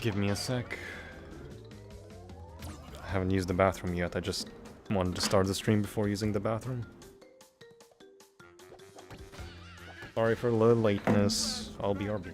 Give me a sec. I haven't used the bathroom yet, I just wanted to start the stream before using the bathroom. Sorry for the lateness, I'll be RB.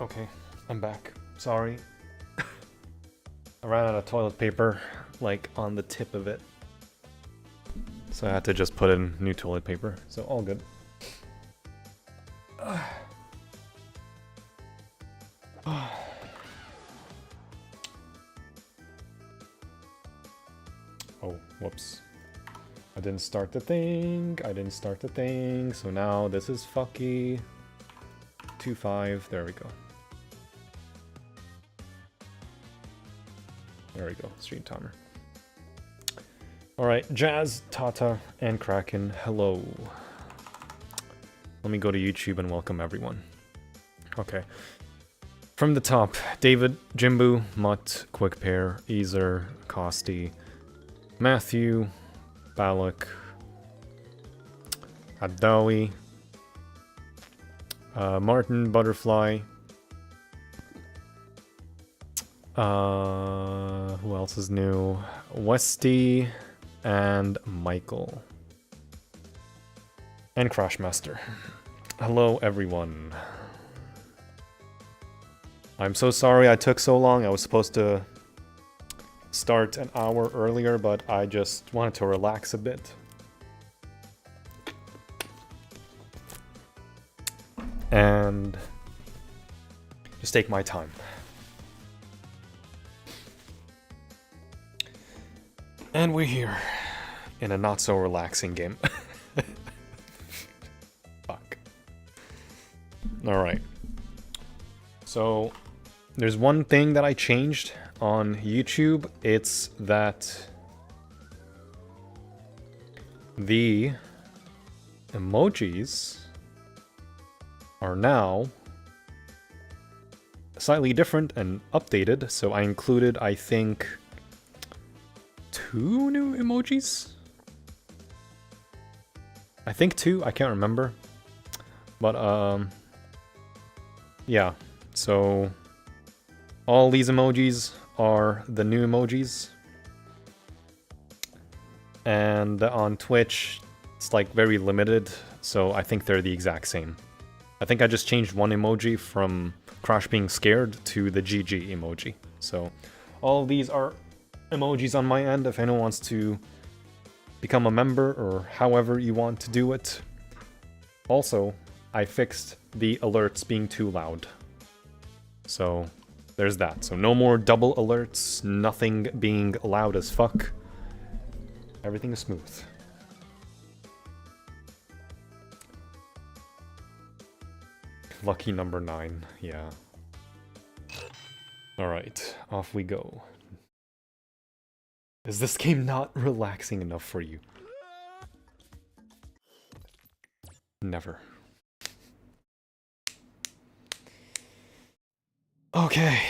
Okay, I'm back. Sorry. I ran out of toilet paper, like, on the tip of it. So I had to just put in new toilet paper, so all good. Oh, whoops. I didn't start the thing, so now this is fucky. 2-5, there we go. There we go, stream timer. Alright, Jazz, Tata, and Kraken, hello. Let me go to YouTube and welcome everyone. Okay. From the top, David, Jimbu, Mutt, Quick Pair, Easer, Costi, Matthew, Balak, Adawi, Martin, Butterfly, who else is new? Westy, and Michael. And Crashmaster. Hello, everyone. I'm so sorry I took so long. I was supposed to start an hour earlier, but I just wanted to relax a bit. And just take my time. And we're here in a not so relaxing game. Fuck. Alright. So, there's one thing that I changed on YouTube. It's that the emojis are now slightly different and updated. So I included, I think, 2 new emojis? I think 2, I can't remember. But, yeah. So, all these emojis are the new emojis. And on Twitch, it's like very limited, so I think they're the exact same. I think I just changed one emoji from Crash being scared to the GG emoji. So, all of these are emojis on my end if anyone wants to become a member or however you want to do it. Also, I fixed the alerts being too loud. So, there's that. So no more double alerts, nothing being loud as fuck. Everything is smooth. Lucky number 9, yeah. Alright, off we go. Is this game not relaxing enough for you? Never. Okay.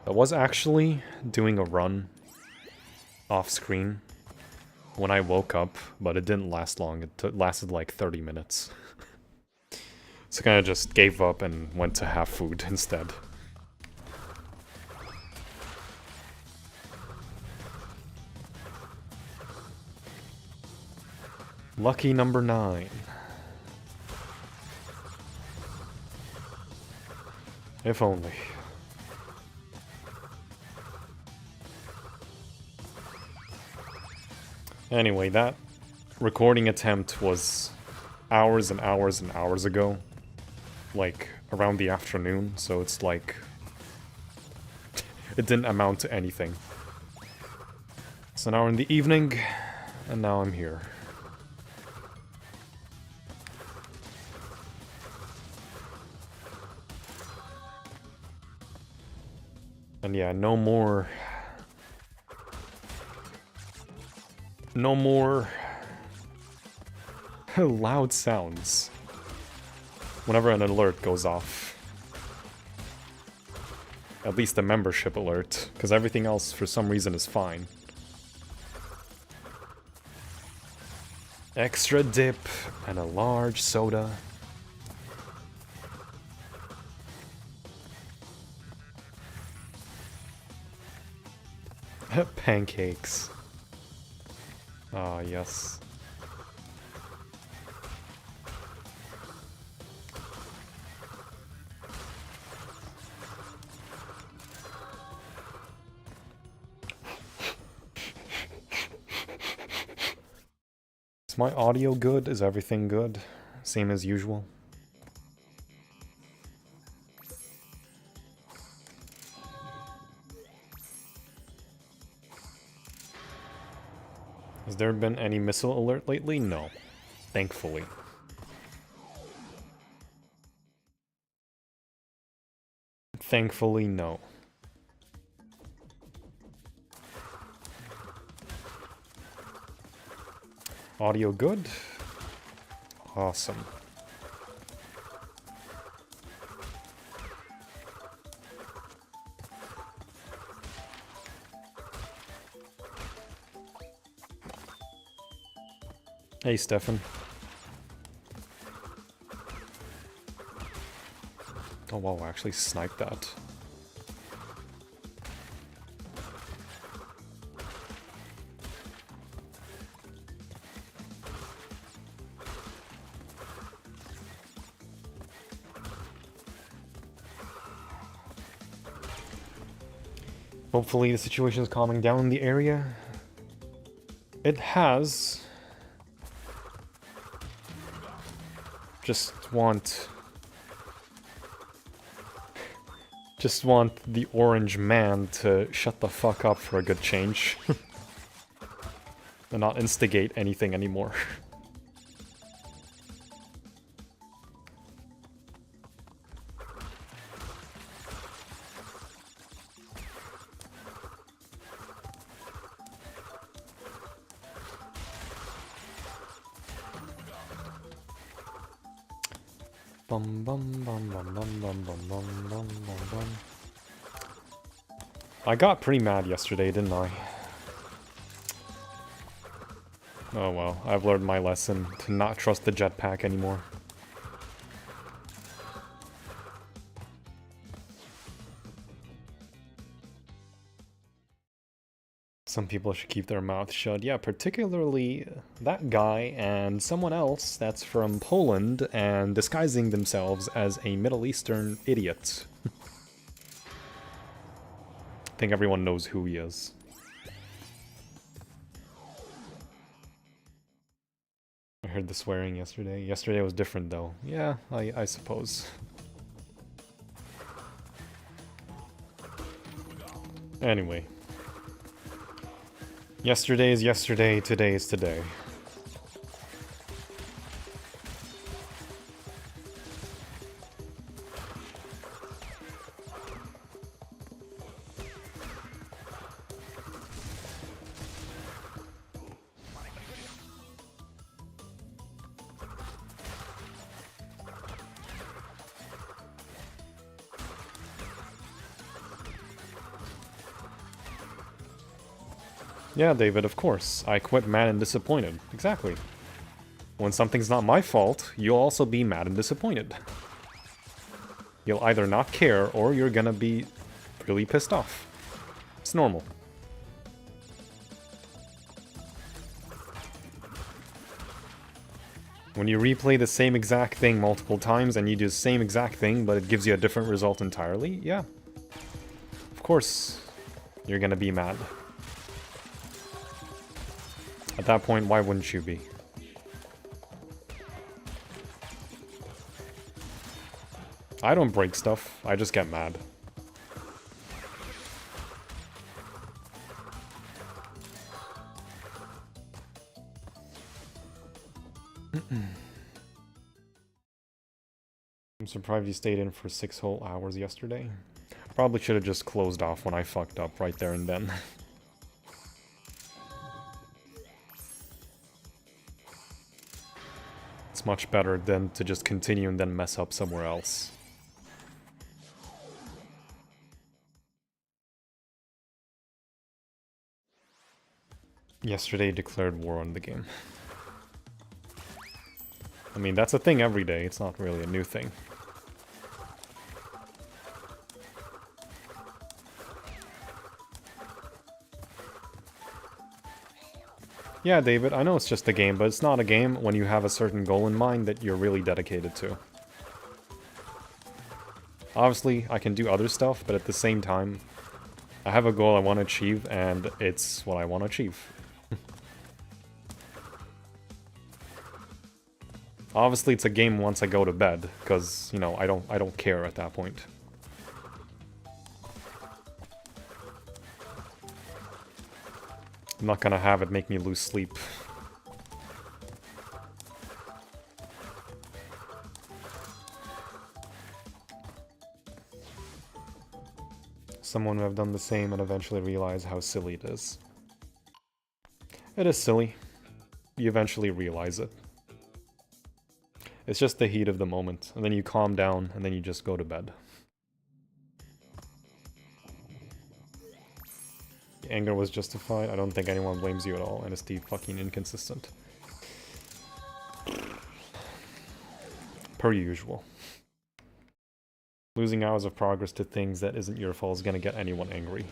I was actually doing a run off screen when I woke up, but it didn't last long. It lasted like 30 minutes. So I kind of just gave up and went to have food instead. Lucky number 9. If only. Anyway, that recording attempt was hours and hours and hours ago. Like, around the afternoon, so it's like... it didn't amount to anything. So now we're in the evening, and now I'm here. And yeah, no more loud sounds whenever an alert goes off. At least the membership alert, because everything else for some reason is fine. Extra dip and a large soda. Pancakes. Ah, yes. Is my audio good? Is everything good? Same as usual? Has there been any missile alert lately? No. Thankfully. Thankfully, no. Audio good? Awesome. Hey, Stefan. Oh wow, I actually sniped that. Hopefully the situation is calming down in the area. It has. Just want the orange man to shut the fuck up for a good change. And not instigate anything anymore. Bum bum bum bum bum bum bum bum bum bum bum. I got pretty mad yesterday, didn't I? Oh well, I've learned my lesson to not trust the jetpack anymore. Some people should keep their mouth shut. Yeah, particularly that guy and someone else that's from Poland and disguising themselves as a Middle Eastern idiot. I think everyone knows who he is. I heard the swearing yesterday. Yesterday was different though. Yeah, I suppose. Anyway. Yesterday is yesterday, today is today. Yeah, David, of course. I quit mad and disappointed. Exactly. When something's not my fault, you'll also be mad and disappointed. You'll either not care, or you're gonna be really pissed off. It's normal. When you replay the same exact thing multiple times and you do the same exact thing, but it gives you a different result entirely, yeah. Of course, you're gonna be mad. At that point, why wouldn't you be? I don't break stuff, I just get mad. I'm surprised you stayed in for 6 whole hours yesterday. Probably should have just closed off when I fucked up right there and then. It's much better than to just continue and then mess up somewhere else. Yesterday declared war on the game. I mean, that's a thing every day, it's not really a new thing. Yeah, David, I know it's just a game, but it's not a game when you have a certain goal in mind that you're really dedicated to. Obviously, I can do other stuff, but at the same time, I have a goal I want to achieve, and it's what I want to achieve. Obviously, it's a game once I go to bed, because, you know, I don't care at that point. I'm not gonna have it make me lose sleep. Someone would have done the same and eventually realize how silly it is. It is silly. You eventually realize it. It's just the heat of the moment, and then you calm down, and then you just go to bed. The anger was justified. I don't think anyone blames you at all, and it's the fucking inconsistent. Per usual. Losing hours of progress to things that isn't your fault is gonna get anyone angry.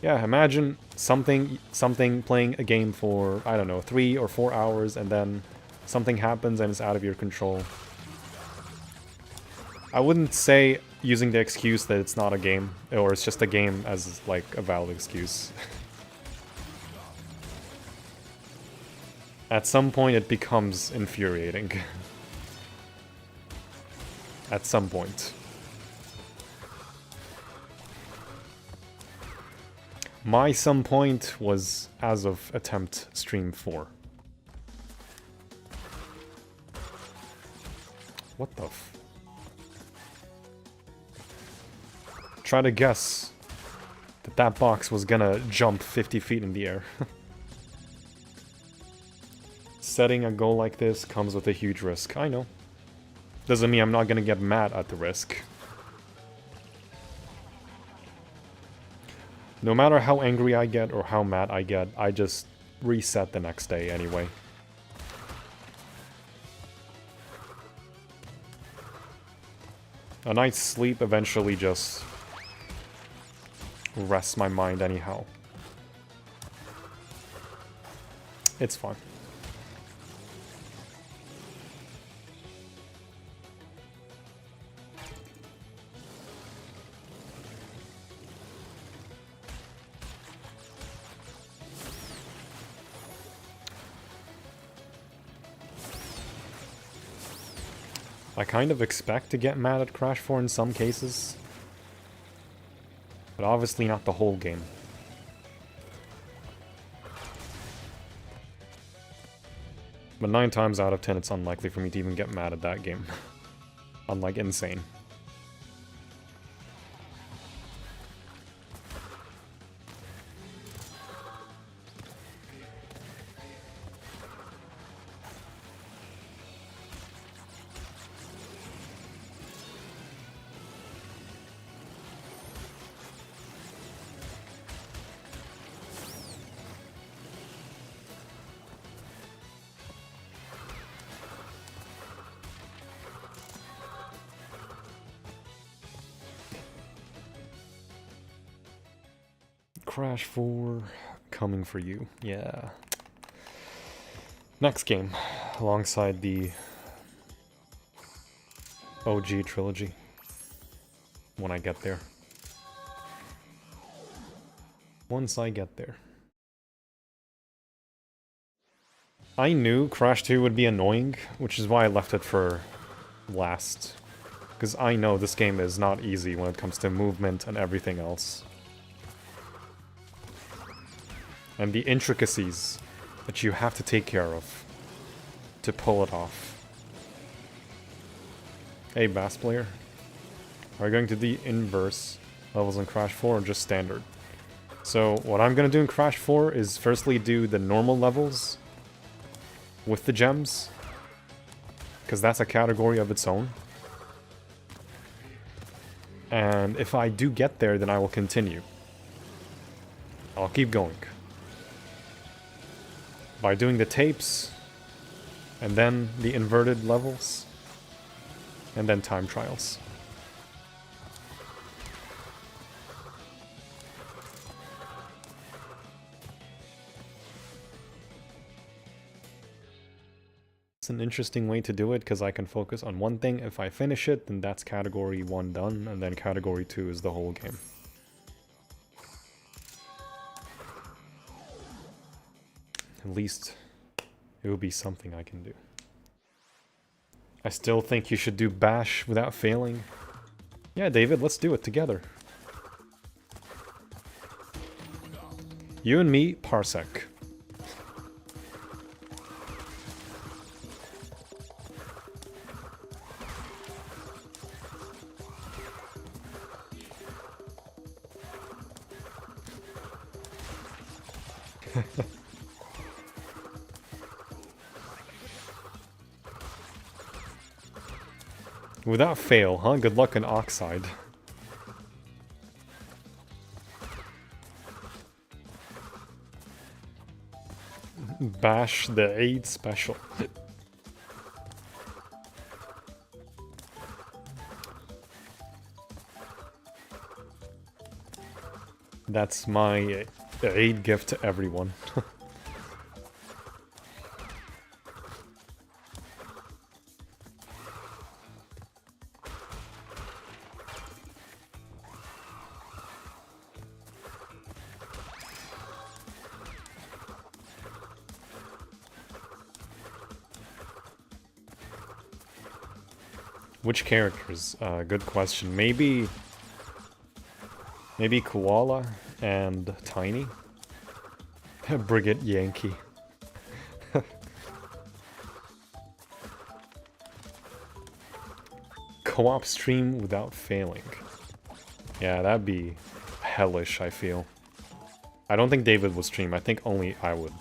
Yeah, imagine something playing a game for, I don't know, 3 or 4 hours and then something happens and it's out of your control. I wouldn't say using the excuse that it's not a game, or it's just a game as, like, a valid excuse. At some point it becomes infuriating. At some point. My some point was as of attempt stream 4. What the f... Try to guess that that box was gonna jump 50 feet in the air. Setting a goal like this comes with a huge risk, I know. Doesn't mean I'm not gonna get mad at the risk. No matter how angry I get or how mad I get, I just reset the next day anyway. A night's sleep eventually just rests my mind anyhow. It's fine. I kind of expect to get mad at Crash 4 in some cases, but obviously not the whole game. But 9 times out of 10 it's unlikely for me to even get mad at that game. Unlike N.Sane. Crash 4, coming for you. Yeah. Next game, alongside the OG trilogy. When I get there. Once I get there. I knew Crash 2 would be annoying, which is why I left it for last. Because I know this game is not easy when it comes to movement and everything else. And the intricacies that you have to take care of to pull it off. Hey, bass player. Are you going to the inverse levels in Crash 4 or just standard? So what I'm going to do in Crash 4 is firstly do the normal levels with the gems, because that's a category of its own. And if I do get there, then I will continue. I'll keep going. By doing the tapes, and then the inverted levels, and then time trials. It's an interesting way to do it, because I can focus on one thing. If I finish it, then that's category 1 done, and then category 2 is the whole game. At least it will be something I can do. I still think you should do Bash without failing. Yeah, David, let's do it together. You and me, Parsec. Without fail, huh? Good luck in Oxide. Bash the 8 special. That's my aid gift to everyone. Which characters? Good question. Maybe Koala and Tiny? Brigade Yankee. Co-op stream without failing. Yeah, that'd be hellish, I feel. I don't think David would stream, I think only I would.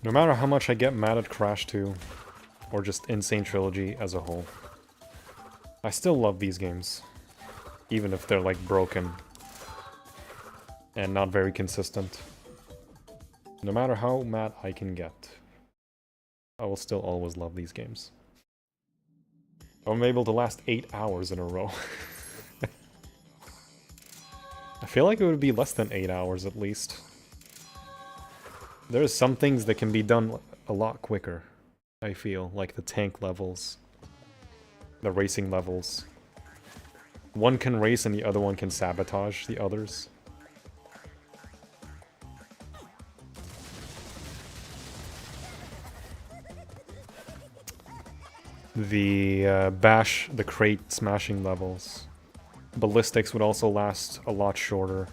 No matter how much I get mad at Crash 2, or just N.Sane Trilogy as a whole, I still love these games. Even if they're like broken and not very consistent. No matter how mad I can get, I will still always love these games. I'm able to last 8 hours in a row. I feel like it would be less than 8 hours at least. There's some things that can be done a lot quicker, I feel, like the tank levels, the racing levels. One can race and the other one can sabotage the others. The bash, the crate smashing levels. Ballistics would also last a lot shorter.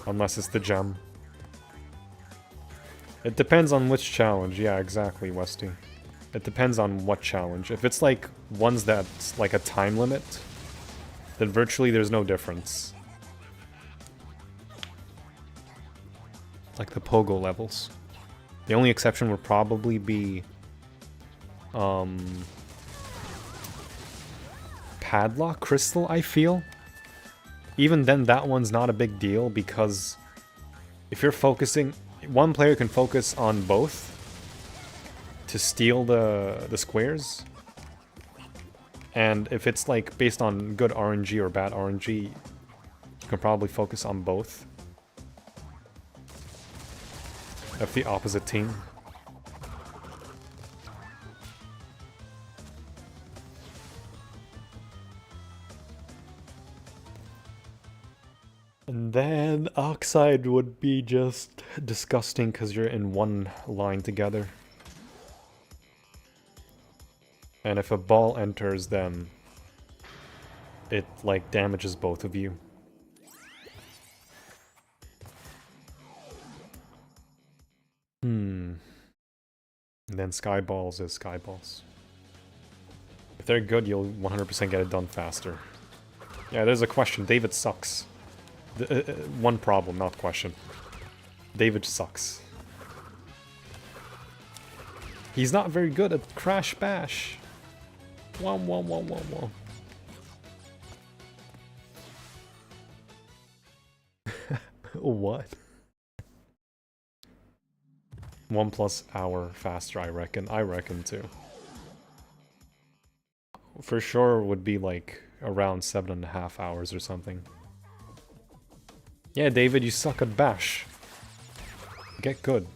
Unless it's the gem. It depends on which challenge. Yeah, exactly, Westy. It depends on what challenge. If it's like ones that's like a time limit, then virtually there's no difference. Like the pogo levels. The only exception would probably be Padlock Crystal, I feel. Even then, that one's not a big deal because if you're focusing, one player can focus on both to steal the squares. And if it's like based on good RNG or bad RNG, you can probably focus on both of the opposite team. And then Oxide would be just disgusting because you're in one line together. And if a ball enters, then it like damages both of you. And then Skyballs is Skyballs. If they're good, you'll 100% get it done faster. Yeah, there's a question. David sucks. One problem, not question. David sucks. He's not very good at Crash Bash. Wah, wah, wah, wah, wah. What? 1+ hour faster, I reckon. I reckon too. For sure would be like around 7.5 hours or something. Yeah, David, you suck at Bash. Get good.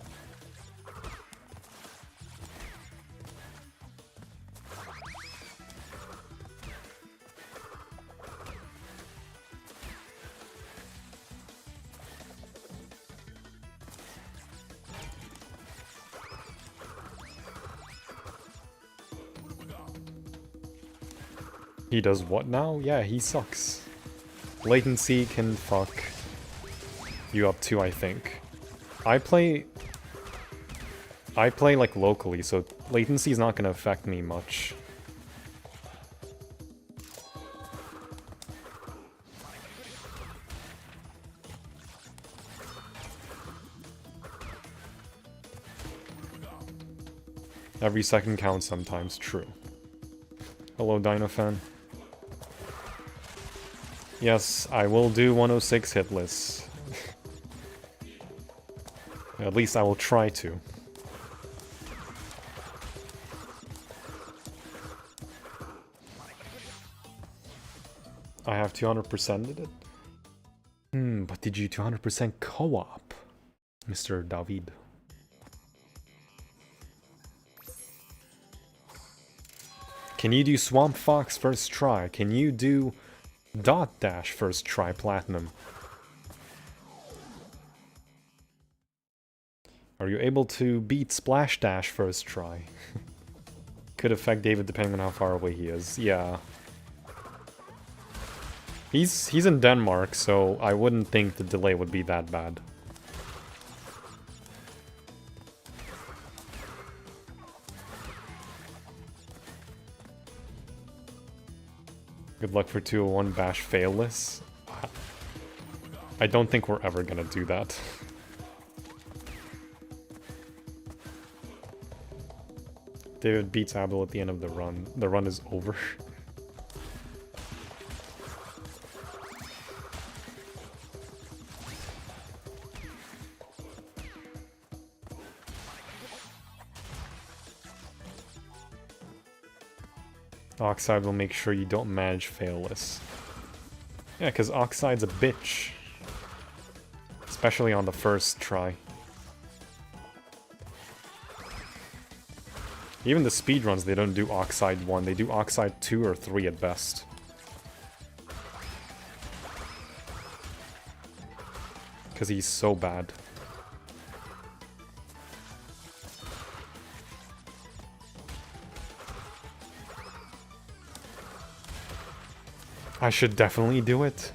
He does what now? Yeah, he sucks. Latency can fuck you up too, I think. I play like locally, so latency is not gonna affect me much. Every second counts sometimes, true. Hello, Dino fan. Yes, I will do 106 hitless. At least I will try to. I have 200%ed it? But did you 200% co-op, Mr. David? Can you do Swamp Fox first try? Can you do Dot Dash first try platinum? Are you able to beat Splash Dash first try? Could affect David depending on how far away he is. Yeah. He's in Denmark, so I wouldn't think the delay would be that bad. Good luck for 201 Bash failless. I don't think we're ever gonna do that. David beats Abdul at the end of the run. The run is over. Oxide will make sure you don't manage failless. Yeah, because Oxide's a bitch. Especially on the first try. Even the speedruns, they don't do Oxide 1, they do Oxide 2 or 3 at best. Because he's so bad. I should definitely do it.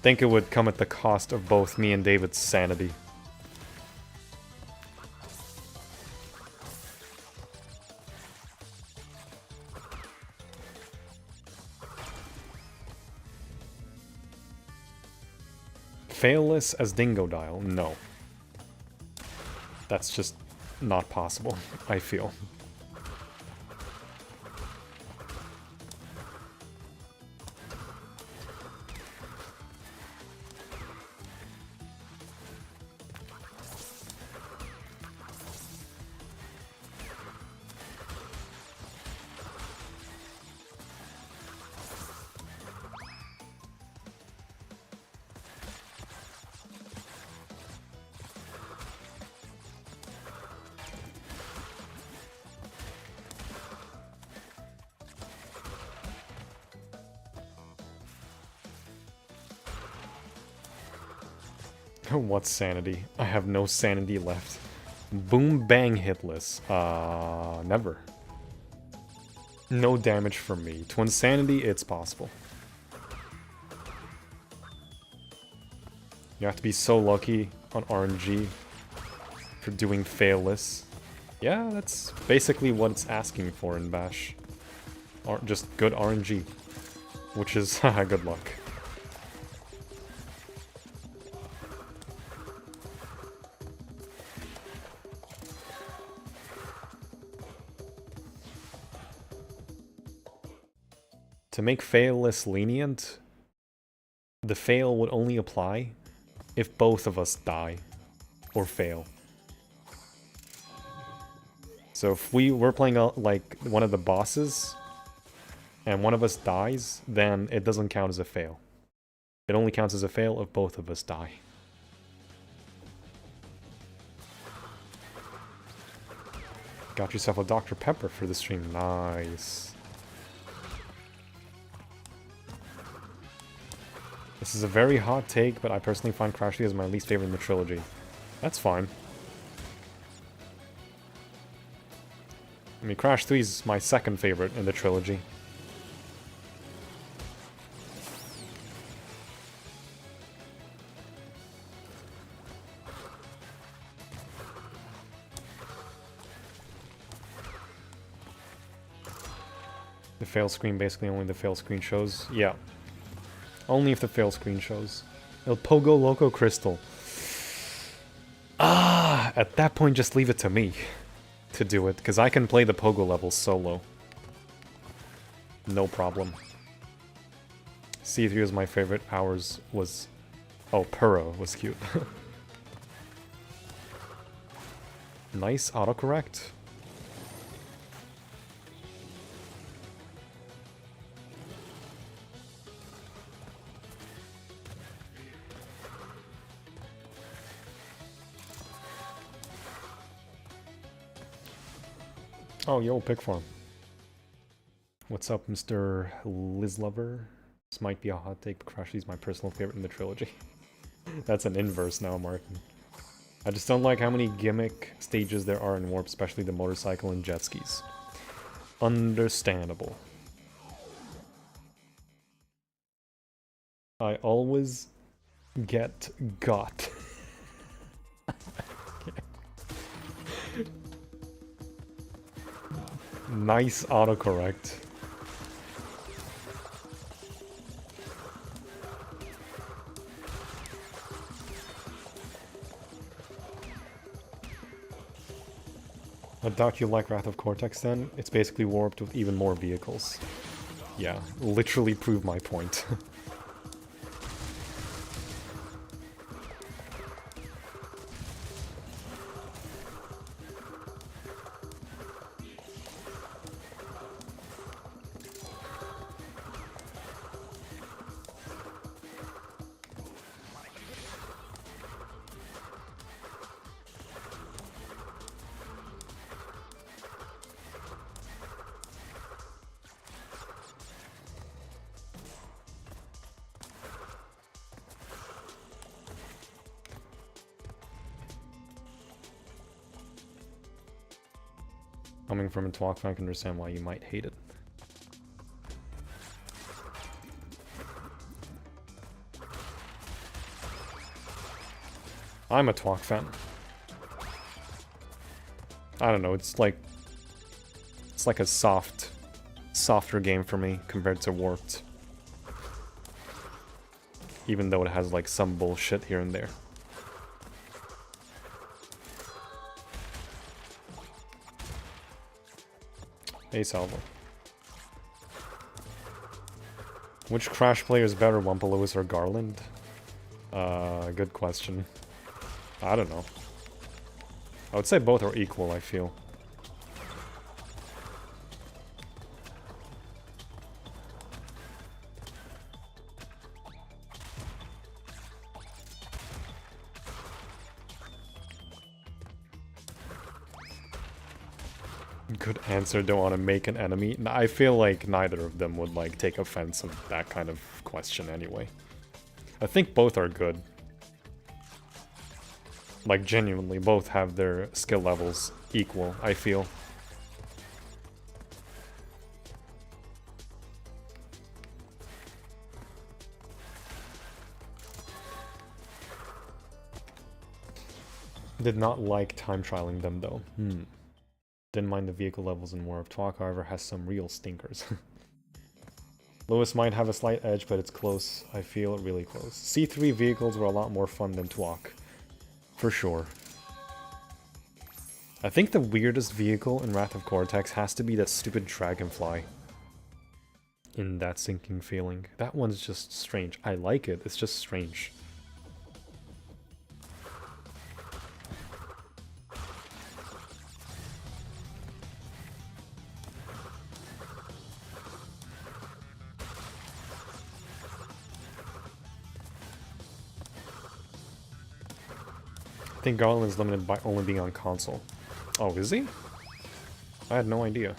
Think it would come at the cost of both me and David's sanity. Failless as Dingo Dial? No. That's just not possible, I feel. What sanity? I have no sanity left. Boom bang hitless. Never. No damage from me. To insanity, it's possible. You have to be so lucky on RNG for doing failless. Yeah, that's basically what it's asking for in Bash. Just good RNG. Which is, haha, good luck. To make failless lenient, the fail would only apply if both of us die or fail. So if we're playing like one of the bosses and one of us dies, then it doesn't count as a fail. It only counts as a fail if both of us die. Got yourself a Dr. Pepper for the stream. Nice. This is a very hot take, but I personally find Crash 3 as my least favorite in the trilogy. That's fine. I mean, Crash 3 is my second favorite in the trilogy. The fail screen, basically only the fail screen shows. Yeah. Only if the fail screen shows. El Pogo Loco Crystal. Ah, At that point, just leave it to me to do it, because I can play the pogo levels solo. No problem. C3 was my favorite. Ours was... Oh, Puro was cute. Nice autocorrect. Oh, yo, Pig Farm. What's up, Mr. Lizlover? This might be a hot take, but Crash is my personal favorite in the trilogy. That's an inverse now, Martin. I just don't like how many gimmick stages there are in Warp, especially the motorcycle and jet skis. Understandable. I always get got. Nice autocorrect. I doubt you like Wrath of Cortex then. It's basically warped with even more vehicles. Yeah, literally prove my point. Coming from a Twalk fan, I can understand why you might hate it. I'm a Twalk fan. I don't know, it's like a softer game for me compared to Warped. Even though it has like some bullshit here and there. Hey, Salvo. Which Crash player is better, Wumpa Lewis or Garland? Good question. I don't know. I would say both are equal, I feel. Good answer, don't want to make an enemy. I feel like neither of them would like take offense of that kind of question anyway. I think both are good. Like genuinely, both have their skill levels equal, I feel. Did not like time trialing them though. Didn't mind the vehicle levels in War of Twalk, however, has some real stinkers. Lewis might have a slight edge, but it's close. I feel really close. C3 vehicles were a lot more fun than Twalk. For sure. I think the weirdest vehicle in Wrath of Cortex has to be that stupid Dragonfly. In that sinking feeling. That one's just strange. I like it, it's just strange. I think Garland's limited by only being on console. Oh, is he? I had no idea.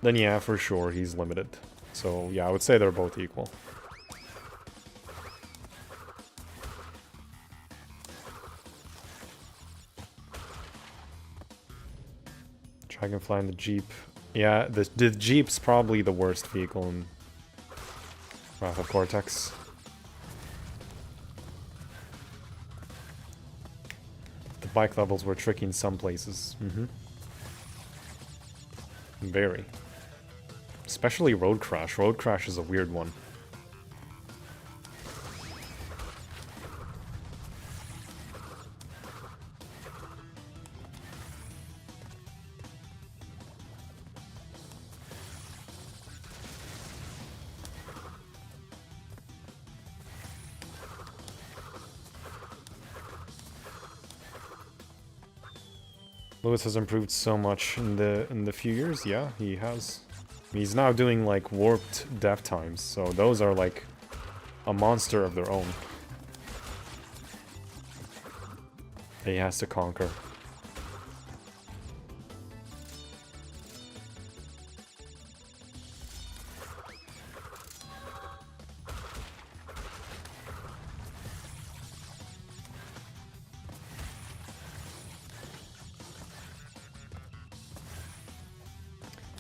Then yeah, for sure, he's limited. So yeah, I would say they're both equal. Dragonfly and the Jeep. Yeah, the Jeep's probably the worst vehicle in Wrath of Cortex. Bike levels were tricky in some places. Very. Especially Road Crash. Road Crash is a weird one. Lewis has improved so much in the few years. Yeah, he has. He's now doing like warped dev times, so those are like a monster of their own. He has to conquer.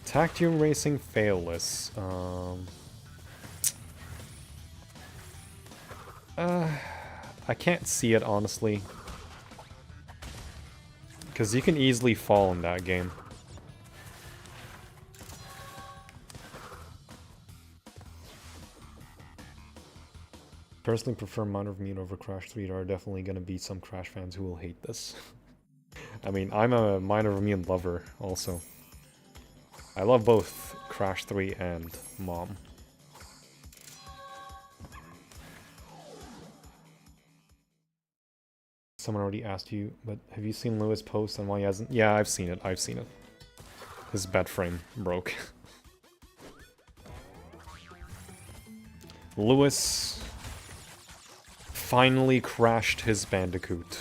Tactium Racing Failless. I can't see it, honestly. Because you can easily fall in that game. Personally prefer Minor of Meat over Crash 3. There are definitely going to be some Crash fans who will hate this. I mean, I'm a Minor of Meat lover, also. I love both Crash 3 and Mom. Someone already asked you, but have you seen Lewis post and why he hasn't? Yeah, I've seen it. I've seen it. His bed frame broke. Lewis finally crashed his Bandicoot.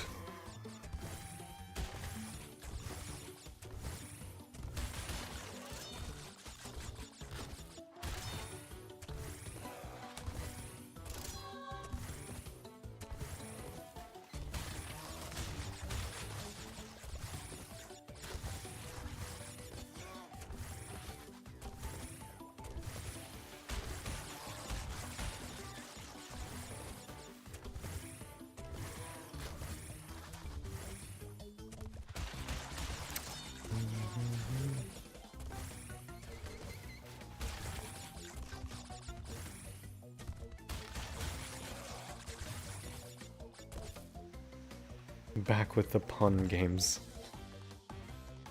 Back with the pun games.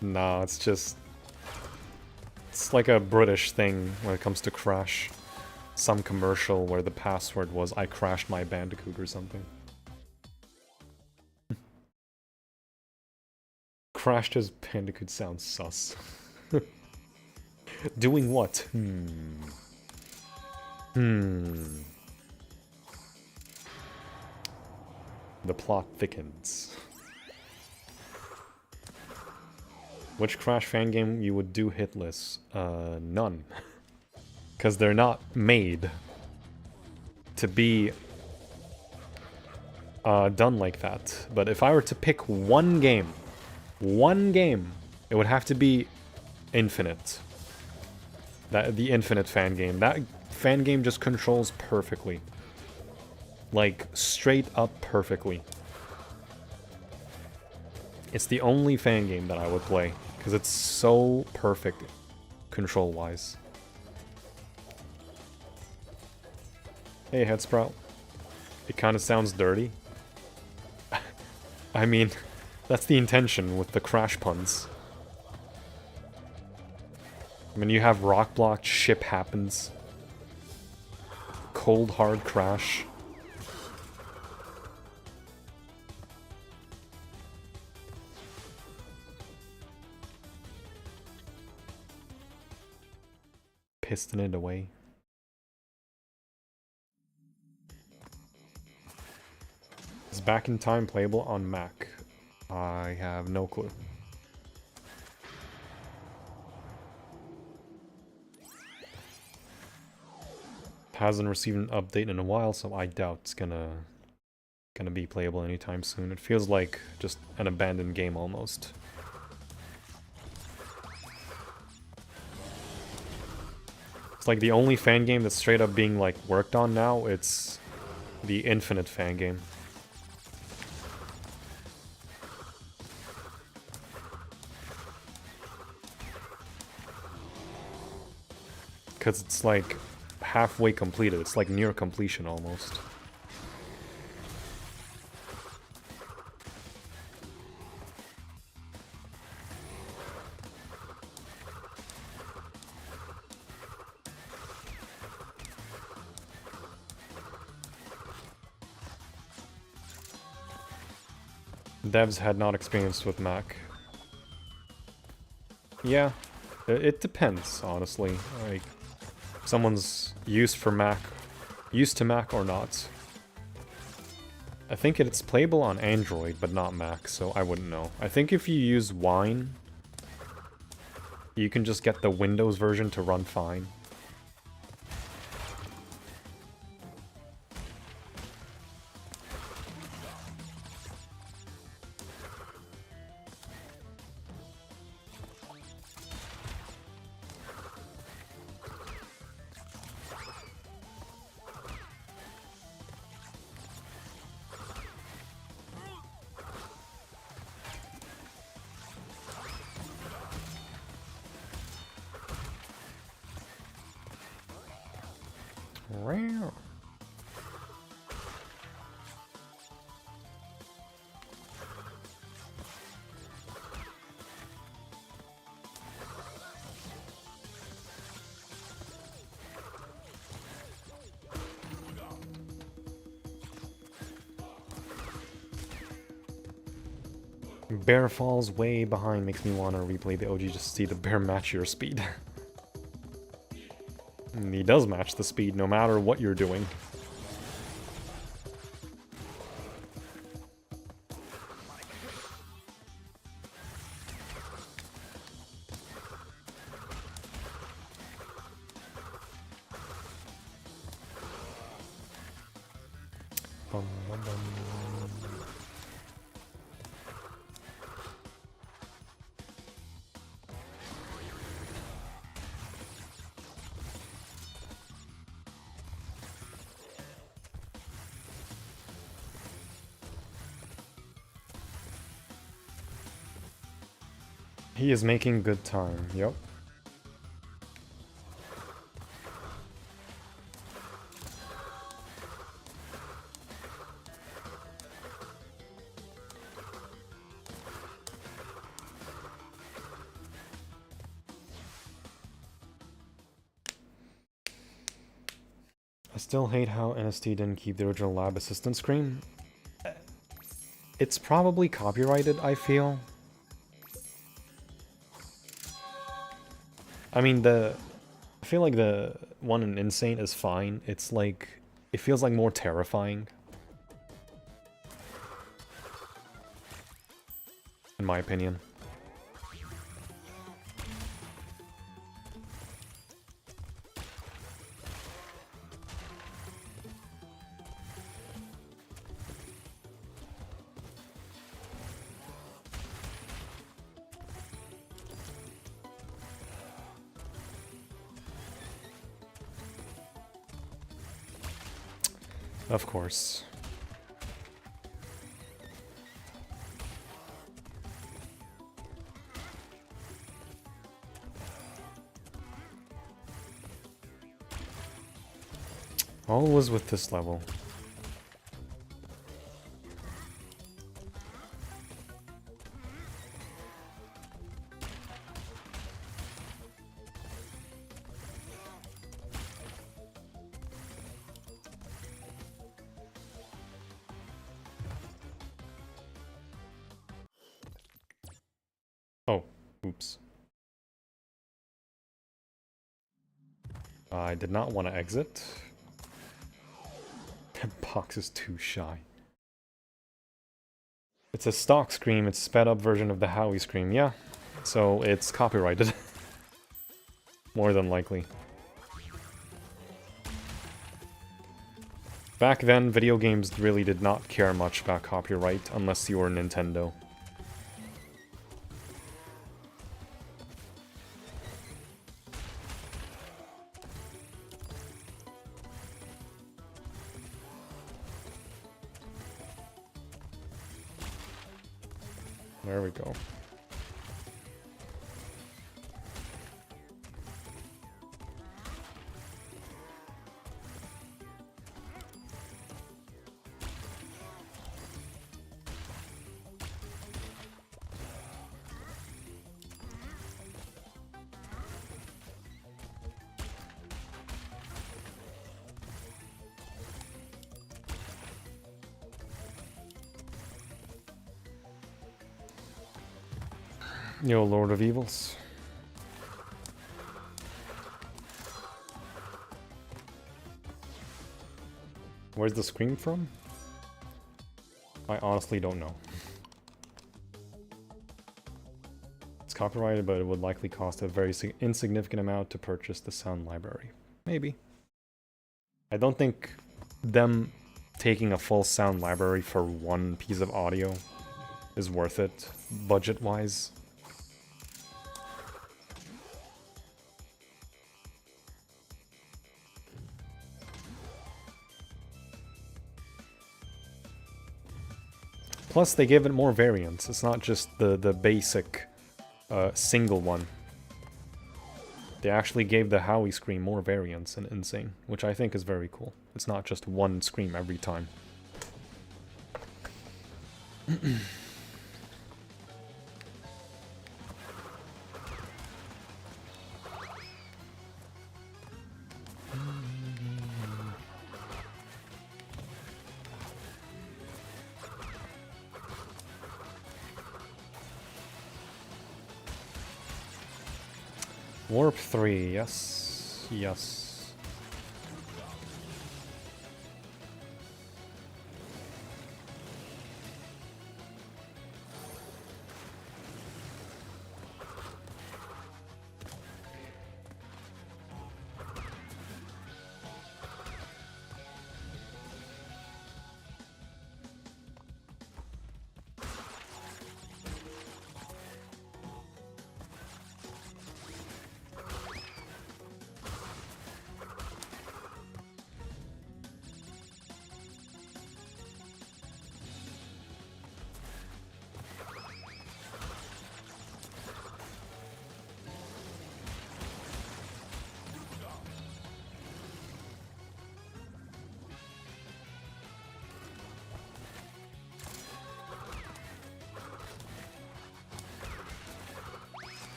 Nah, it's just... It's like a British thing when it comes to Crash. Some commercial where the password was, I crashed my Bandicoot or something. Crashed his Bandicoot sounds sus. Doing what? The plot thickens. Which Crash fan game you would do hitless? None. Because they're not made to be done like that. But if I were to pick one game, it would have to be Infinite. The Infinite fan game. That fan game just controls perfectly. Like, straight up perfectly. It's the only fan game that I would play, because it's so perfect control-wise. Hey, Headsprout. It kind of sounds dirty. I mean, that's the intention with the Crash puns. I mean, you have rock blocked, ship happens. Cold hard crash. Piston it away. Is Back in Time playable on Mac? I have no clue. Hasn't received an update in a while, so I doubt it's gonna be playable anytime soon. It feels like just an abandoned game almost. It's like the only fan game that's straight up being like worked on now, it's the Infinite fan game. Because it's like halfway completed. It's like near completion almost. Devs had not experienced with Mac. Yeah, it depends, honestly. Like, someone's used to Mac or not. I think it's playable on Android, but not Mac, so I wouldn't know. I think if you use Wine, you can just get the Windows version to run fine. Bear falls way behind makes me want to replay the OG just to see the bear match your speed. And he does match the speed no matter what you're doing. Bum, bum, bum. He is making good time, yep. I still hate how NST didn't keep the original lab assistant scream. It's probably copyrighted, I feel. I mean, I feel like the one in N.Sane is fine. It's like, it feels like more terrifying. In my opinion. Of course. All was with this level. Oh, oops. I did not want to exit. That box is too shy. It's a stock scream, it's a sped up version of the Howie scream, yeah. So it's copyrighted. More than likely. Back then, video games really did not care much about copyright unless you were Nintendo. There we go. Yo, Lord of Evils. Where's the scream from? I honestly don't know. It's copyrighted, but it would likely cost a very insignificant amount to purchase the sound library. Maybe. I don't think them taking a full sound library for one piece of audio is worth it, budget-wise. Plus, they give it more variants. It's not just the basic single one. They actually gave the Howie scream more variants in N.Sane, which I think is very cool. It's not just one scream every time. Warp 3, yes, yes.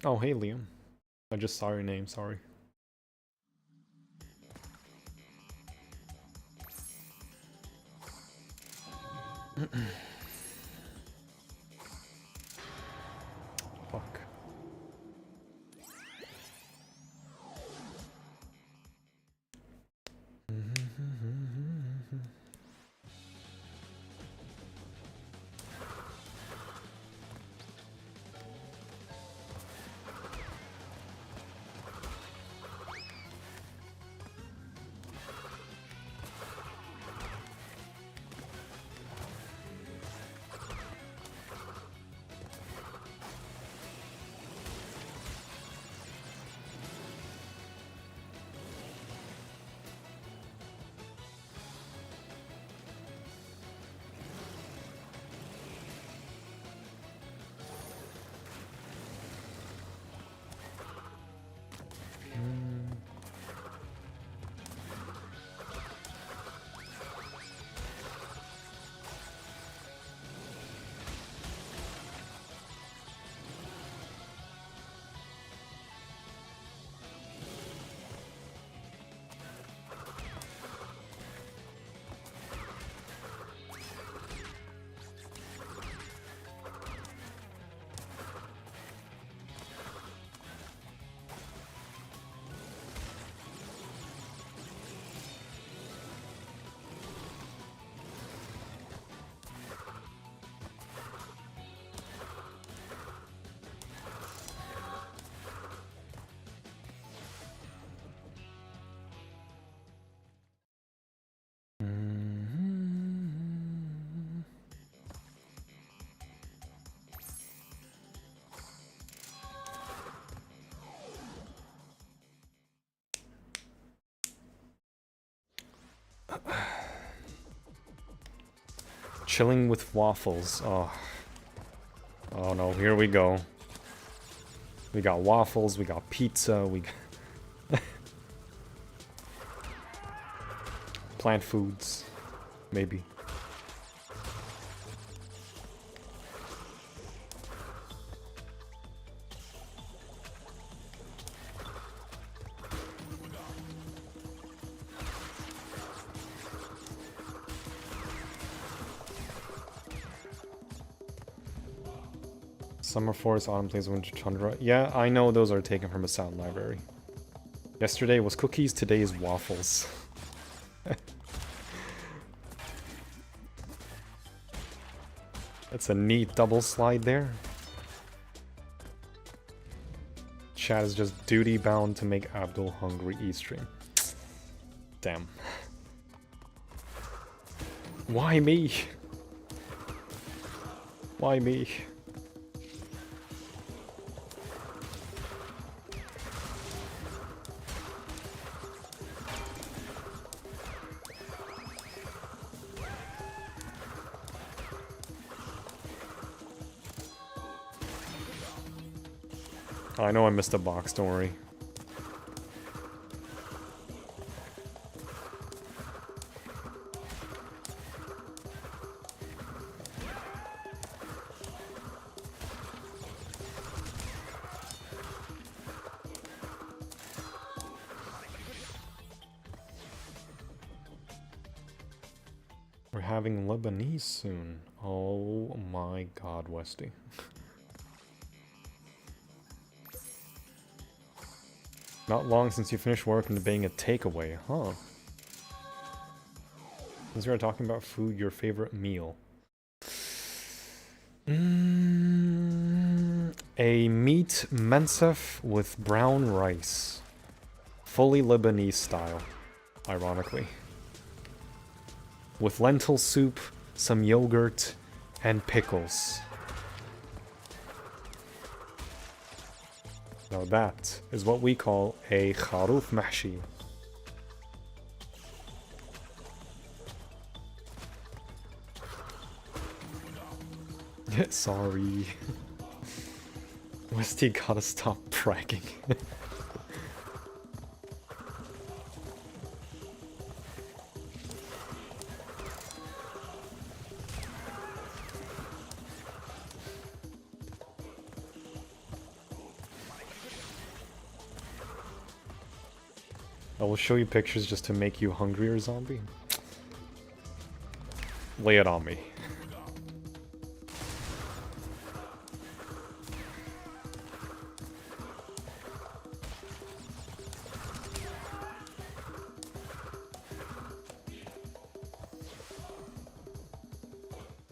Oh, hey, Liam. I just saw your name, sorry. Fuck. Chilling with waffles. Oh. Oh no, here we go. We got waffles, we got pizza, we got plant foods, maybe. Summer Forest, Autumn Plains, Winter Tundra. Yeah, I know those are taken from a sound library. Yesterday was cookies, today is waffles. That's a neat double slide there. Chat is just duty bound to make Abdul hungry e-stream. Damn. Why me? Why me? I know I missed a box, don't worry. We're having Lebanese soon. Oh my god, Westy. Not long since you finished work and debating a takeaway, huh? Since we were talking about food, your favorite meal. A meat mensef with brown rice. Fully Lebanese style, ironically. With lentil soup, some yogurt, and pickles. Now that is what we call a kharoof mahshi. Sorry. Westy gotta stop bragging. I will show you pictures just to make you hungrier, zombie. Lay it on me.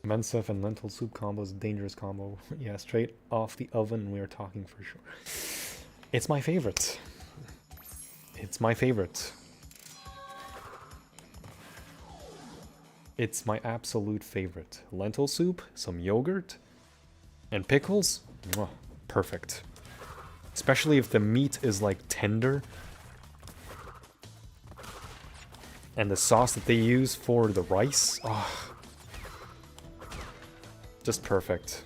Mensef and lentil soup combo is a dangerous combo. Yeah, straight off the oven we are talking for sure. It's my favorite. It's my favorite. It's my absolute favorite. Lentil soup, some yogurt, and pickles. Mwah, perfect. Especially if the meat is like tender. And the sauce that they use for the rice. Oh, just perfect.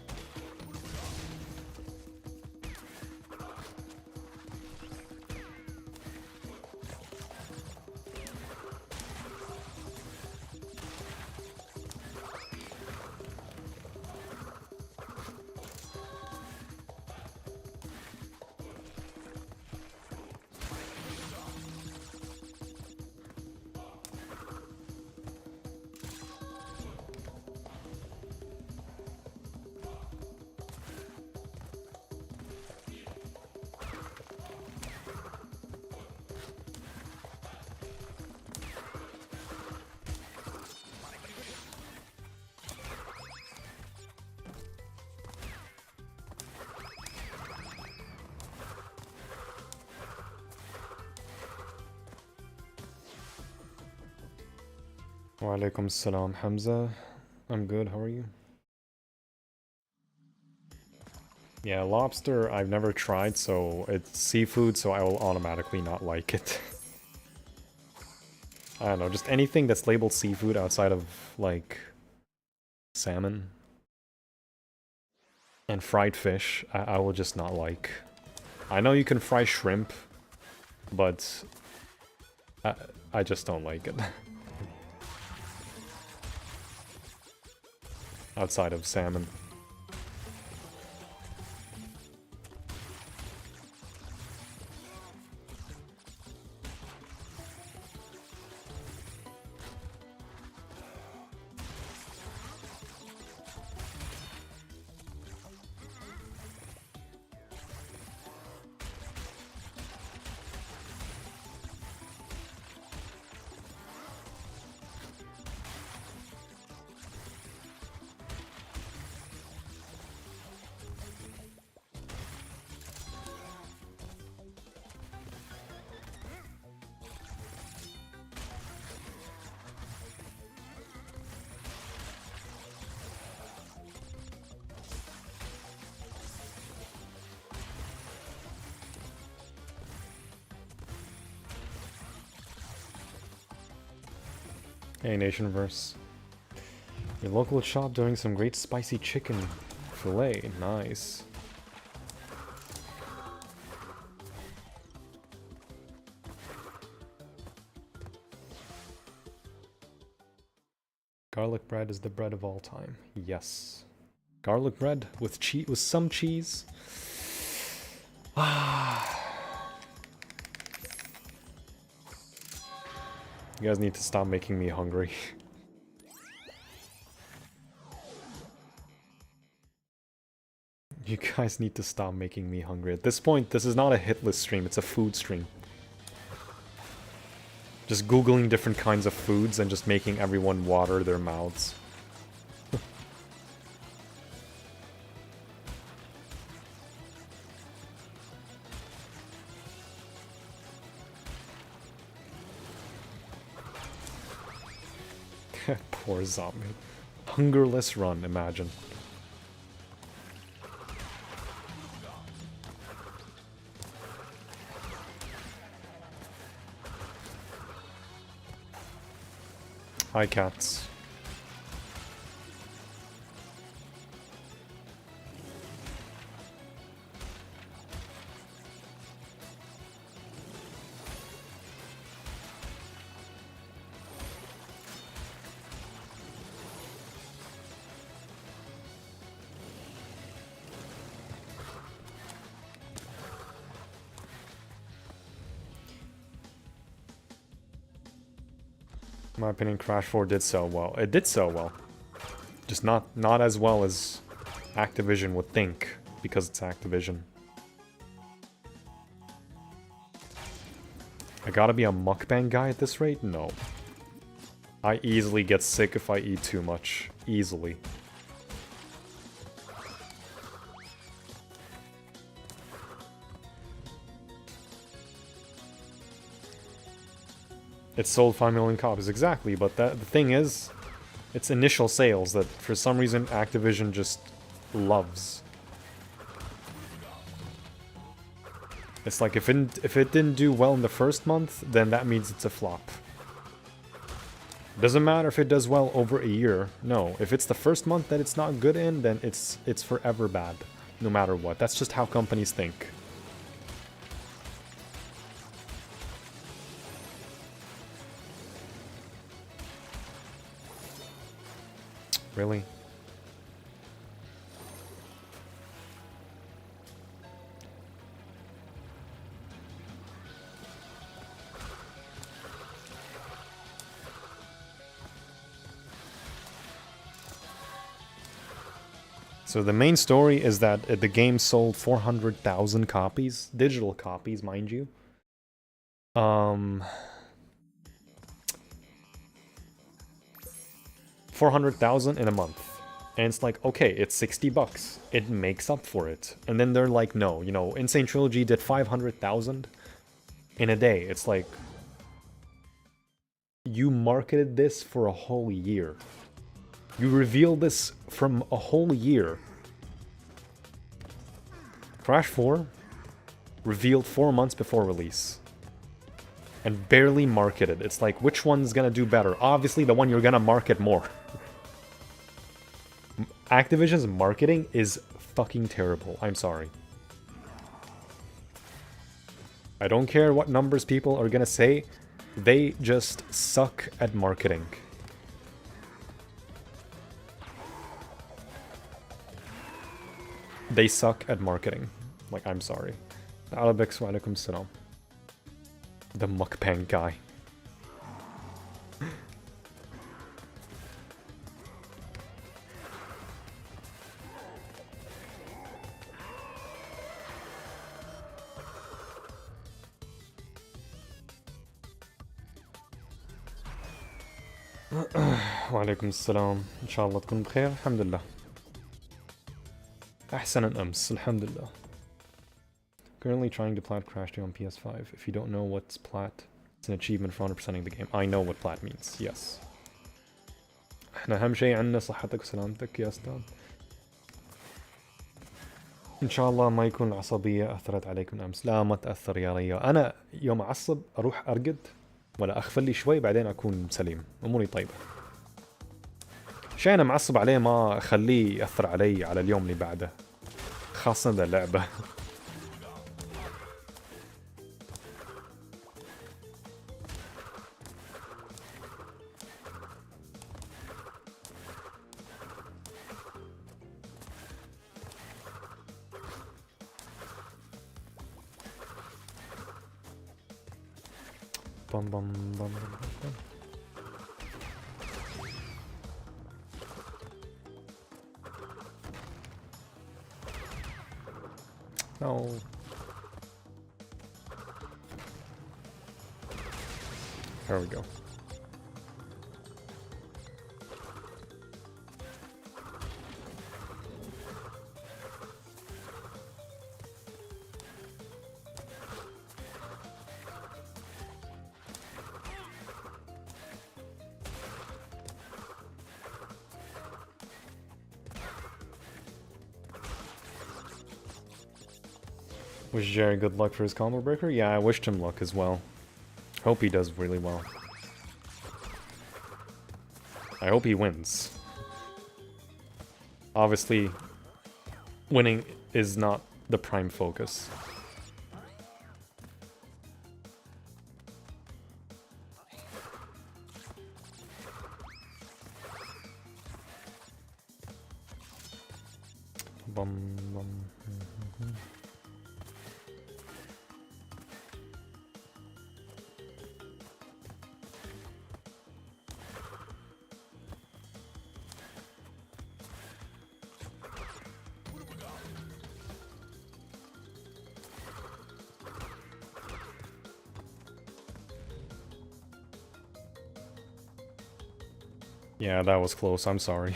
Wa alaikum salam, Hamza. I'm good, how are you? Yeah, lobster I've never tried, so it's seafood, so I will automatically not like it. I don't know, just anything that's labeled seafood outside of, like, salmon and fried fish, I will just not like. I know you can fry shrimp, but I just don't like it. Outside of salmon. Hey, Nationverse. Your local shop doing some great spicy chicken fillet. Nice. Garlic bread is the bread of all time. Yes. Garlic bread with cheese, with some cheese. Ah. You guys need to stop making me hungry. You guys need to stop making me hungry. At this point, this is not a hitless stream, it's a food stream. Just googling different kinds of foods and just making everyone water their mouths. Poor zombie. Hungerless run, imagine. Hi, cats. In my opinion, Crash 4 did sell well. It did sell well. Just not as well as Activision would think, because it's Activision. I gotta be a mukbang guy at this rate? No. I easily get sick if I eat too much. Easily. It sold 5 million copies, exactly, but the thing is, it's initial sales that for some reason Activision just loves. It's like if it didn't do well in the first month, then that means it's a flop. Doesn't matter if it does well over a year. No, if it's the first month that it's not good in, then it's forever bad, no matter what. That's just how companies think. Really? So the main story is that the game sold 400,000 copies, digital copies, mind you. 400,000 in a month. And it's like, okay, it's $60. It makes up for it. And then they're like, no, you know, N.Sane Trilogy did 500,000 in a day. It's like, you marketed this for a whole year. You revealed this from a whole year. Crash 4 revealed 4 months before release. And barely marketed. It's like, which one's gonna do better? Obviously, the one you're gonna market more. Activision's marketing is fucking terrible. I'm sorry. I don't care what numbers people are gonna say. They just suck at marketing. They suck at marketing. Like, I'm sorry. Alabek wa alaikum salam. The mukbang guy. وعليكم السلام إن شاء الله تكون بخير الحمد لله أحسن أمس الحمد لله. Currently trying to plat Crash 2 on PS5. If you don't know what's plat, it's an achievement for 100%ing the game. I know what plat means, yes. احنا أهم شيء عندنا صحتك وسلامتك يا أستاذ. إن شاء الله ما يكون العصبية أثرت عليكم أمس. لا ما تأثر يا ريا. أنا يوم أعصب أروح أرقد ولا اغفل لي شوي بعدين اكون سليم، اموري طيبه. شيء انا معصب عليه ما اخليه ياثر علي على اليوم اللي بعده، خاصه ذا اللعبه. بام بام بام بام. No. There we go. Wish Jerry good luck for his combo breaker? Yeah, I wished him luck as well. Hope he does really well. I hope he wins. Obviously, winning is not the prime focus. Bum, bum. Yeah, that was close, I'm sorry.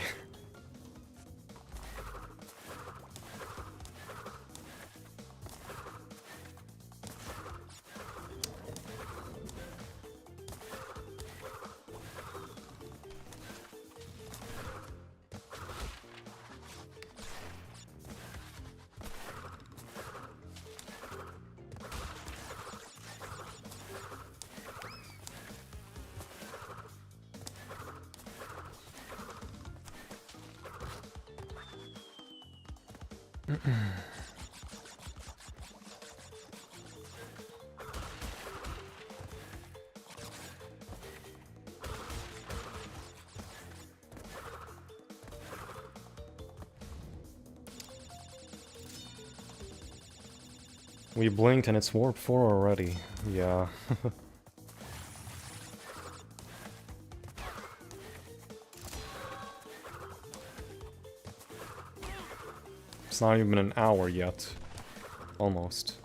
We blinked and it's warp 4 already. Yeah. It's not even an hour yet. Almost.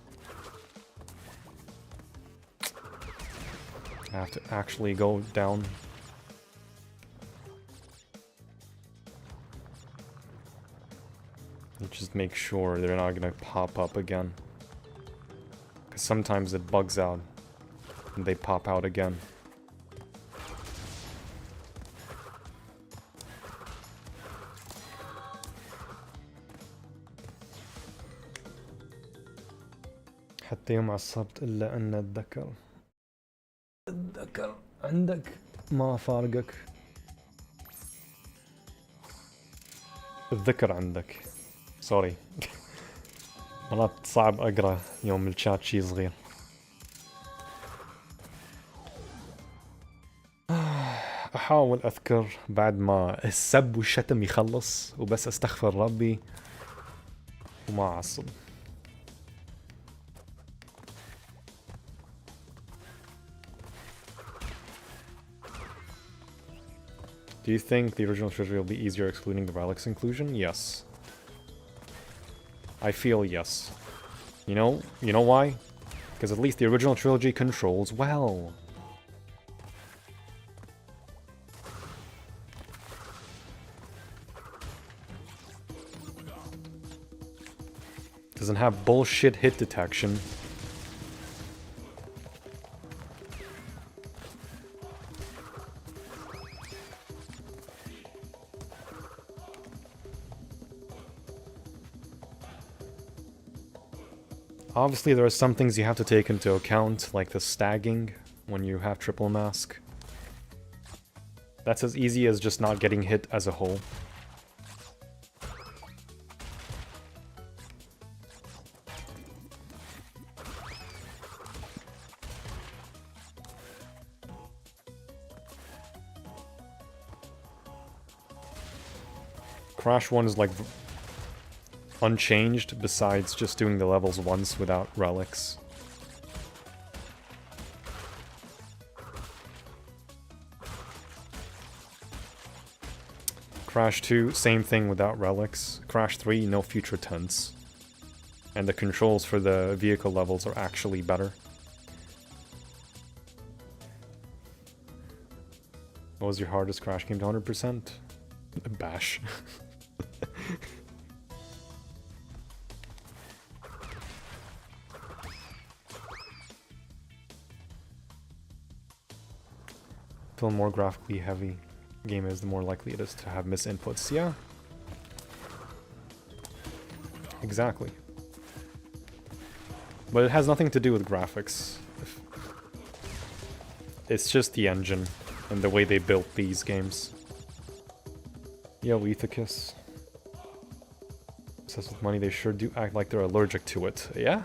I have to actually go down. And just make sure they're not gonna pop up again. Because sometimes it bugs out and they pop out again. حتى يوم عصبت إلا أن الذكر عندك ما فارقك. الذكر عندك. سوري. مرات صعب أقرأ يوم الشات شي صغير. أحاول أذكر بعد ما السب والشتم يخلص وبس أستغفر ربي وما أعصب. Do you think the original trilogy will be easier excluding the relics inclusion? Yes. I feel yes. You know why? Because at least the original trilogy controls well. Doesn't have bullshit hit detection. Obviously, there are some things you have to take into account, like the stagging, when you have triple mask. That's as easy as just not getting hit as a whole. Crash 1 is like unchanged besides just doing the levels once without relics. Crash 2, same thing without relics. Crash 3, no future tense. And the controls for the vehicle levels are actually better. What was your hardest Crash game to 100%? Bash. The more graphically heavy a game is, the more likely it is to have misinputs. Yeah. Exactly. But it has nothing to do with graphics. It's just the engine and the way they built these games. Yo, Ethicus. Obsessed with money, they sure do act like they're allergic to it. Yeah?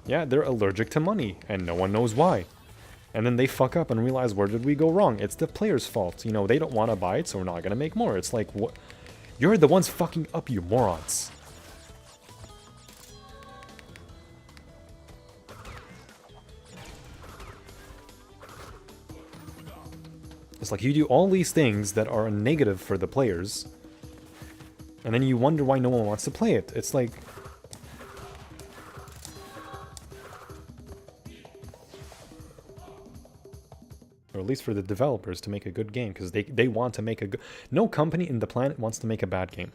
Yeah, they're allergic to money, and no one knows why. And then they fuck up and realize, where did we go wrong? It's the player's fault. You know, they don't want to buy it, so we're not gonna make more. It's like, what? You're the ones fucking up, you morons. It's like you do all these things that are a negative for the players, and then you wonder why no one wants to play it. It's like... Or at least for the developers to make a good game, because they want to make a good... No company in the planet wants to make a bad game.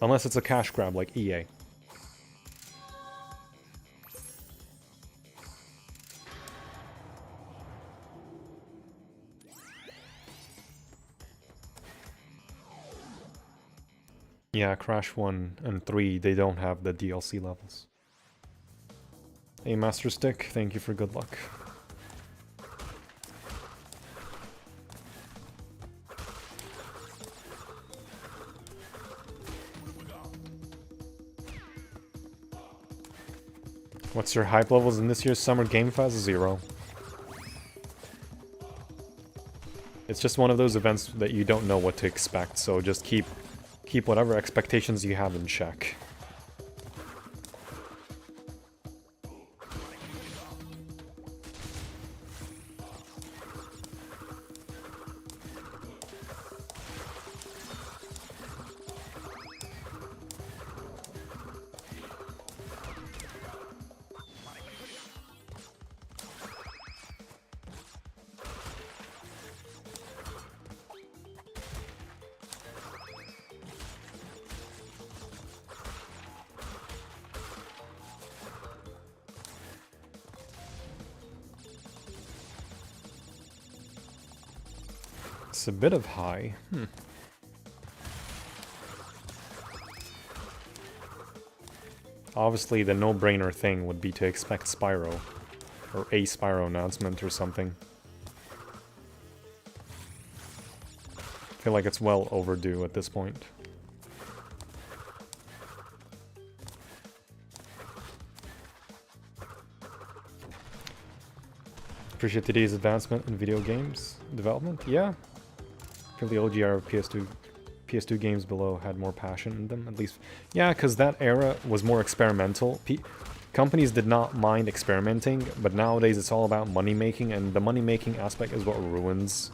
Unless it's a cash grab like EA. Yeah, Crash 1 and 3, they don't have the DLC levels. Hey, Master Stick, thank you for good luck. What's your hype levels in this year's Summer Game Fest? 0. It's just one of those events that you don't know what to expect, so just keep whatever expectations you have in check. It's a bit of high. Obviously, the no-brainer thing would be to expect Spyro. Or a Spyro announcement or something. I feel like it's well overdue at this point. Appreciate today's advancement in video games development. Yeah. I feel the old GR of PS2 games below had more passion in them, at least. Yeah, because that era was more experimental. Companies did not mind experimenting, but nowadays it's all about money making, and the money making aspect is what ruins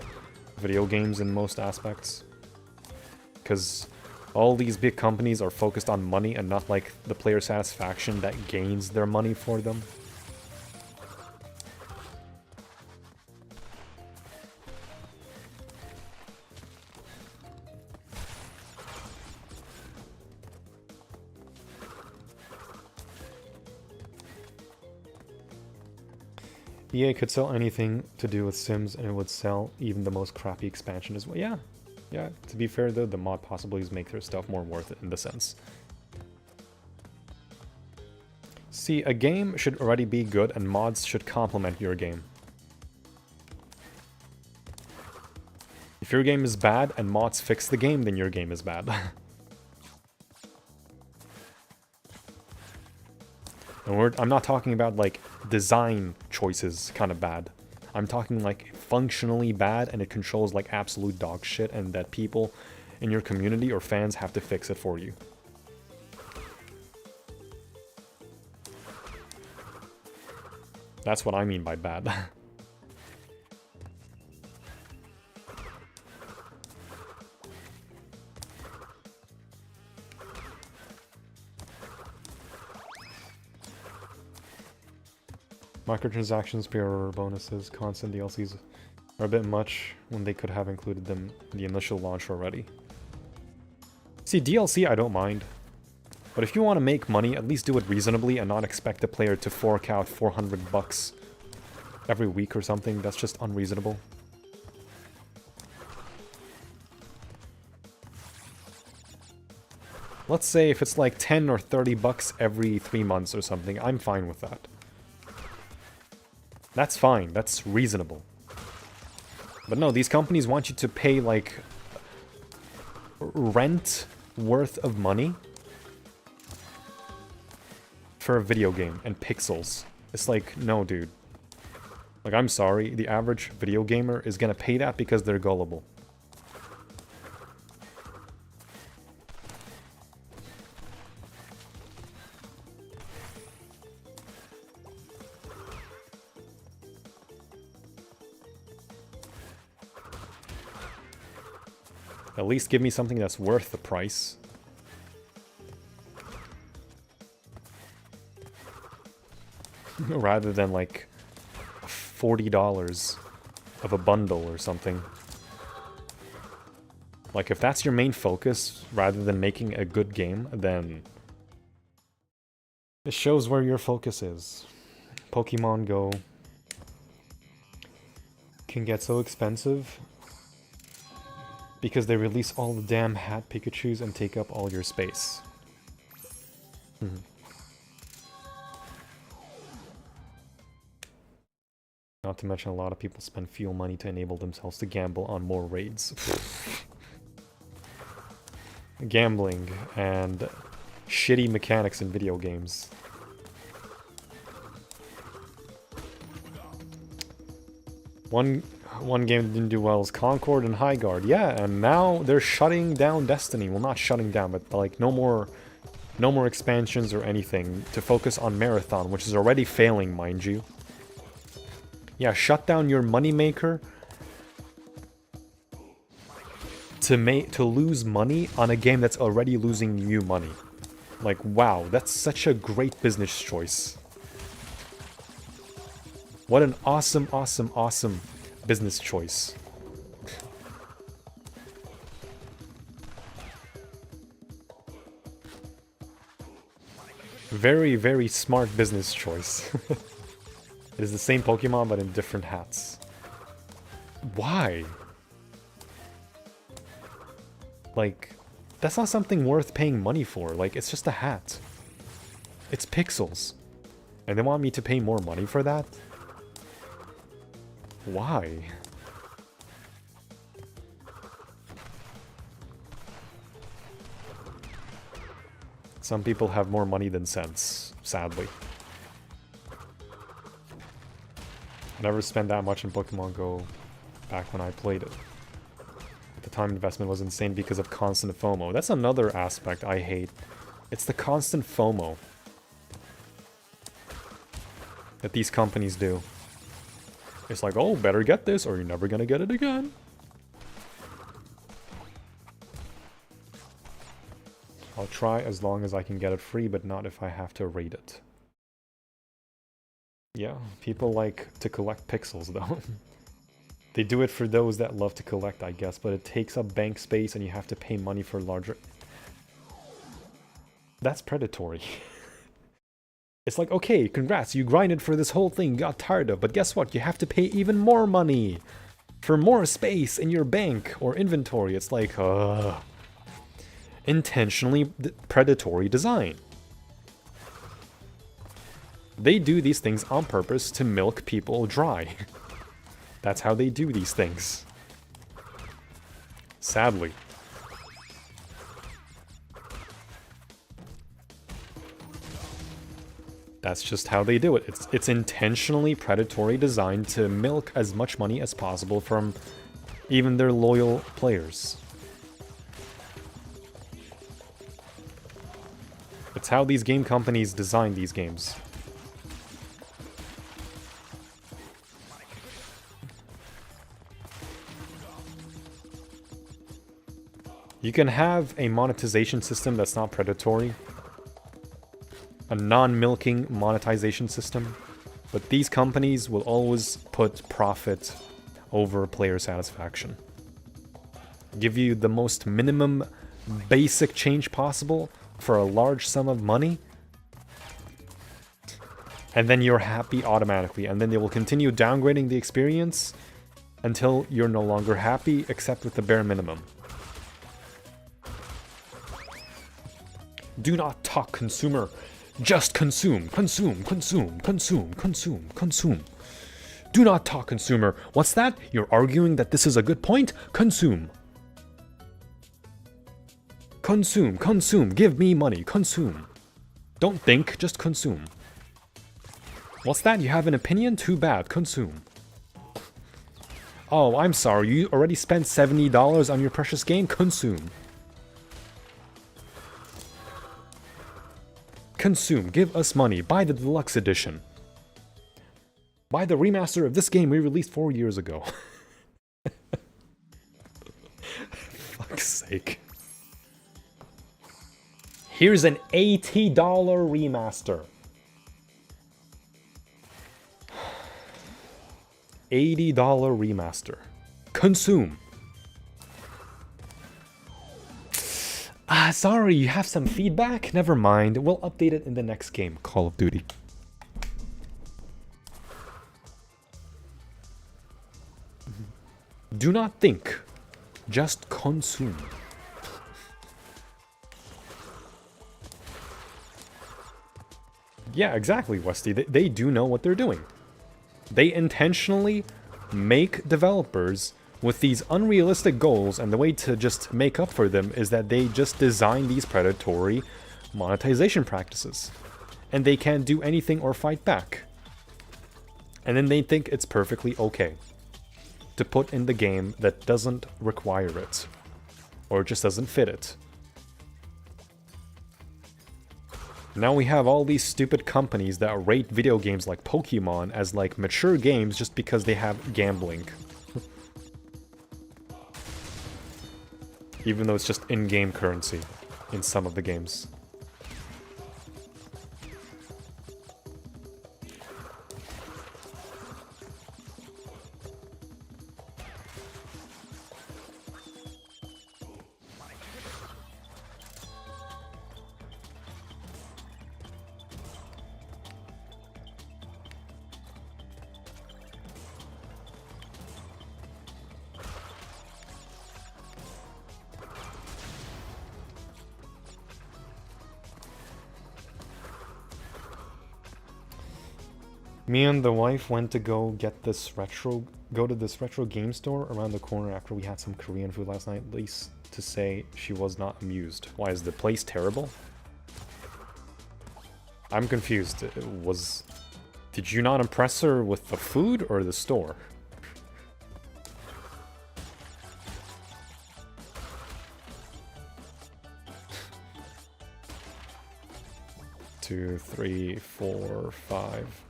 video games in most aspects. Because all these big companies are focused on money and not like the player satisfaction that gains their money for them. EA could sell anything to do with Sims and it would sell even the most crappy expansion as well. Yeah. Yeah, to be fair though, the mod possibilities make their stuff more worth it in the sense. See, a game should already be good and mods should complement your game. If your game is bad and mods fix the game, then your game is bad. And I'm not talking about, like, design choices kind of bad. I'm talking, like, functionally bad and it controls, like, absolute dog shit and that people in your community or fans have to fix it for you. That's what I mean by bad. Microtransactions, PR bonuses, constant DLCs are a bit much when they could have included them in the initial launch already. See, DLC I don't mind. But if you want to make money, at least do it reasonably and not expect the player to fork out 400 bucks every week or something. That's just unreasonable. Let's say if it's like 10 or 30 bucks every 3 months or something, I'm fine with that. That's fine, that's reasonable. But no, these companies want you to pay like rent worth of money for a video game and pixels. It's like, no dude. Like, I'm sorry, the average video gamer is gonna pay that because they're gullible. At least give me something that's worth the price. Rather than like $40 of a bundle or something. Like, if that's your main focus, rather than making a good game, then it shows where your focus is. Pokemon Go can get so expensive because they release all the damn hat Pikachus and take up all your space. Not to mention a lot of people spend fuel money to enable themselves to gamble on more raids. Gambling and shitty mechanics in video games. One game that didn't do well is Concord and Highguard. Yeah, and now they're shutting down Destiny. Well, not shutting down, but like no more expansions or anything to focus on Marathon, which is already failing, mind you. Yeah, shut down your moneymaker to lose money on a game that's already losing you money. Like, wow, that's such a great business choice. What an awesome, awesome, awesome business choice. Very, very smart business choice. It is the same Pokemon, but in different hats. Why? Like, that's not something worth paying money for. Like, it's just a hat. It's pixels. And they want me to pay more money for that? Why? Some people have more money than sense, sadly. I never spent that much in Pokemon Go back when I played it. The time investment was insane because of constant FOMO. That's another aspect I hate. It's the constant FOMO that these companies do. It's like, oh, better get this or you're never gonna get it again. I'll try as long as I can get it free, but not if I have to rate it. Yeah, people like to collect pixels, though. They do it for those that love to collect, I guess, but it takes up bank space and you have to pay money for larger... That's predatory. It's like, okay, congrats, you grinded for this whole thing, got tired of, but guess what? You have to pay even more money for more space in your bank or inventory. It's like, intentionally predatory design. They do these things on purpose to milk people dry. That's how they do these things. Sadly. That's just how they do it. It's intentionally predatory, designed to milk as much money as possible from even their loyal players. It's how these game companies design these games. You can have a monetization system that's not predatory, a non-milking monetization system, but these companies will always put profit over player satisfaction. Give you the most minimum basic change possible for a large sum of money, and then you're happy automatically, and then they will continue downgrading the experience until you're no longer happy except with the bare minimum. Do not talk, consumer. Just consume, consume, consume, consume, consume, consume. Do not talk, consumer. What's that? You're arguing that this is a good point? Consume. Consume, consume, give me money, consume. Don't think, just consume. What's that? You have an opinion? Too bad, consume. Oh, I'm sorry, you already spent $70 on your precious game? Consume. Consume, give us money, buy the deluxe edition. Buy the remaster of this game we released 4 years ago. Fuck's sake. Here's an $80 remaster. $80 remaster. Consume. Sorry, you have some feedback? Never mind, we'll update it in the next game, Call of Duty. Do not think, just consume. Yeah, exactly, Westy. They do know what they're doing. They intentionally make developers with these unrealistic goals, and the way to just make up for them is that they just design these predatory monetization practices. And they can't do anything or fight back. And then they think it's perfectly okay to put in the game that doesn't require it, or just doesn't fit it. Now we have all these stupid companies that rate video games like Pokemon as like mature games just because they have gambling. Even though it's just in-game currency in some of the games. Me and the wife went to go to this retro game store around the corner after we had some Korean food last night, at least to say she was not amused. Why, is the place terrible? I'm confused. Did you not impress her with the food or the store? Two, three, four, 5.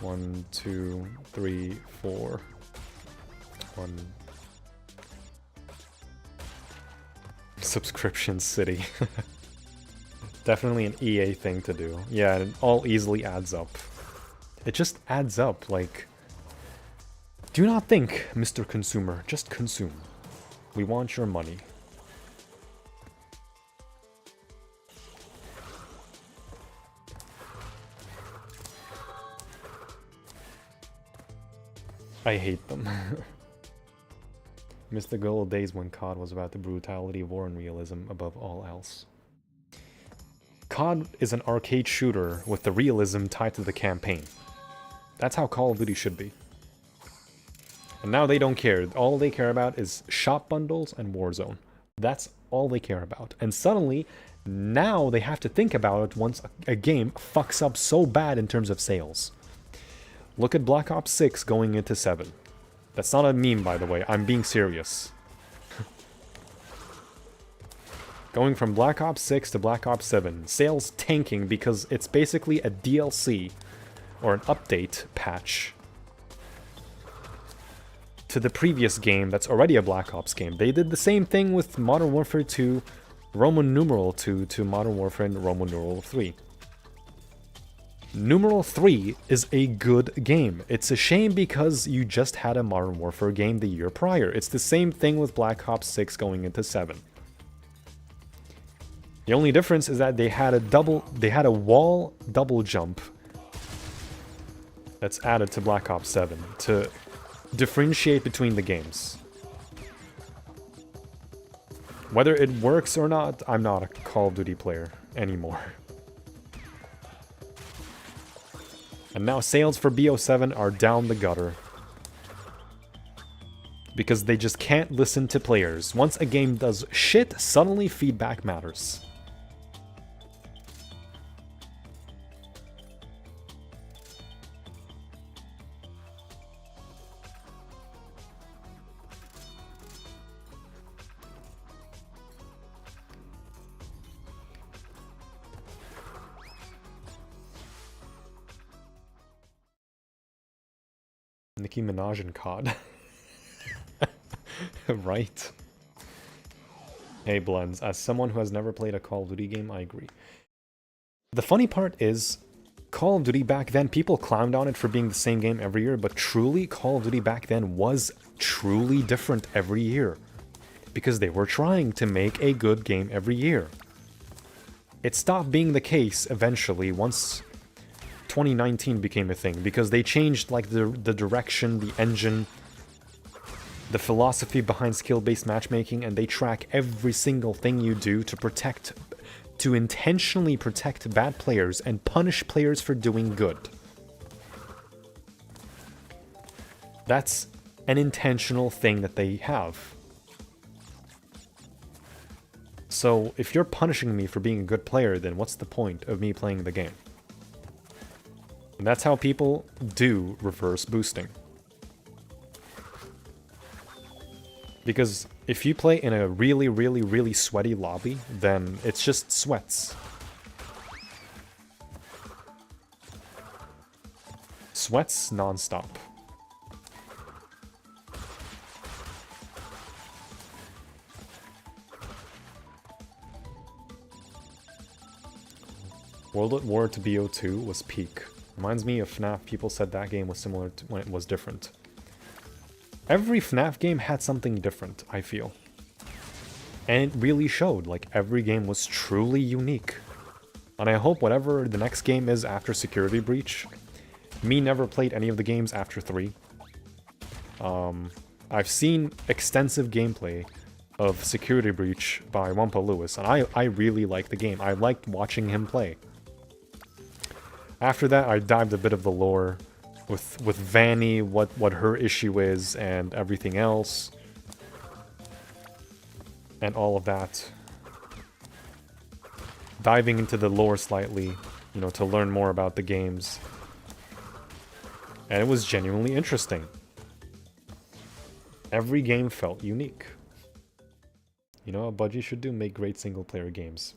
1, 2, 3, 4. 1. Subscription City. Definitely an EA thing to do. Yeah, it all easily adds up. It just adds up, like... Do not think, Mr. Consumer, just consume. We want your money. I hate them. Miss the good old days when COD was about the brutality of war and realism above all else. COD is an arcade shooter with the realism tied to the campaign. That's how Call of Duty should be. And now they don't care. All they care about is shop bundles and Warzone. That's all they care about. And suddenly, now they have to think about it once a game fucks up so bad in terms of sales. Look at Black Ops 6 going into 7. That's not a meme, by the way. I'm being serious. Going from Black Ops 6 to Black Ops 7. Sales tanking because it's basically a DLC or an update patch to the previous game that's already a Black Ops game. They did the same thing with Modern Warfare 2, Roman numeral 2 to Modern Warfare and Roman numeral 3. Numeral 3 is a good game. It's a shame because you just had a Modern Warfare game the year prior. It's the same thing with Black Ops 6 going into 7. The only difference is that they had a wall double jump that's added to Black Ops 7 to differentiate between the games. Whether it works or not, I'm not a Call of Duty player anymore. And now sales for BO7 are down the gutter. Because they just can't listen to players. Once a game does shit, suddenly feedback matters. Nicki Minaj and COD. Right. Hey Blends, as someone who has never played a Call of Duty game, I agree. The funny part is, Call of Duty back then, people clowned on it for being the same game every year, but truly, Call of Duty back then was truly different every year. Because they were trying to make a good game every year. It stopped being the case eventually once 2019 became a thing, because they changed like the direction, the engine, the philosophy behind skill-based matchmaking, and they track every single thing you do to intentionally protect bad players and punish players for doing good. That's an intentional thing that they have. So if you're punishing me for being a good player, then what's the point of me playing the game? And that's how people do reverse boosting. Because if you play in a really, really, really sweaty lobby, then it's just sweats. Sweats non-stop. World at War to BO2 was peak. Reminds me of FNAF. People said that game was similar to when it was different. Every FNAF game had something different, I feel. And it really showed, like every game was truly unique. And I hope whatever the next game is after Security Breach, me never played any of the games after 3. I've seen extensive gameplay of Security Breach by Wampa Lewis, and I really liked the game. I liked watching him play. After that, I dived a bit of the lore with Vanny, what her issue is, and everything else. And all of that. Diving into the lore slightly, you know, to learn more about the games. And it was genuinely interesting. Every game felt unique. You know what Budgie should do? Make great single-player games.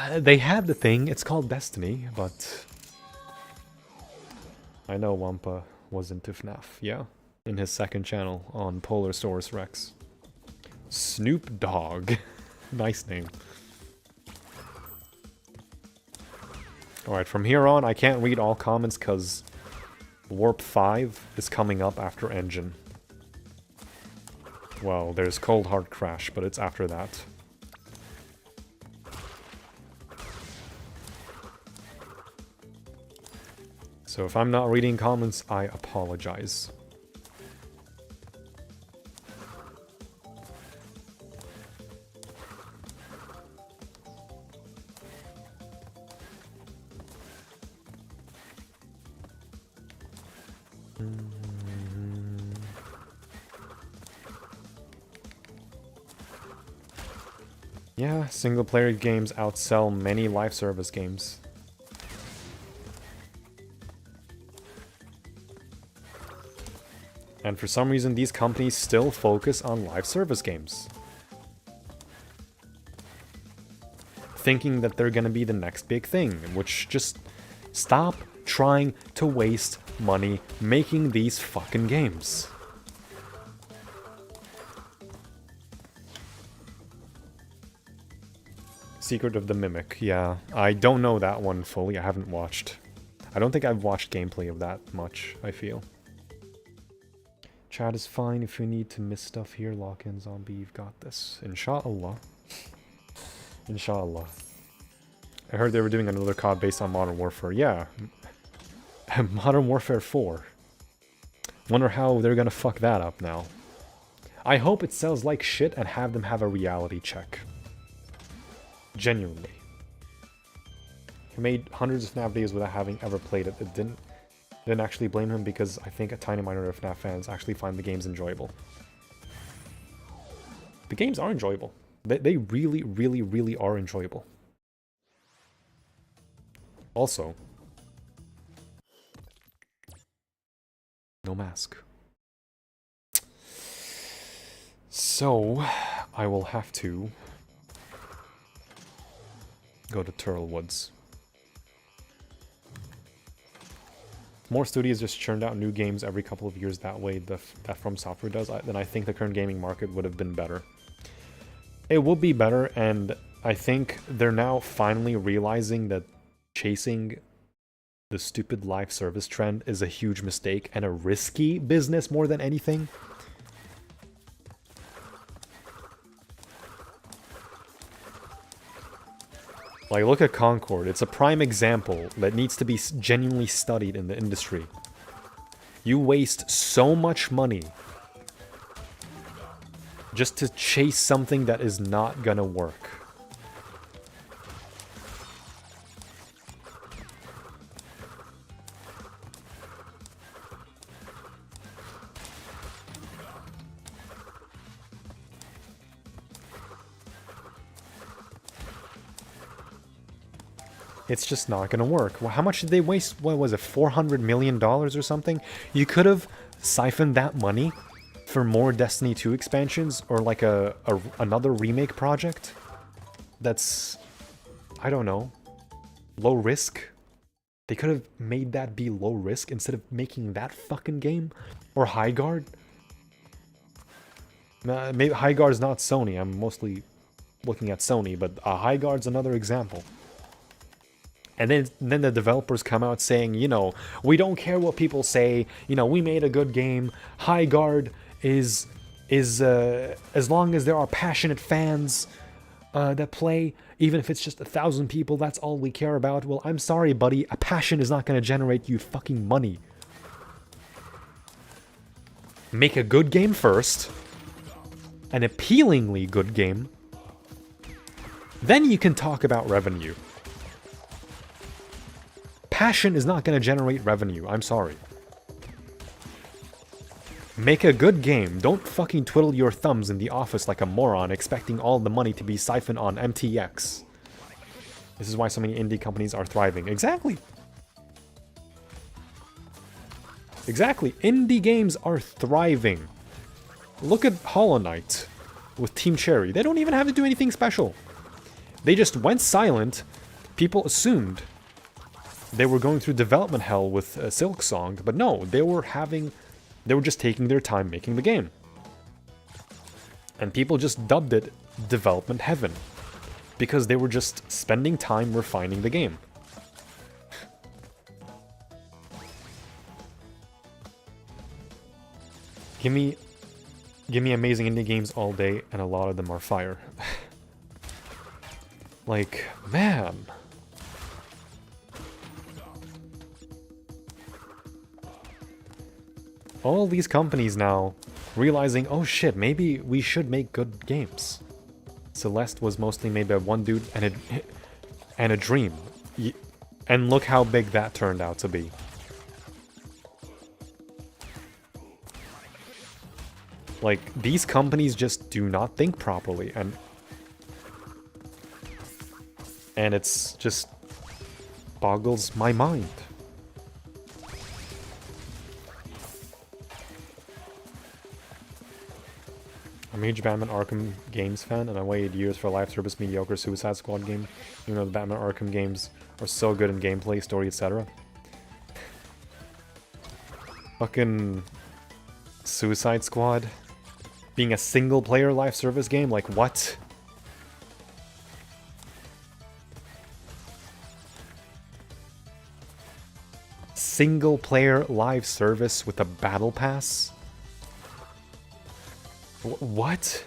They had the thing, it's called Destiny, but I know Wampa was into FNAF, yeah? In his second channel on Polar Source Rex. Snoop Dogg. Nice name. Alright, from here on, I can't read all comments because Warp 5 is coming up after Engine. Well, there's Cold Hard Crash, but it's after that. So if I'm not reading comments, I apologize. Yeah, single-player games outsell many live service games. And for some reason, these companies still focus on live service games, thinking that they're gonna be the next big thing, which just stop trying to waste money making these fucking games. Secret of the Mimic, yeah. I don't know that one fully, I haven't watched. I don't think I've watched gameplay of that much, I feel. Chat is fine if you need to miss stuff here, lock in zombie, you've got this. Inshallah. Inshallah. I heard they were doing another COD based on Modern Warfare. Yeah. Modern Warfare 4. Wonder how they're gonna fuck that up now. I hope it sells like shit and have them have a reality check. Genuinely. He made hundreds of FNAF videos without having ever played it. It didn't actually blame him because I think a tiny minority of FNAF fans actually find the games enjoyable. The games are enjoyable. They really, really, really are enjoyable. Also, no mask. So, I will have to go to Turtle Woods. More studios just churned out new games every couple of years that way that From Software does, then I think the current gaming market would have been better. It will be better, and I think they're now finally realizing that chasing the stupid live service trend is a huge mistake and a risky business more than anything. Like, look at Concord. It's a prime example that needs to be genuinely studied in the industry. You waste so much money just to chase something that is not gonna work. It's just not gonna work. Well, how much did they waste? What was it, $400 million or something? You could have siphoned that money for more Destiny 2 expansions or like another remake project that's, I don't know, low risk. They could have made that be low risk instead of making that fucking game. Or High Guard. Maybe High Guard's not Sony. I'm mostly looking at Sony, but High Guard's another example. And then the developers come out saying, you know, we don't care what people say, you know, we made a good game. High Guard is as long as there are passionate fans that play, even if it's just 1,000 people, that's all we care about. Well, I'm sorry, buddy, a passion is not going to generate you fucking money. Make a good game first, an appealingly good game, then you can talk about revenue. Passion is not going to generate revenue, I'm sorry. Make a good game. Don't fucking twiddle your thumbs in the office like a moron expecting all the money to be siphoned on MTX. This is why so many indie companies are thriving. Exactly. Exactly. Indie games are thriving. Look at Hollow Knight with Team Cherry. They don't even have to do anything special. They just went silent. People assumed they were going through development hell with Silksong, but no, they were just taking their time making the game. And people just dubbed it development heaven, because they were just spending time refining the game. Give me amazing indie games all day, and a lot of them are fire. Like, man. All these companies now realizing, oh shit, maybe we should make good games. Celeste was mostly made by one dude and a dream. And look how big that turned out to be. Like, these companies just do not think properly, and it's just boggles my mind. I'm a huge Batman Arkham games fan, and I waited years for a live service mediocre Suicide Squad game, even though the Batman Arkham games are so good in gameplay, story, etc. Fucking Suicide Squad being a single-player live service game? Like, what? Single-player live service with a battle pass? What?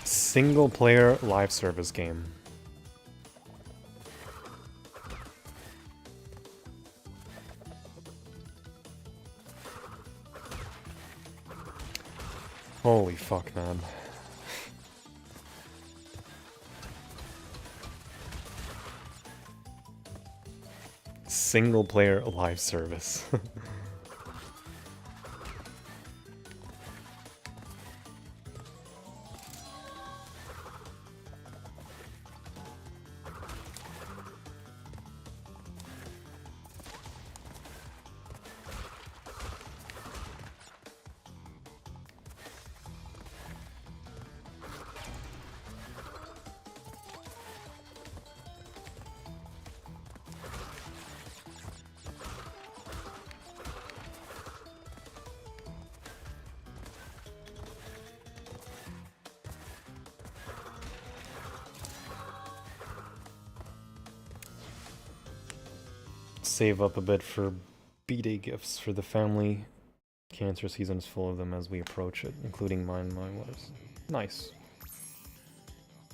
Single-player live service game. Holy fuck, man. Single-player live service. Save up a bit for B-Day gifts for the family. Cancer season is full of them as we approach it, including mine. Mine was nice.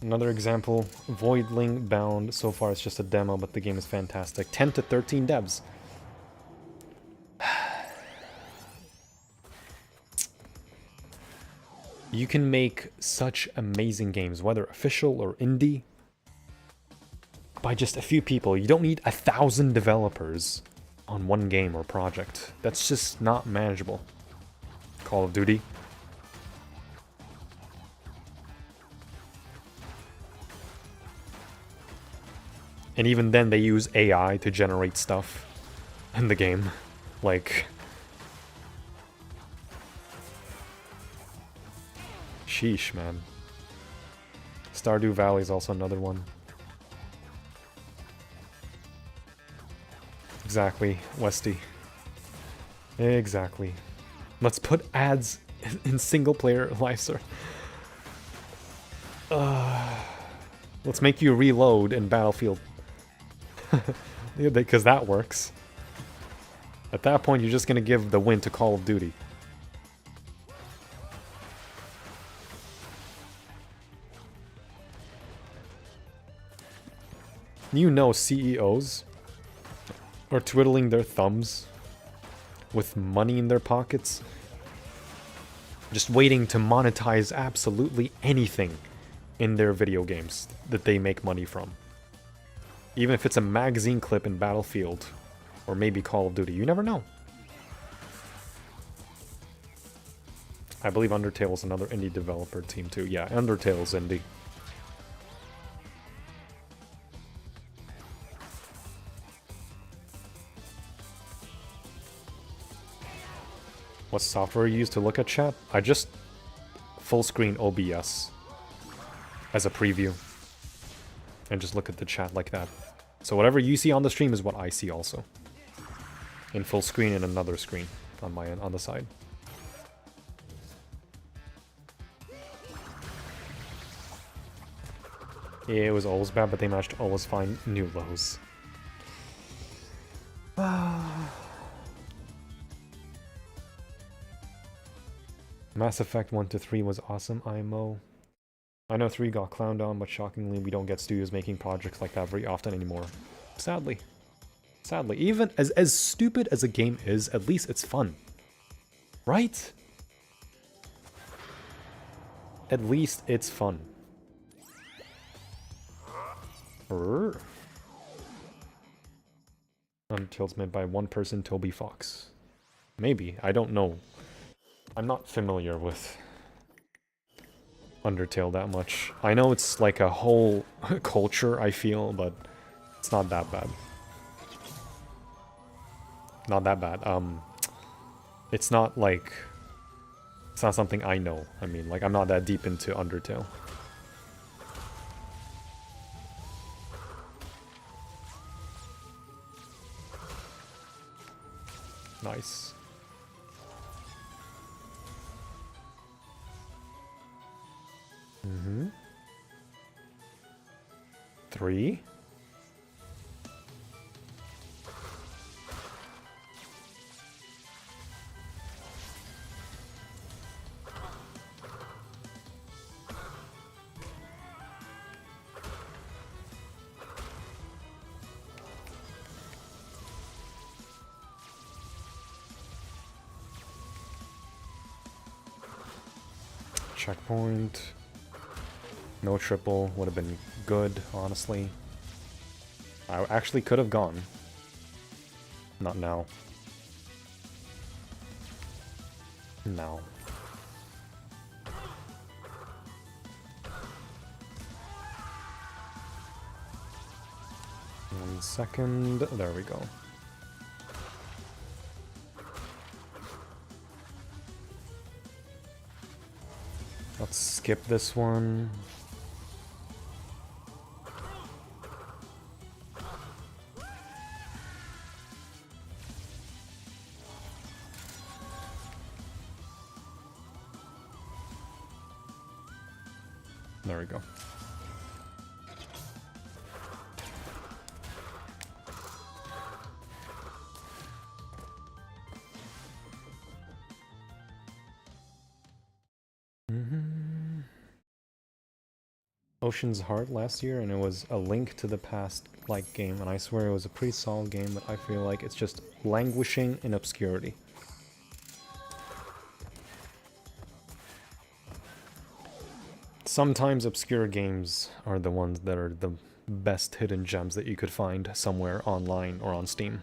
Another example, Voidling Bound. So far it's just a demo, but the game is fantastic. 10 to 13 devs. You can make such amazing games, whether official or indie, by just a few people. You don't need 1,000 developers on one game or project. That's just not manageable. Call of Duty. And even then they use AI to generate stuff in the game. Like... sheesh, man. Stardew Valley is also another one. Exactly, Westy. Exactly. Let's put ads in single-player live service. Let's make you reload in Battlefield. Yeah, because that works. At that point, you're just gonna give the win to Call of Duty. You know CEOs are twiddling their thumbs with money in their pockets, just waiting to monetize absolutely anything in their video games that they make money from. Even if it's a magazine clip in Battlefield, or maybe Call of Duty, you never know. I believe Undertale is another indie developer team too. Yeah, Undertale's indie. What software you use to look at chat? I just full screen OBS as a preview and just look at the chat like that. So whatever you see on the stream is what I see also. In full screen and another screen on my end, on the side. Yeah, it was always bad, but they managed to always find new lows. Mass Effect 1 to 3 was awesome, IMO. I know 3 got clowned on, but shockingly we don't get studios making projects like that very often anymore. Sadly. Sadly. Even as stupid as a game is, at least it's fun. Right? At least it's fun. Undertale's made by one person, Toby Fox. Maybe, I don't know. I'm not familiar with Undertale that much. I know it's like a whole culture, I feel, but it's not that bad. Not that bad. It's not like... It's not something I know. I mean, like, I'm not that deep into Undertale. Nice. Mm-hmm. 3. Checkpoint. No triple would have been good, honestly. I actually could have gone. Not now. No. One second. There we go. Let's skip this one. There we go. Ocean's Heart last year, and it was a Link to the Past like game, and I swear it was a pretty solid game, but I feel like it's just languishing in obscurity. Sometimes obscure games are the ones that are the best hidden gems that you could find somewhere online or on Steam.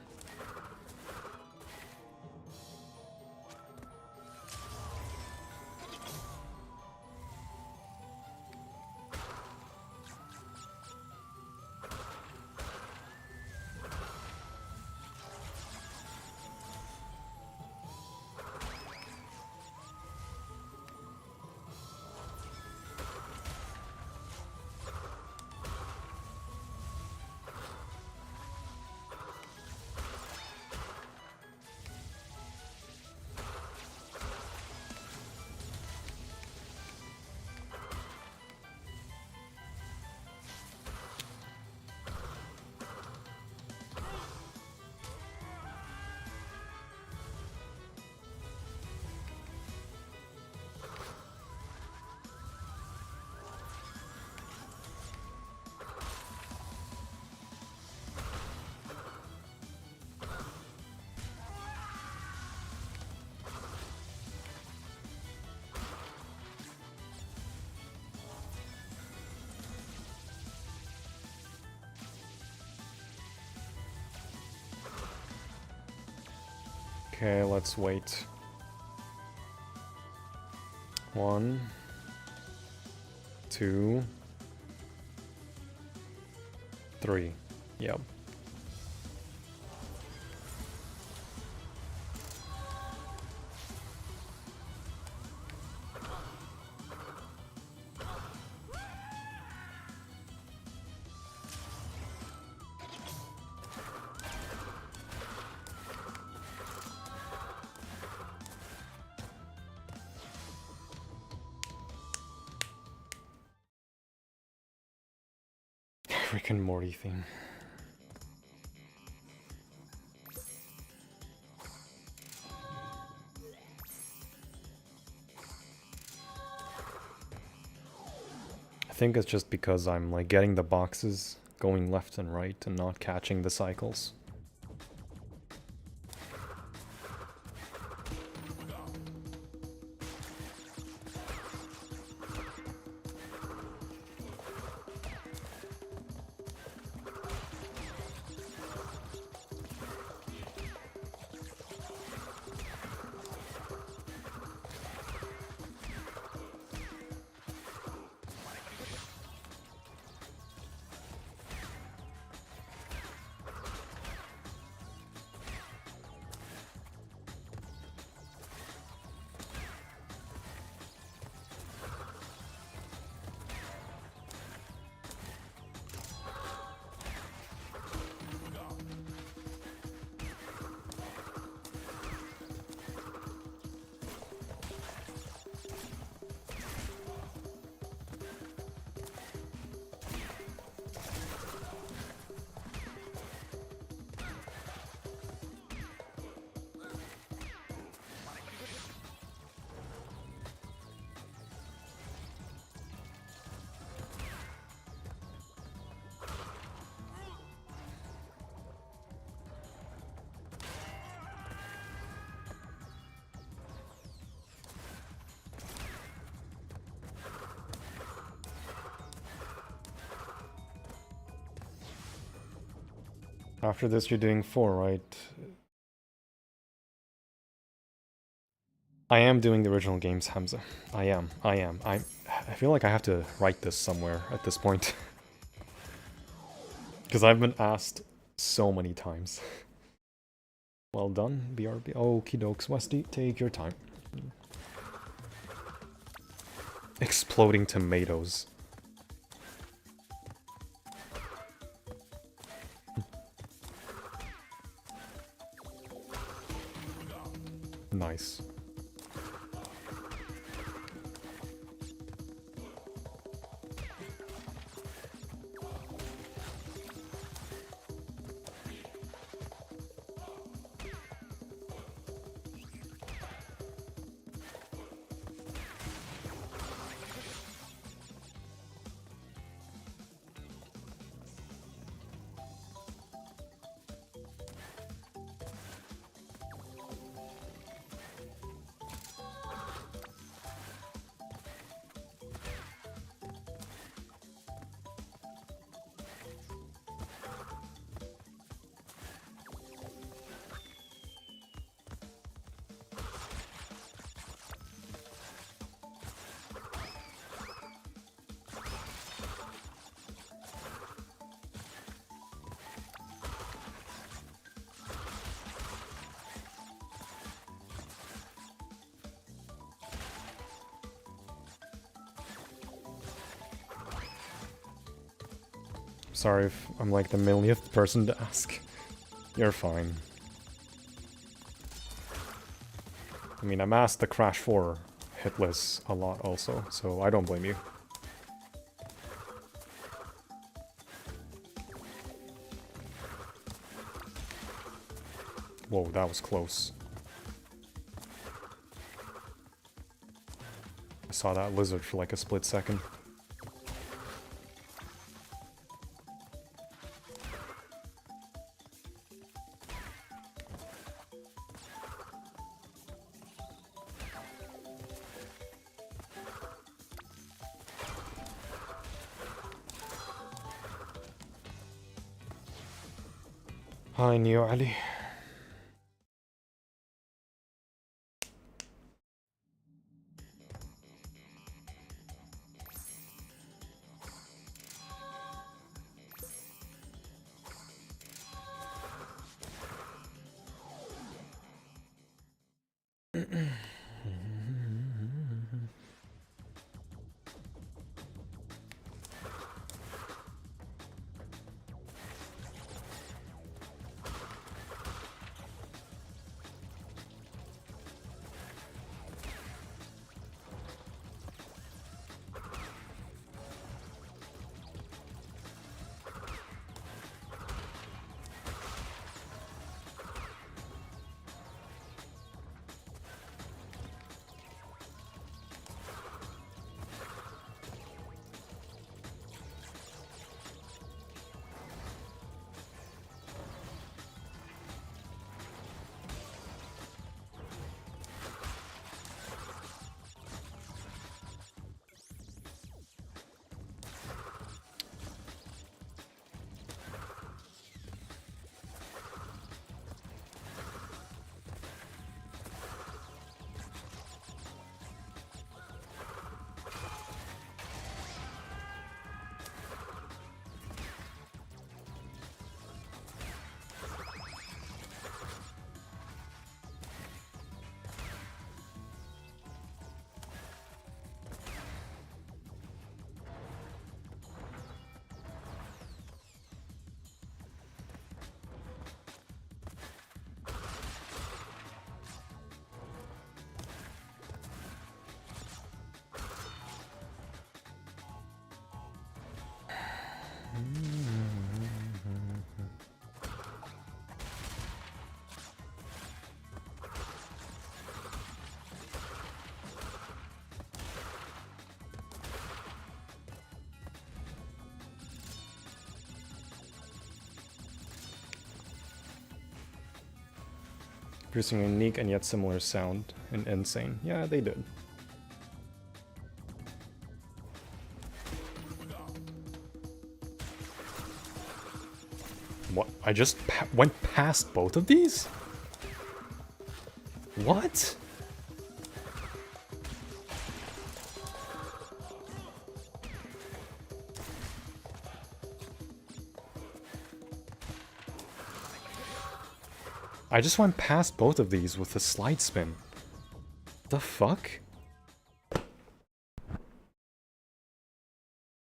Okay, let's wait. 1, 2, 3. Yep. Rick and Morty theme. think it's just because I'm like getting the boxes going left and right and not catching the cycles. After this, you're doing 4, right? I am doing the original games, Hamza. I am. I feel like I have to write this somewhere at this point. Because I've been asked so many times. Well done, BRB. Okie dokes, Westy. Take your time. Exploding tomatoes. Nice. Sorry if I'm like the millionth person to ask. You're fine. I mean, I'm asked the Crash 4 Hitless a lot also, so I don't blame you. Whoa, that was close. I saw that lizard for like a split second. Hi, Neo Ali. producing a unique and yet similar sound in N.Sane. Yeah, they did. What? I just went past both of these? What? I just went past both of these with a slide spin. The fuck?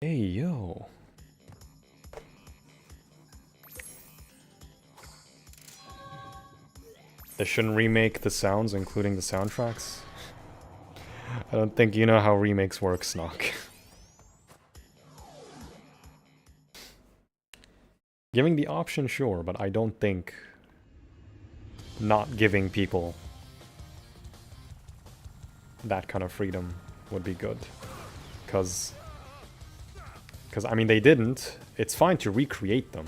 Hey, yo. They shouldn't remake the sounds, including the soundtracks? I don't think you know how remakes work, Snock. Giving the option, sure, but I don't think not giving people that kind of freedom would be good. Because I mean, they didn't. It's fine to recreate them.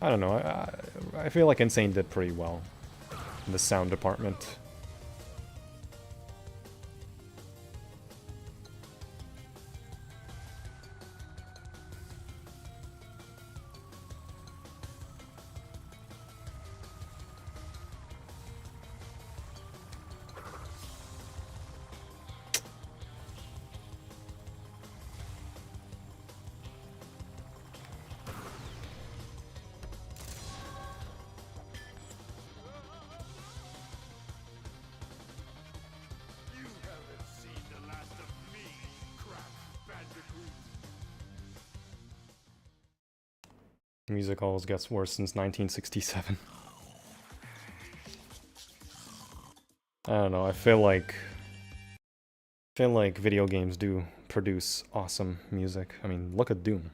I don't know, I feel like N.Sane did pretty well in the sound department. Music always gets worse since 1967. I don't know, I feel like video games do produce awesome music. I mean, look at Doom.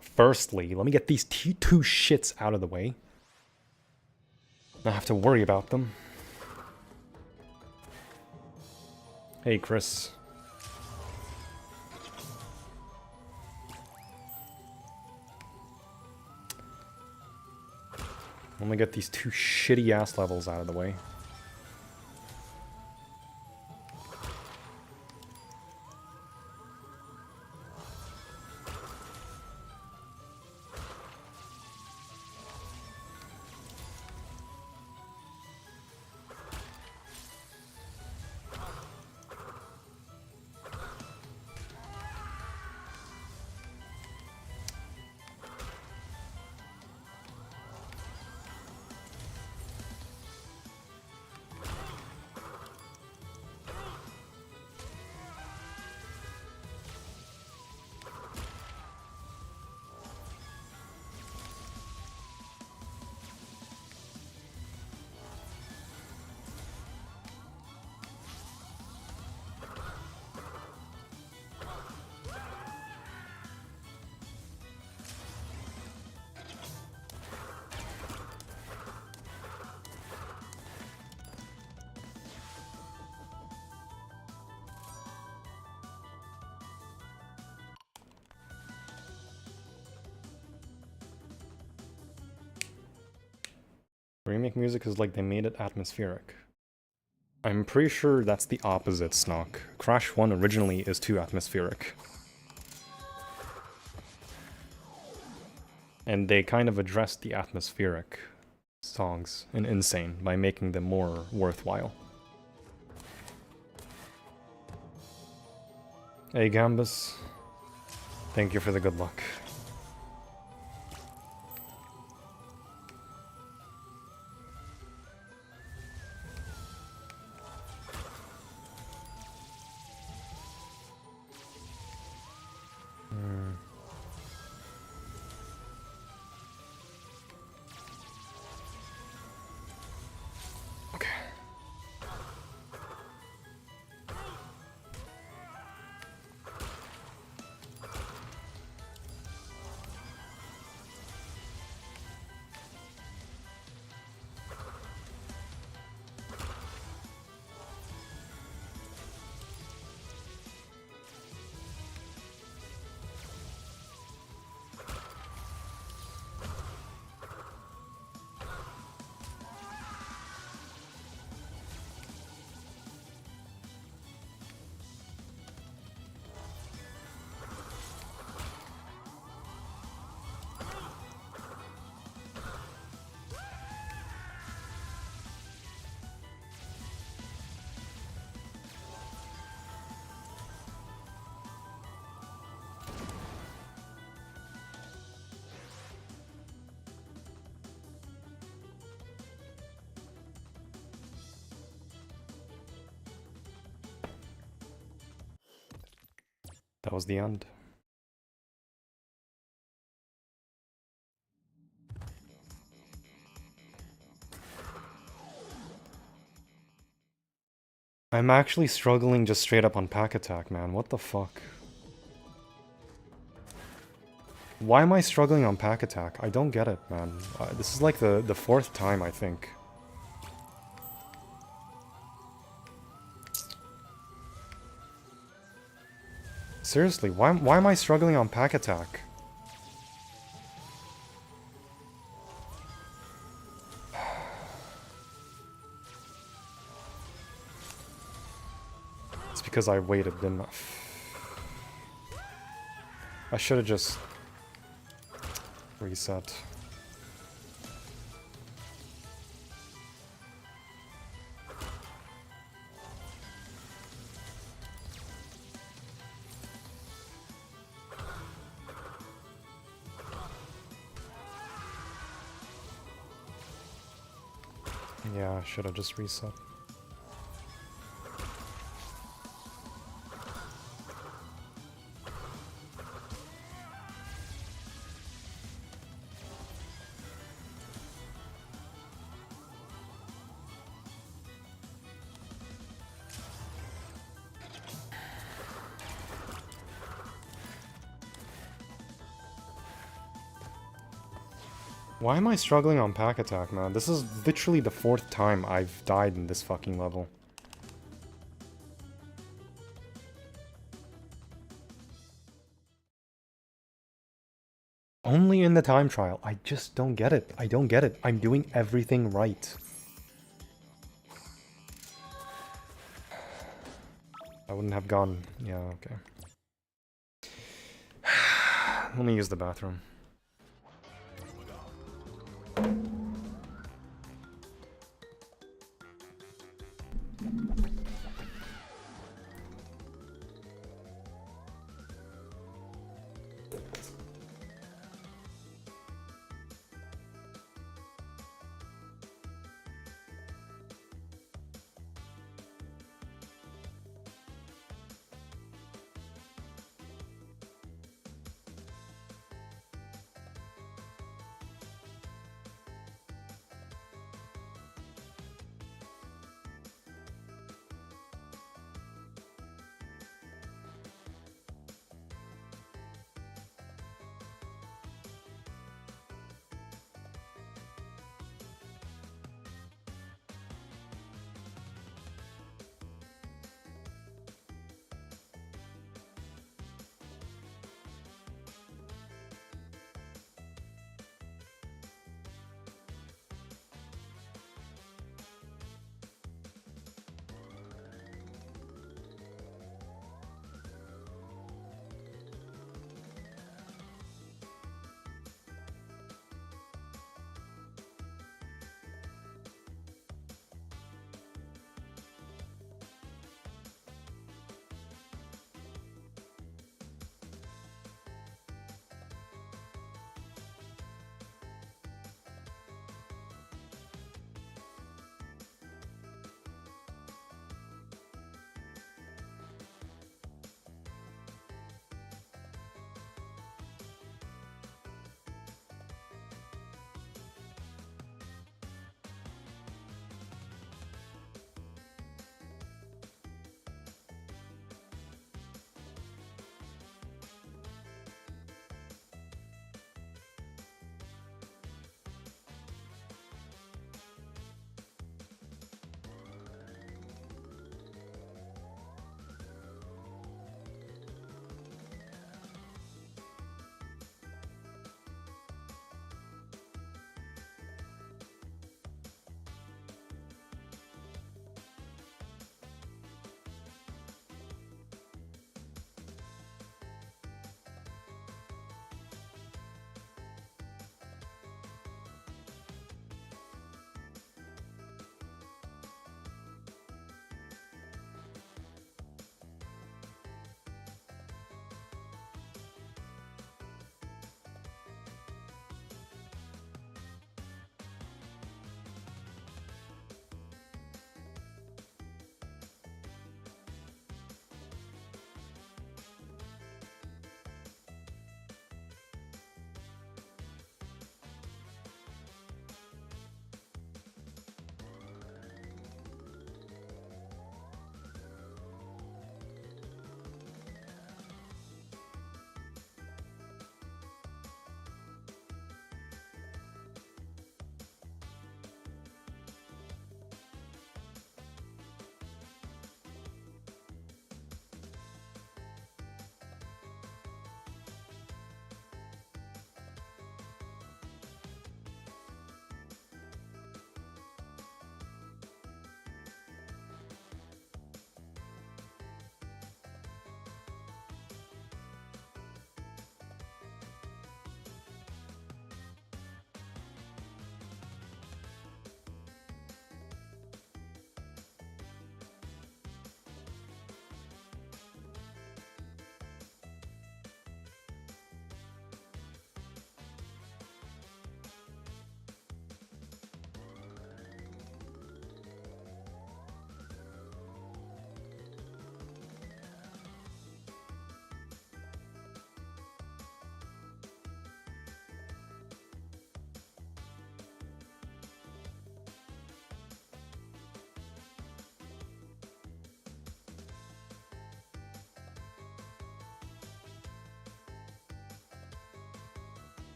Firstly, let me get these two shits out of the way. I don't have to worry about them. Hey, Chris. Let me get these two shitty ass levels out of the way. Remake music is like they made it atmospheric. I'm pretty sure that's the opposite, Snock. Crash 1 originally is too atmospheric. And they kind of addressed the atmospheric songs in N.Sane by making them more worthwhile. Hey Gambus, thank you for the good luck. That was the end. I'm actually struggling just straight up on pack attack, man. What the fuck? Why am I struggling on pack attack? I don't get it, man. This is like the fourth time, I think. Seriously, why am I struggling on pack attack? It's because I waited, didn't I? I should have just reset. Yeah, I should have just reset. Why am I struggling on pack attack, man? This is literally the fourth time I've died in this fucking level. Only in the time trial. I just don't get it. I don't get it. I'm doing everything right. I wouldn't have gone... Yeah, okay. Let me use the bathroom.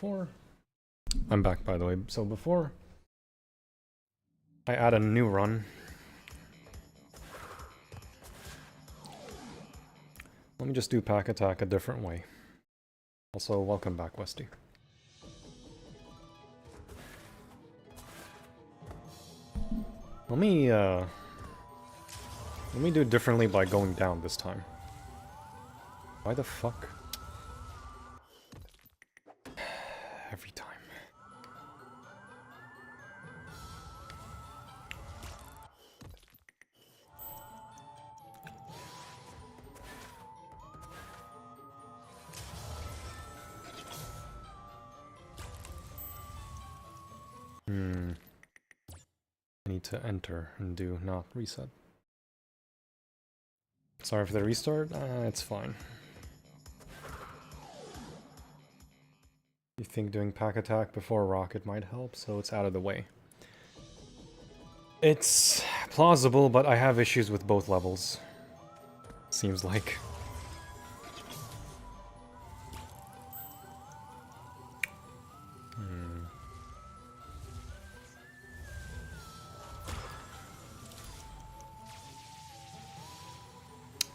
before... I'm back, by the way. So before I add a new run, let me just do pack attack a different way. Also, welcome back, Westy. Let me do it differently by going down this time. Why the fuck? Every time. I need to enter and do not reset. Sorry for the restart, it's fine. You think doing pack attack before rocket might help, so it's out of the way. It's plausible, but I have issues with both levels. Seems like.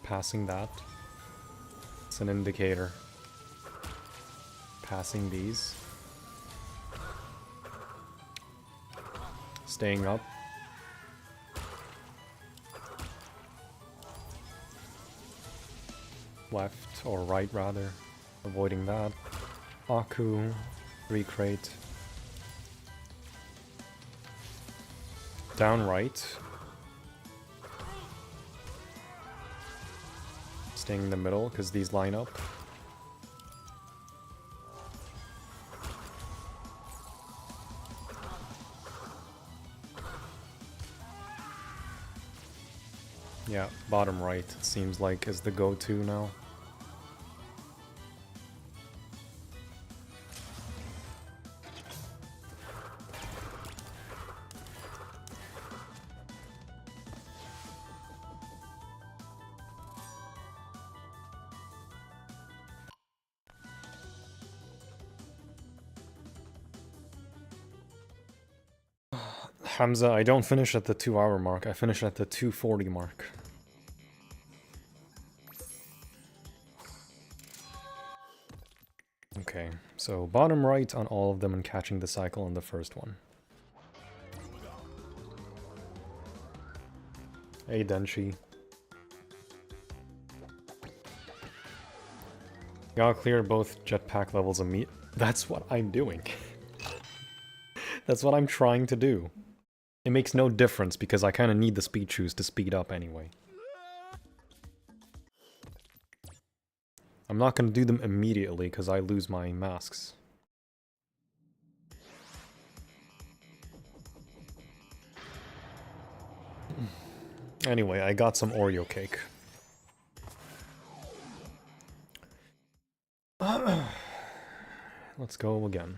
Passing that. It's an indicator. Passing these. Staying up. Left, or right rather. Avoiding that. Aku. Recrate. Down right. Staying in the middle, because these line up. Yeah, bottom right, it seems like, is the go-to now. Hamza, I don't finish at the 2-hour mark, I finish at the 2:40 mark. Okay, so bottom right on all of them and catching the cycle on the first one. Hey Denshi. Gotta clear both jetpack levels of meat. That's what I'm doing. That's what I'm trying to do. It makes no difference because I kind of need the speed shoes to speed up anyway. I'm not going to do them immediately because I lose my masks. Anyway, I got some Oreo cake. Let's go again.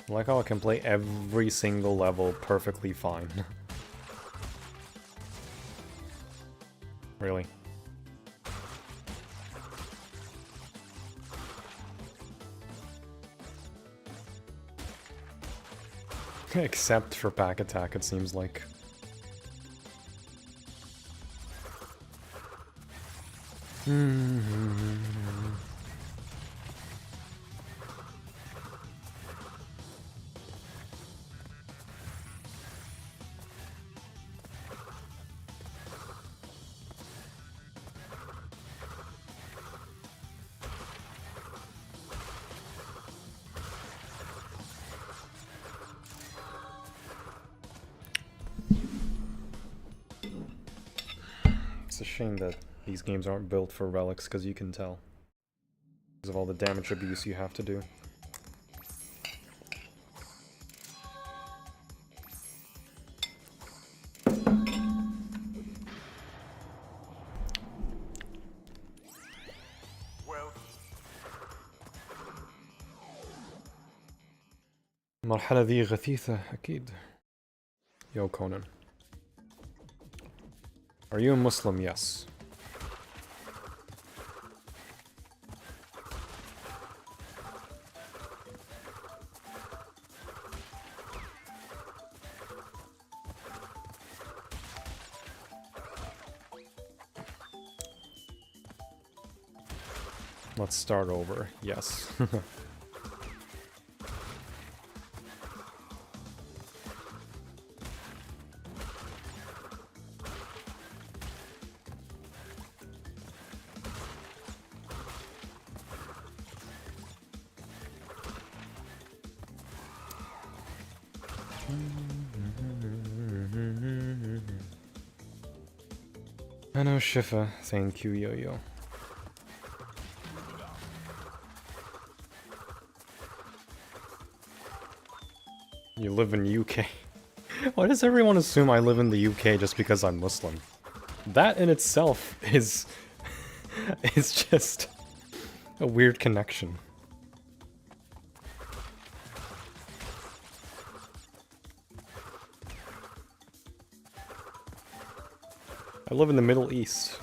I like how I can play every single level perfectly fine. Really. Except for pack attack, it seems like. a shame that these games aren't built for relics, because you can tell. Because of all the damage abuse you have to do. المرحلة ذي غثيثة أكيد. Yo, Conan. Are you a Muslim? Yes. Let's start over. Yes. I know Shifa. Thank you, Yo-Yo. You live in UK. Why does everyone assume I live in the UK just because I'm Muslim? That in itself is just a weird connection. I live in the Middle East.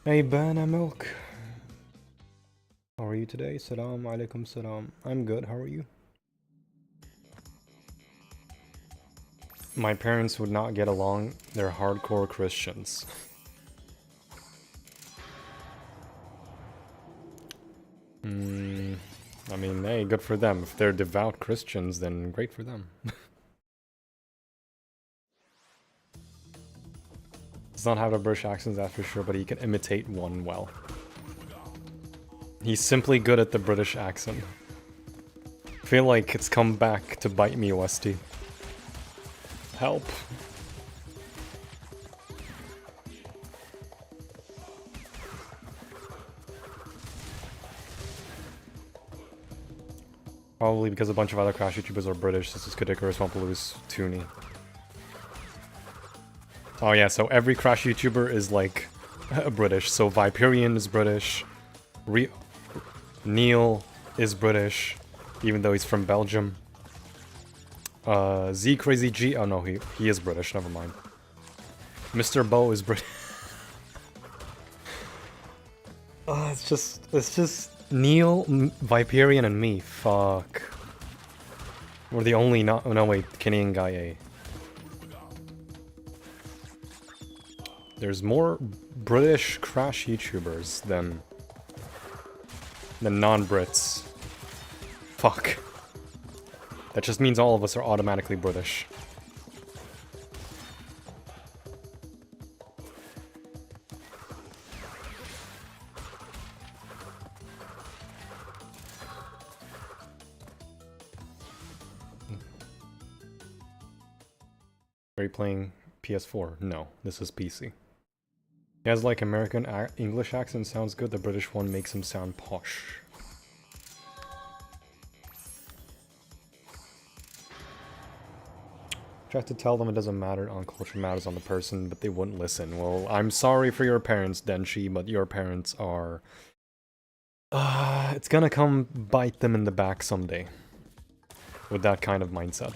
Hey, Bana Milk. How are you today? Salam alaikum salam. I'm good, how are you? My parents would not get along. They're hardcore Christians. I mean, hey, good for them. If they're devout Christians, then great for them. Does not have a British accent, that's for sure, but he can imitate one well. He's simply good at the British accent. I feel like it's come back to bite me, Westy. Help. Probably because a bunch of other Crash YouTubers are British. This is Kadikarus Wampaloose, Toonie. Oh yeah, so every Crash YouTuber is like British. So Viperian is British. Neil is British, even though he's from Belgium. Z Crazy G. Oh no, he is British. Never mind. Mr. Bo is British. It's just Neil, Viperian, and me. Fuck. We're the only not. Oh no, wait, Canadian guy A. There's more British Crash YouTubers than non-Brits. Fuck. That just means all of us are automatically British. Are you playing PS4? No, this is PC. He has like American English accent, sounds good. The British one makes him sound posh. Tried to tell them it doesn't matter on culture, matters on the person, but they wouldn't listen. Well, I'm sorry for your parents, Denshi, but your parents are... it's gonna come bite them in the back someday. With that kind of mindset.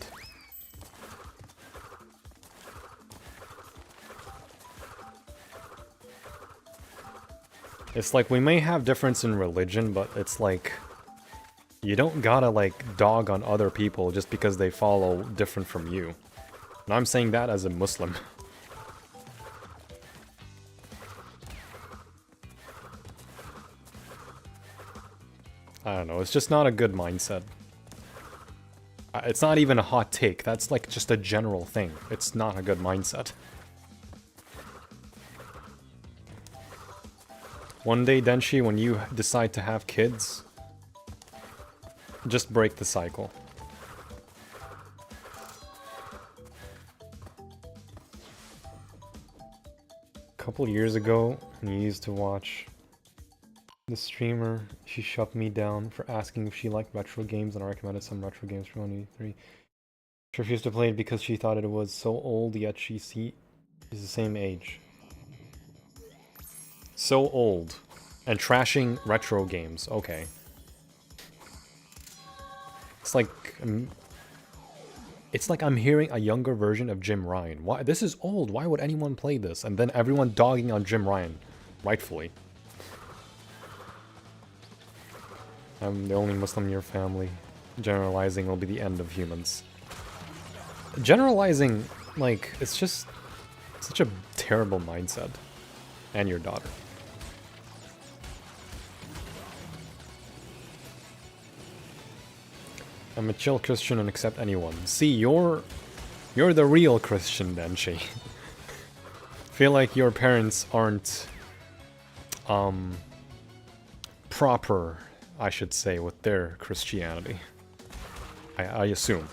It's like, we may have difference in religion, but it's like... You don't gotta, like, dog on other people just because they follow different from you. And I'm saying that as a Muslim. I don't know, it's just not a good mindset. It's not even a hot take. That's like just a general thing. It's not a good mindset. One day, Denshi, when you decide to have kids, just break the cycle. A couple years ago, when you used to watch the streamer, she shut me down for asking if she liked retro games, and I recommended some retro games for 183. She refused to play it because she thought it was so old, yet she's the same age. So old. And trashing retro games. Okay. It's like I'm hearing a younger version of Jim Ryan. Why? This is old. Why would anyone play this? And then everyone dogging on Jim Ryan. Rightfully. I'm the only Muslim in your family. Generalizing will be the end of humans. Generalizing, like, it's just such a terrible mindset. And your daughter. I'm a chill Christian and accept anyone. See, you're the real Christian, Denshi. Feel like your parents aren't proper, I should say, with their Christianity. I assume.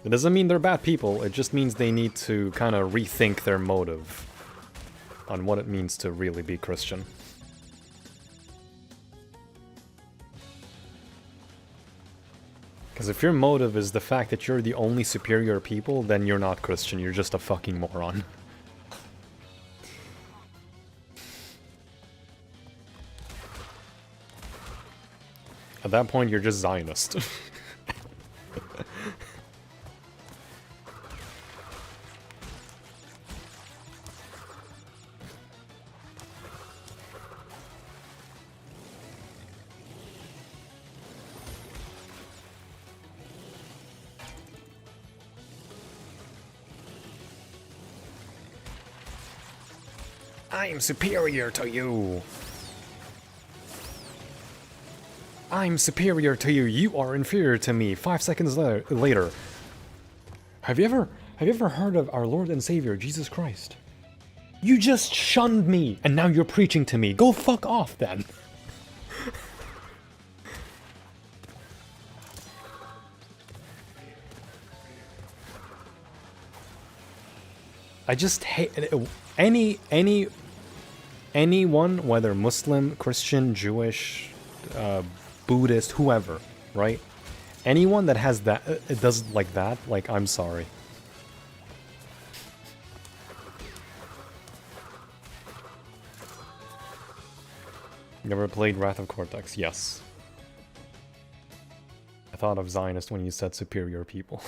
It doesn't mean they're bad people, it just means they need to kind of rethink their motive on what it means to really be Christian. Because if your motive is the fact that you're the only superior people, then you're not Christian, you're just a fucking moron. At that point, you're just Zionist. I am superior to you. I'm superior to you. You are inferior to me. 5 seconds later. Have you ever heard of our Lord and Savior, Jesus Christ? You just shunned me, and now you're preaching to me. Go fuck off, then. I just hate anyone, whether Muslim, Christian, Jewish, Buddhist, whoever, right? Anyone that has that, it does like that, like, I'm sorry. Never played Wrath of Cortex? Yes. I thought of Zionist when you said superior people.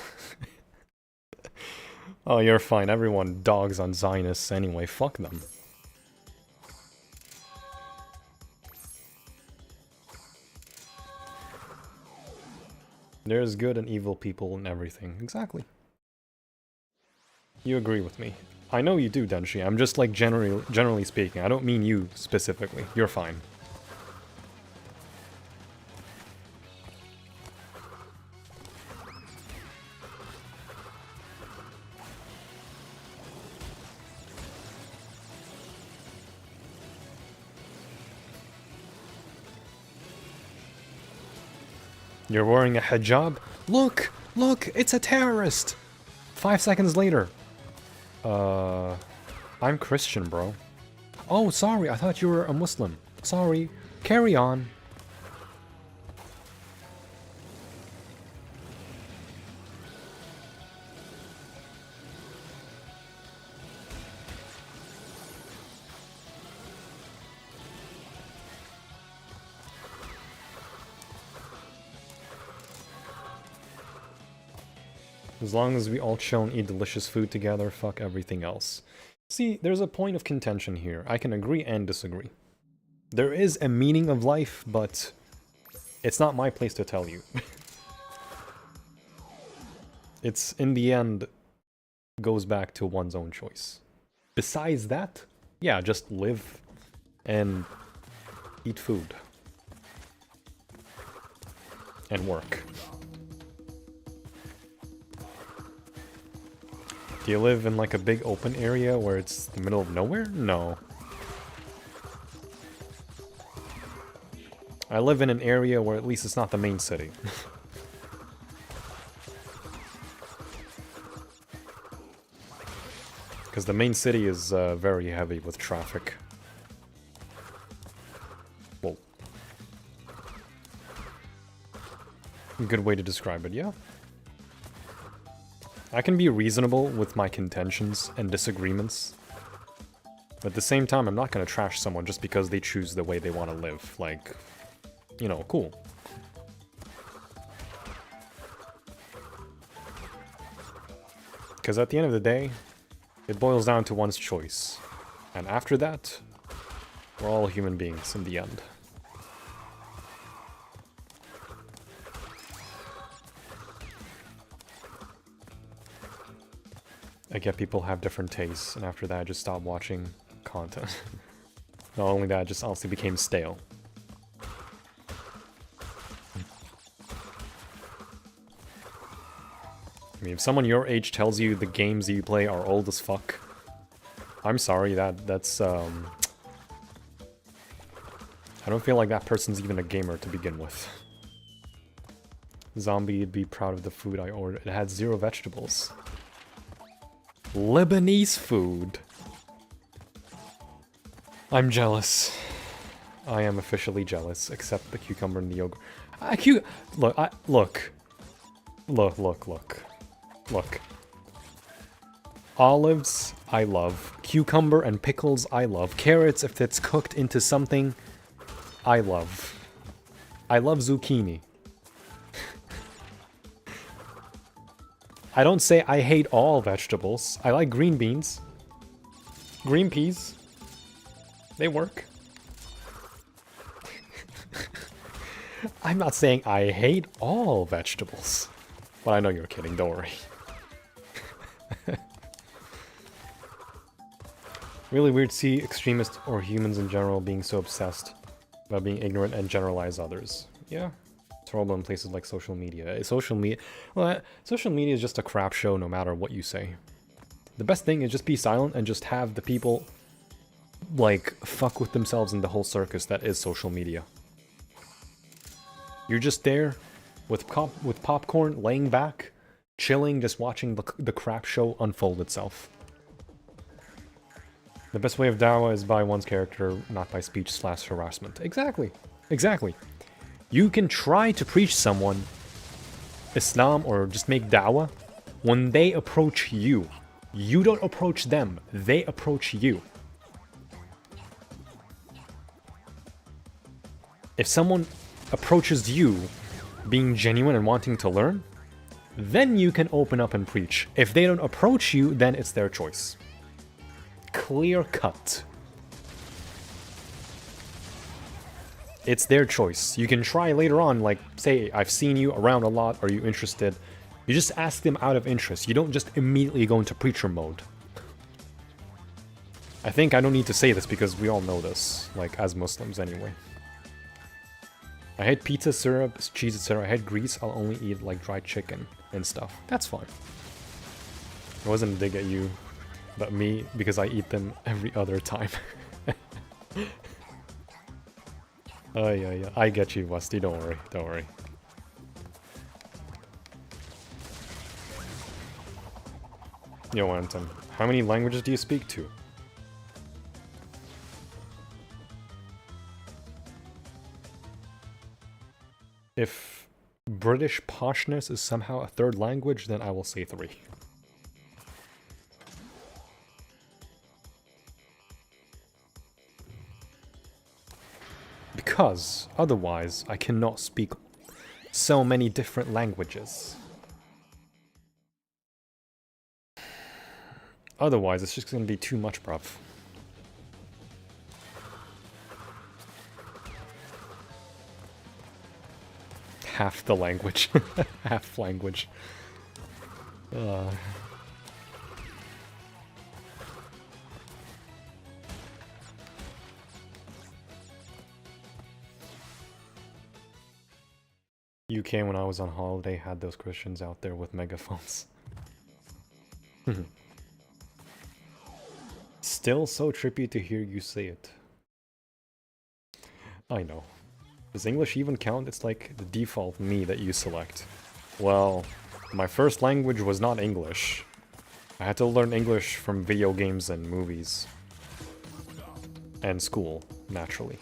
Oh, you're fine. Everyone dogs on Zionists anyway. Fuck them. There's good and evil people in everything. Exactly. You agree with me. I know you do, Denshi. I'm just like generally speaking. I don't mean you specifically. You're fine. You're wearing a hijab? Look! Look! It's a terrorist! 5 seconds later. I'm Christian, bro. Oh, sorry, I thought you were a Muslim. Sorry. Carry on. As long as we all chill and eat delicious food together, fuck everything else. See, there's a point of contention here. I can agree and disagree. There is a meaning of life, but it's not my place to tell you. It's, in the end, goes back to one's own choice. Besides that, yeah, just live and eat food. and work. Do you live in like a big open area where it's the middle of nowhere? No. I live in an area where at least it's not the main city. Because the main city is very heavy with traffic. Whoa. Good way to describe it, yeah. I can be reasonable with my contentions and disagreements. But at the same time, I'm not going to trash someone just because they choose the way they want to live. Like, you know, cool. Because at the end of the day, it boils down to one's choice. And after that, we're all human beings in the end. I get people have different tastes, and after that I just stopped watching content. Not only that, it just honestly became stale. I mean, if someone your age tells you the games that you play are old as fuck, I'm sorry, that's I don't feel like that person's even a gamer to begin with. Zombie'd be proud of the food I ordered. It had 0 vegetables. Lebanese food. I'm jealous. I am officially jealous, except the cucumber and the yogurt. Look. Olives, I love. Cucumber and pickles, I love. Carrots, if it's cooked into something, I love. I love zucchini. I don't say I hate all vegetables. I like green beans. Green peas. They work. I'm not saying I hate all vegetables. But I know you're kidding, don't worry. Really weird to see extremists or humans in general being so obsessed about being ignorant and generalize others. Yeah. It's horrible in places like social media. Social media is just a crap show no matter what you say. The best thing is just be silent and just have the people, like, fuck with themselves in the whole circus that is social media. You're just there with popcorn, laying back, chilling, just watching the crap show unfold itself. The best way of dawah is by one's character, not by speech/harassment. Exactly. Exactly. You can try to preach someone Islam or just make dawah when they approach you. You don't approach them, they approach you. If someone approaches you being genuine and wanting to learn, then you can open up and preach. If they don't approach you, then it's their choice. Clear cut. It's their choice. You can try later on, like, say, I've seen you around a lot, are you interested? You just ask them out of interest. You don't just immediately go into preacher mode. I think I don't need to say this because we all know this, like, as Muslims anyway. I hate pizza, syrup, cheese, etc. I hate grease. I'll only eat, like, dried chicken and stuff. That's fine. It wasn't a dig at you, but me, because I eat them every other time. Oh, yeah. I get you, Westy. Don't worry. Don't worry. Yo, Anton. How many languages do you speak to? If British poshness is somehow a third language, then I will say 3. Because, otherwise, I cannot speak so many different languages. Otherwise, it's just gonna be too much, bruv. Half the language. Half language. UK when I was on holiday had those Christians out there with megaphones. Still so trippy to hear you say it. I know. Does English even count? It's like the default me that you select. Well, my first language was not English. I had to learn English from video games and movies. And school, naturally.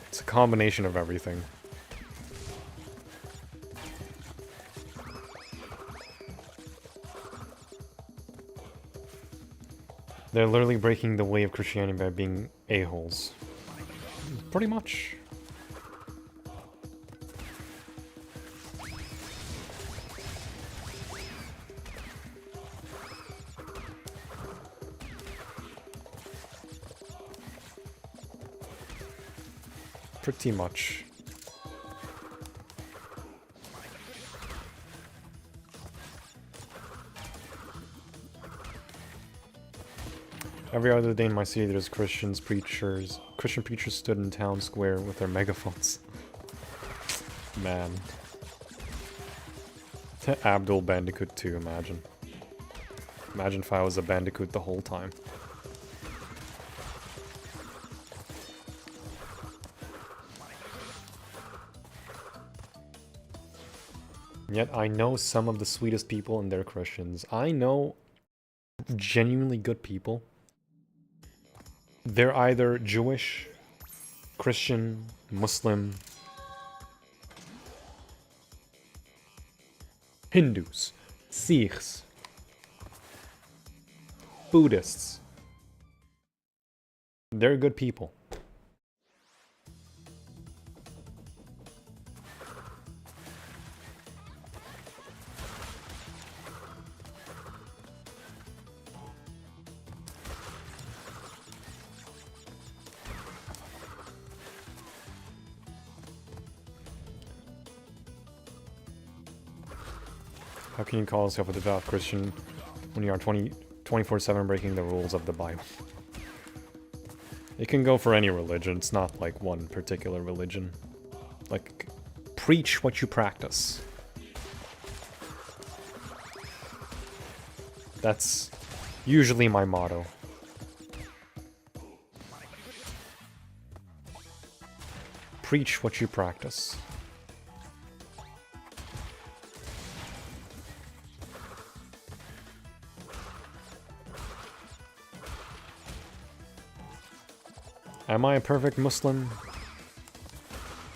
It's a combination of everything. They're literally breaking the way of Christianity by being a-holes. Pretty much. Pretty much. Every other day in my city there's Christian preachers stood in town square with their megaphones. Man. Abdul Bandicoot 2, imagine. Imagine if I was a Bandicoot the whole time. Yet I know some of the sweetest people and they're Christians. I know genuinely good people. They're either Jewish, Christian, Muslim, Hindus, Sikhs, Buddhists. They're good people. How can you call yourself a devout Christian when you are 24/7 breaking the rules of the Bible? It can go for any religion, it's not like one particular religion. Like, preach what you practice. That's usually my motto. Preach what you practice. Am I a perfect Muslim?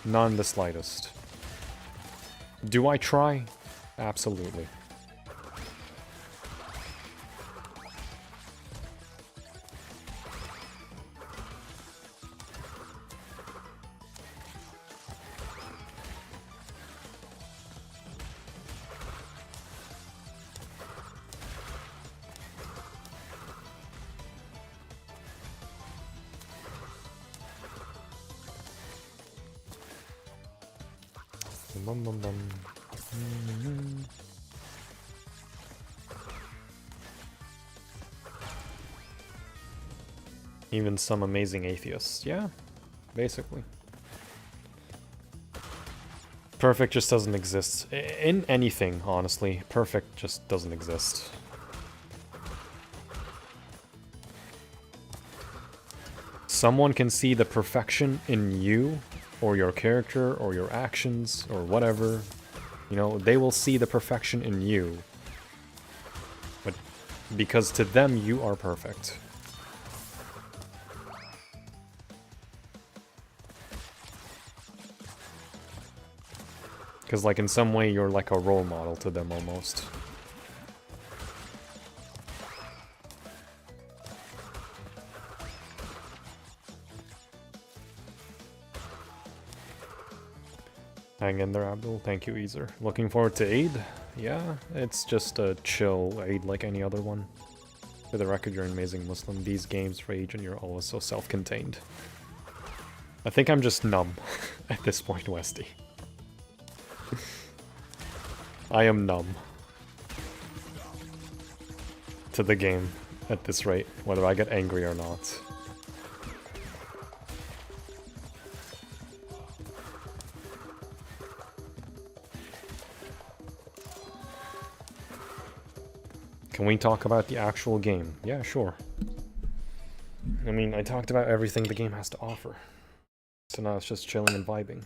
None the slightest. Do I try? Absolutely. Bum, bum, bum. Even some amazing atheists. Yeah, basically. Perfect just doesn't exist. In anything, honestly. Perfect just doesn't exist. Someone can see the perfection in you, or your character, or your actions, or whatever. You know, they will see the perfection in you. But because to them, you are perfect. Because, like, in some way, you're like a role model to them, almost. Hang in there, Abdul. Thank you, Easer. Looking forward to Aid? Yeah, it's just a chill Aid like any other one. For the record, you're an amazing Muslim. These games rage and you're always so self-contained. I think I'm just numb at this point, Westy. I am numb to the game at this rate, whether I get angry or not. Can we talk about the actual game? Yeah, sure. I mean, I talked about everything the game has to offer. So now it's just chilling and vibing.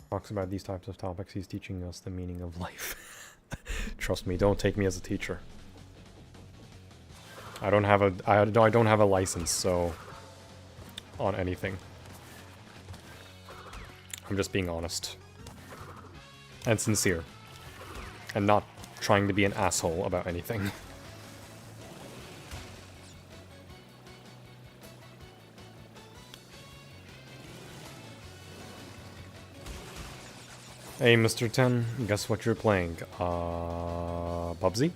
Talks about these types of topics, he's teaching us the meaning of life. Trust me, don't take me as a teacher. I don't have a license, so on anything. I'm just being honest. And sincere. And not trying to be an asshole about anything. Hey, Mr. 10, guess what you're playing? PUBG?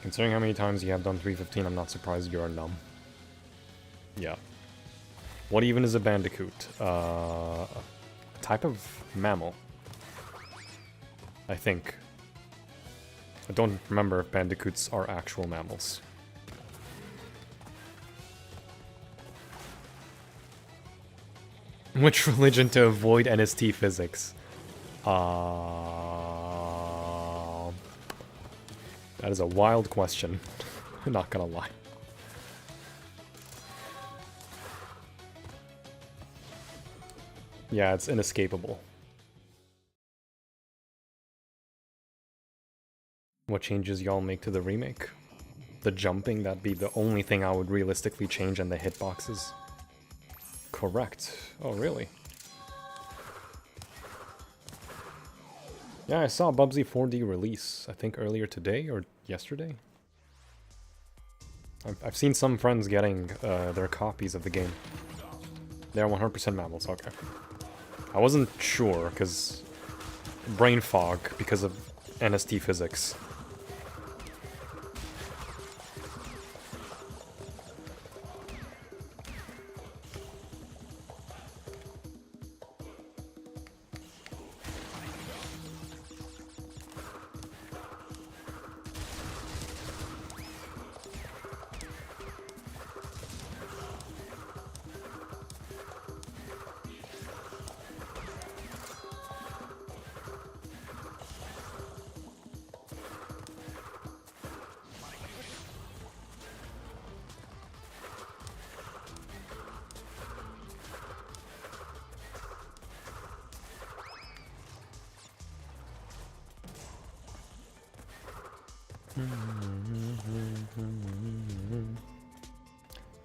Considering how many times you have done 315, I'm not surprised you're numb. Yeah. What even is a bandicoot? A type of mammal. I think. I don't remember if bandicoots are actual mammals. Which religion to avoid NST physics? That is a wild question. I'm not gonna lie. Yeah, it's inescapable. What changes y'all make to the remake? The jumping, that'd be the only thing I would realistically change, and the hitboxes. Correct. Oh, really? Yeah, I saw Bubsy 4D release, I think earlier today or yesterday. I've seen some friends getting their copies of the game. They're 100% mammals, okay. I wasn't sure, because brain fog, because of NST physics.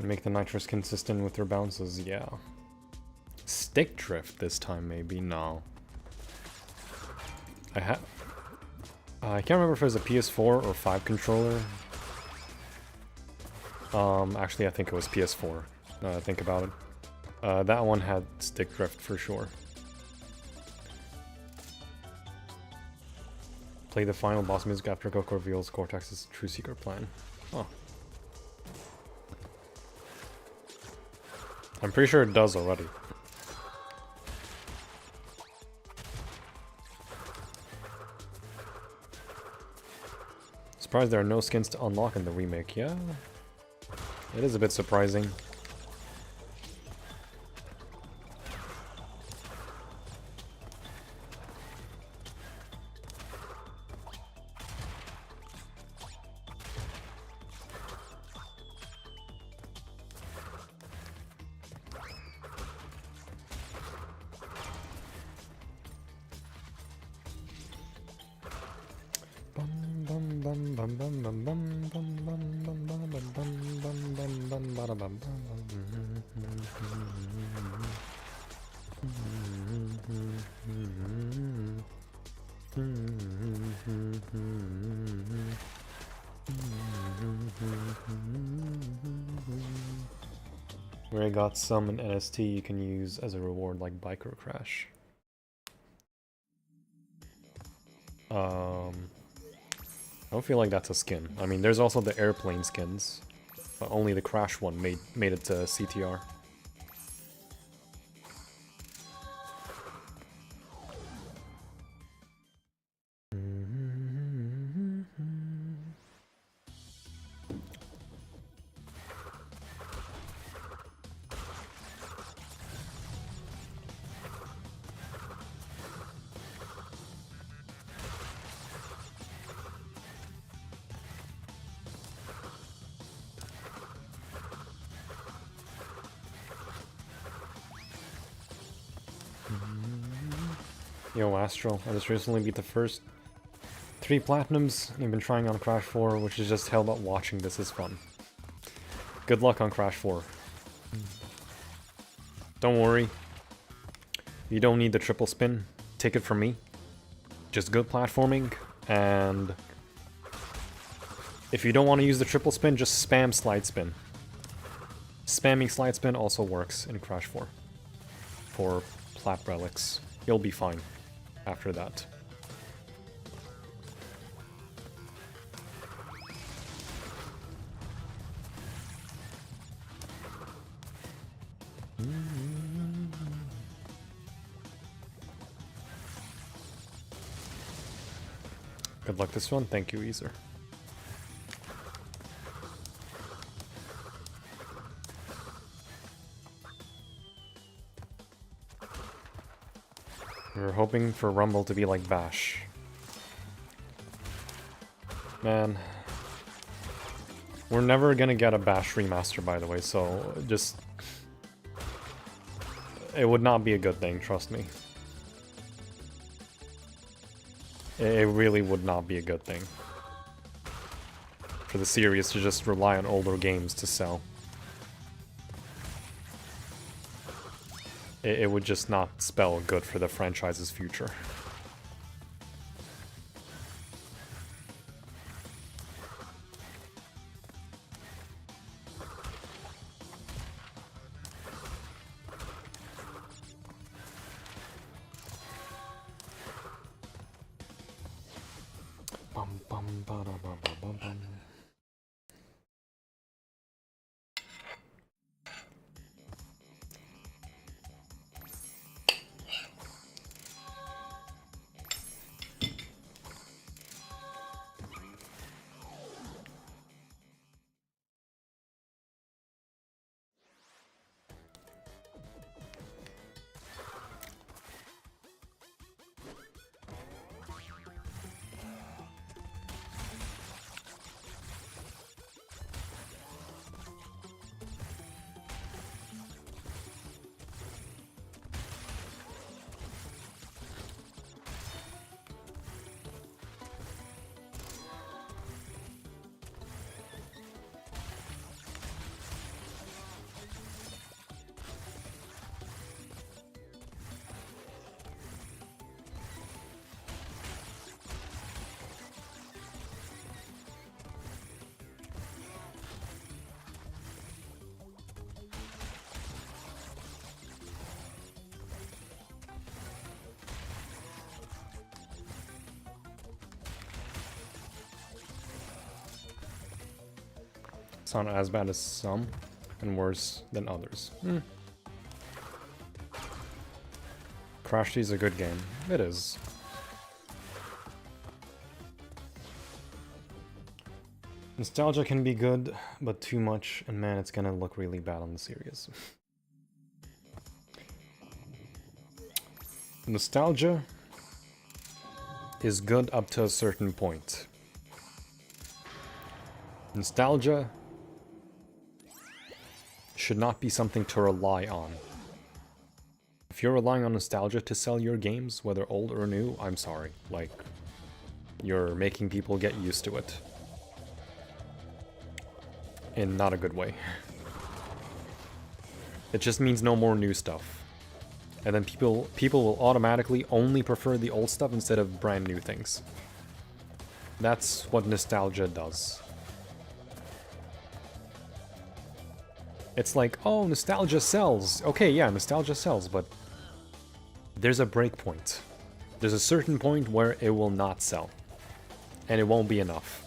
Make the nitrous consistent with their bounces, yeah. Stick drift this time, maybe? No. I can't remember if it was a PS4 or 5 controller. Actually, I think it was PS4, now that I think about it. That one had stick drift for sure. Play the final boss music after Goku reveals Cortex's true secret plan. Oh. I'm pretty sure it does already. Surprised there are no skins to unlock in the remake. Yeah, it is a bit surprising. Where I got some in NST you can use as a reward, like Biker Crash. I don't feel like that's a skin. I mean, there's also the airplane skins, but only the Crash one made it to CTR. Yo, Astral, I just recently beat the first 3 platinums. I've been trying on Crash 4, which is just hell but watching this is fun. Good luck on Crash 4. Don't worry. You don't need the triple spin. Take it from me. Just good platforming, and if you don't want to use the triple spin, just spam slide spin. Spamming slide spin also works in Crash 4 for plat relics. You'll be fine after that. Good luck this one. Thank you, Easer. We were hoping for Rumble to be like Bash. Man. We're never gonna get a Bash remaster, by the way, so just... It would not be a good thing, trust me. It really would not be a good thing for the series to just rely on older games to sell. It would just not spell good for the franchise's future. It's not as bad as some, and worse than others. Crash is a good game. It is. Nostalgia can be good, but too much, and man, it's gonna look really bad on the series. Nostalgia is good up to a certain point. Nostalgia should not be something to rely on. If you're relying on nostalgia to sell your games, whether old or new, I'm sorry. Like, you're making people get used to it. In not a good way. It just means no more new stuff. And then people will automatically only prefer the old stuff instead of brand new things. That's what nostalgia does. It's like, oh, nostalgia sells. Okay, yeah, nostalgia sells, but there's a break point. There's a certain point where it will not sell. And it won't be enough.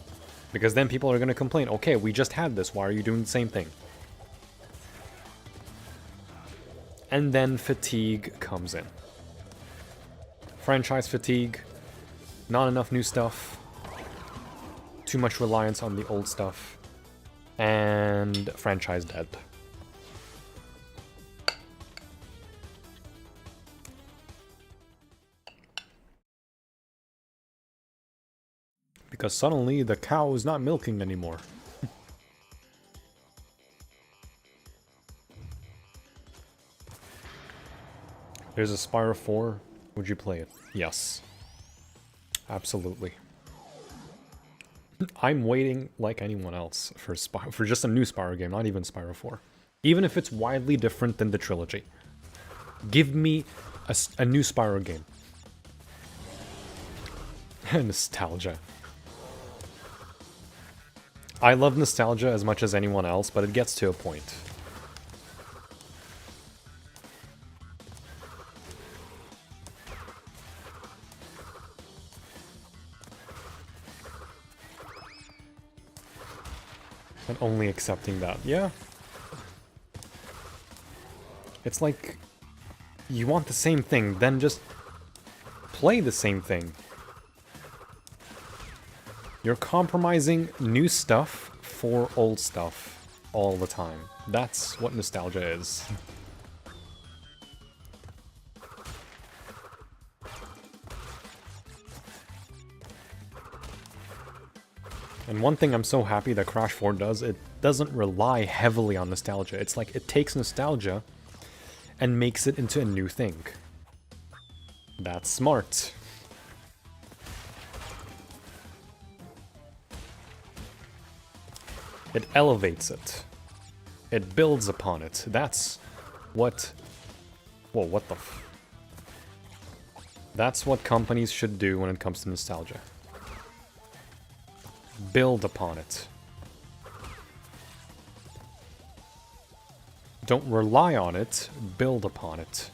Because then people are going to complain, okay, we just had this, why are you doing the same thing? And then fatigue comes in. Franchise fatigue, not enough new stuff, too much reliance on the old stuff, and franchise dead. Because suddenly the cow is not milking anymore. There's a Spyro 4 Would you play it? Yes. Absolutely. I'm waiting like anyone else for just a new Spyro game, not even Spyro 4. Even if it's widely different than the trilogy. Give me a new Spyro game. Nostalgia. I love nostalgia as much as anyone else, but it gets to a point. And only accepting that, yeah. It's like, you want the same thing, then just play the same thing. You're compromising new stuff for old stuff all the time. That's what nostalgia is. And one thing I'm so happy that Crash 4 does, it doesn't rely heavily on nostalgia. It's like it takes nostalgia and makes it into a new thing. That's smart. It elevates it. It builds upon it. That's what... Whoa, what the f... That's what companies should do when it comes to nostalgia. Build upon it. Don't rely on it, build upon it.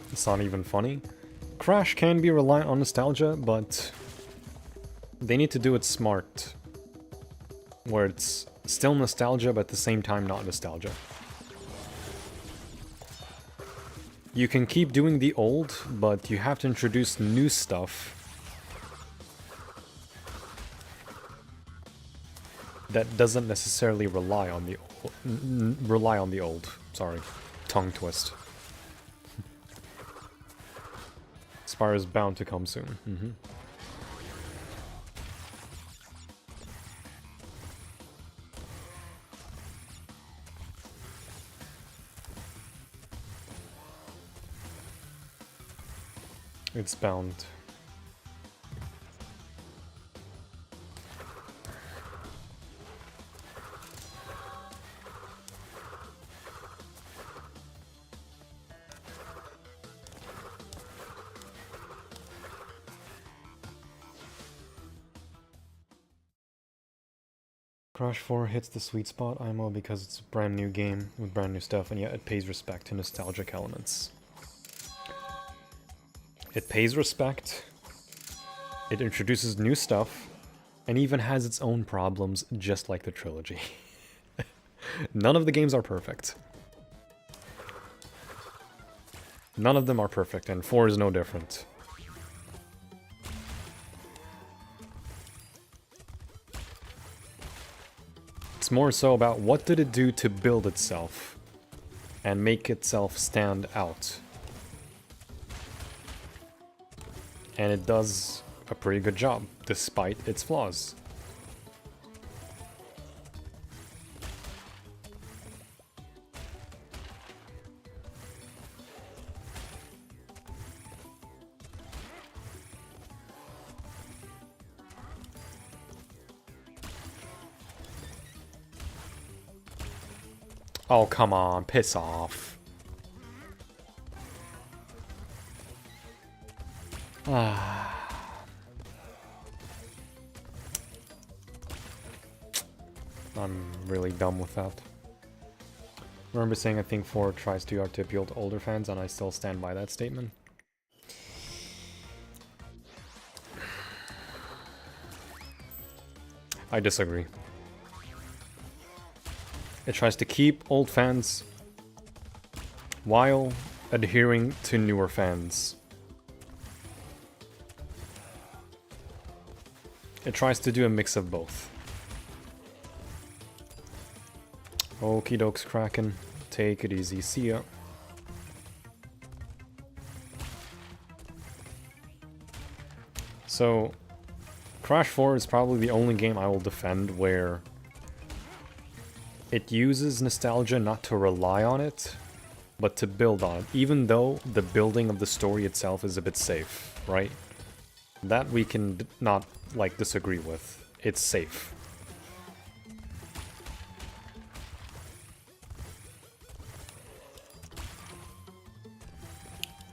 It's not even funny. Crash can be reliant on nostalgia, but they need to do it smart. Where it's still nostalgia, but at the same time not nostalgia. You can keep doing the old, but you have to introduce new stuff that doesn't necessarily rely on the old. Sorry, tongue twist. Spyro is bound to come soon. It's bound. Crash 4 hits the sweet spot, IMO, because it's a brand new game with brand new stuff, and yet it pays respect to nostalgic elements. It pays respect, it introduces new stuff, and even has its own problems, just like the trilogy. None of the games are perfect. None of them are perfect, and 4 is no different. It's more so about what did it do to build itself and make itself stand out. And it does a pretty good job, despite its flaws. Oh, come on, piss off. I'm really dumb with that. I remember saying I think 4 tries too hard to appeal to older fans, and I still stand by that statement. I disagree. It tries to keep old fans while adhering to newer fans. It tries to do a mix of both. Okie dokes, Kraken. Take it easy. See ya. So, Crash 4 is probably the only game I will defend where it uses nostalgia not to rely on it, but to build on it, even though the building of the story itself is a bit safe, right? That we can not, like, disagree with. It's safe.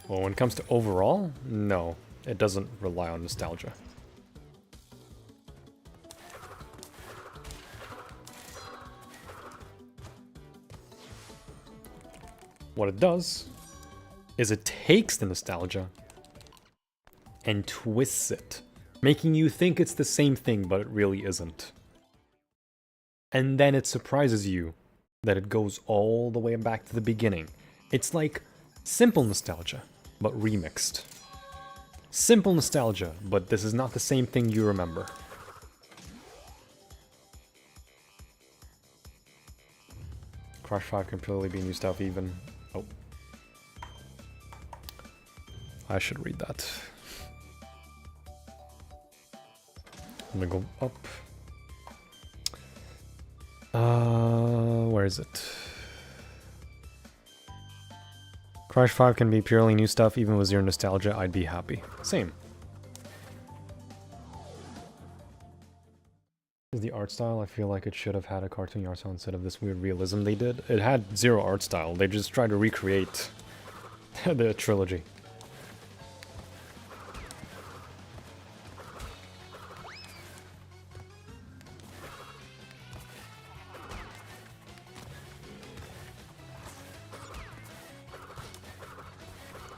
Well, when it comes to overall, no, it doesn't rely on nostalgia. What it does is it takes the nostalgia and twists it, making you think it's the same thing, but it really isn't. And then it surprises you that it goes all the way back to the beginning. It's like simple nostalgia, but remixed. Simple nostalgia, but this is not the same thing you remember. Crash 5 can purely be new stuff even. Oh. I should read that. I'm gonna go up. Where is it? Crash 5 can be purely new stuff, even with zero nostalgia, I'd be happy. Same. Is the art style? I feel like it should have had a cartoon art style instead of this weird realism they did. It had zero art style, they just tried to recreate the trilogy.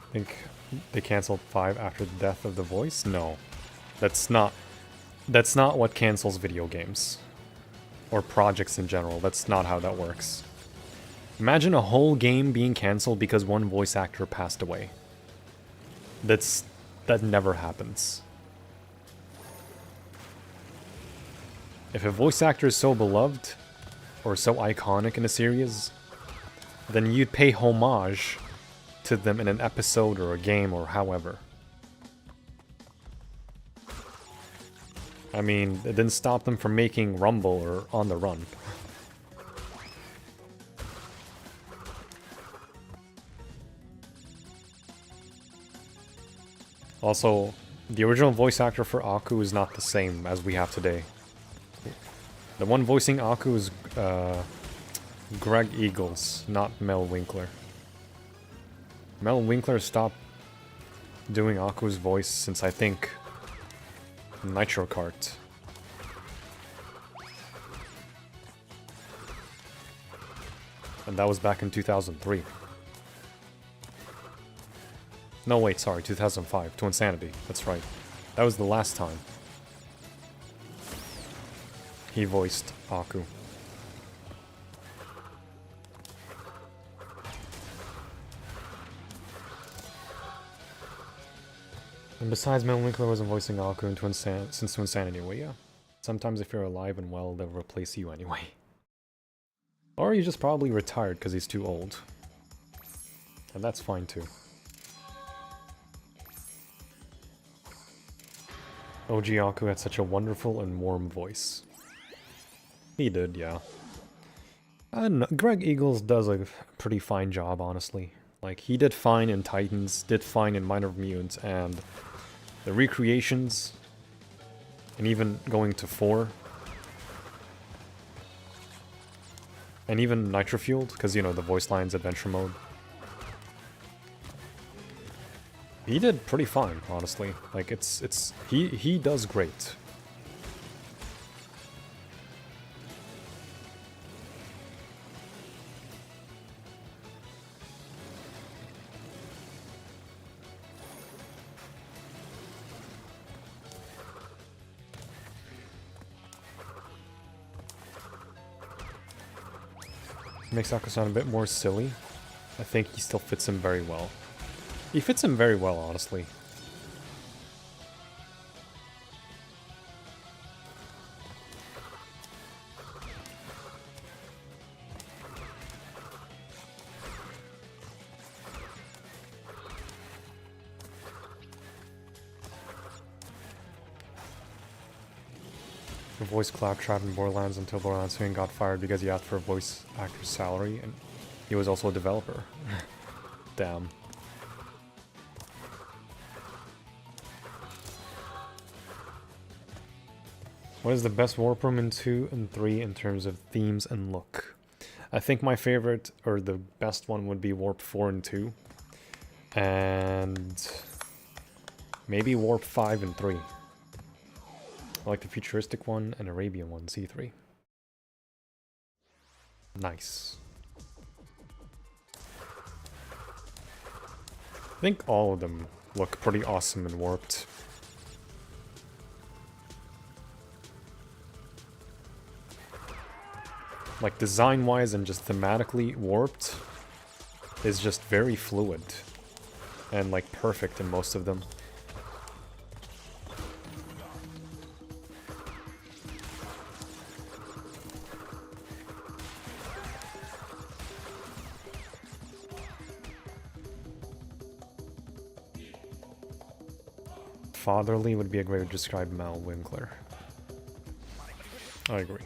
I think they canceled 5 after the death of the voice? No. That's not what cancels video games. Or projects in general. That's not how that works. Imagine a whole game being cancelled because one voice actor passed away. That never happens. If a voice actor is so beloved, or so iconic in a series, then you'd pay homage to them in an episode or a game or however. I mean, it didn't stop them from making Rumble or On the Run. Also, the original voice actor for Aku is not the same as we have today. The one voicing Aku is Greg Eagles, not Mel Winkler. Mel Winkler stopped doing Aku's voice since, I think, Nitro Kart. And that was back in 2003. No, wait, sorry, 2005, to Insanity. That's right. That was the last time he voiced Aku. And besides, Mel Winkler wasn't voicing Aku since To Insanity, well, yeah. Sometimes if you're alive and well, they'll replace you anyway. Or he's just probably retired because he's too old. And that's fine too. OG Aku had such a wonderful and warm voice. He did, yeah. I don't know, Greg Eagles does a pretty fine job, honestly. Like, he did fine in Titans, did fine in Minor Mutants, and the recreations, and even going to 4. And even Nitro Fueled, because, you know, the voice lines adventure mode. He did pretty fine, honestly. Like, he does great. Makes Aku sound a bit more silly. I think he still fits him very well. He fits him very well, honestly. The voice claptrap in Borderlands until Borderlands 2 got fired because he asked for a voice actor's salary, and he was also a developer. Damn. What is the best warp room in 2 and 3 in terms of themes and look? I think my favorite, or the best one, would be Warp 4 and 2. And maybe Warp 5 and 3. I like the futuristic one and Arabian one, C3. Nice. I think all of them look pretty awesome and warped. Like design-wise and just thematically, warped is just very fluid and like perfect in most of them. Fatherly would be a great way to describe Mal Winkler. I agree.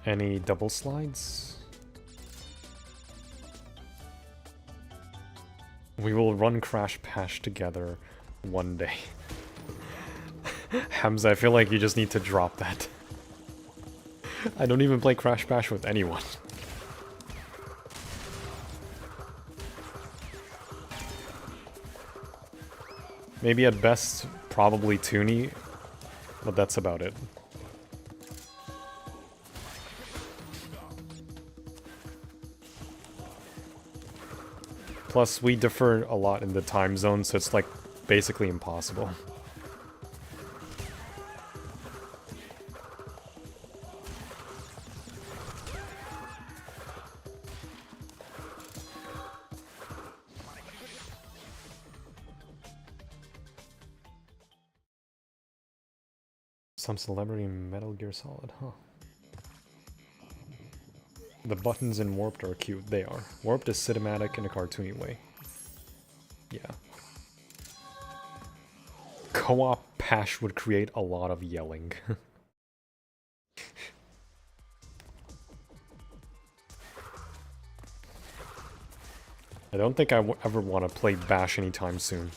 Any double slides? We will run Crash Bash together one day. Hamza, I feel like you just need to drop that. I don't even play Crash Bash with anyone. Maybe at best, probably Toonie, but that's about it. Plus, we differ a lot in the time zone, so it's like basically impossible. Some celebrity in Metal Gear Solid, huh? The buttons in Warped are cute. They are. Warped is cinematic in a cartoony way. Yeah. Co-op Pash would create a lot of yelling. I don't think I ever want to play Bash anytime soon,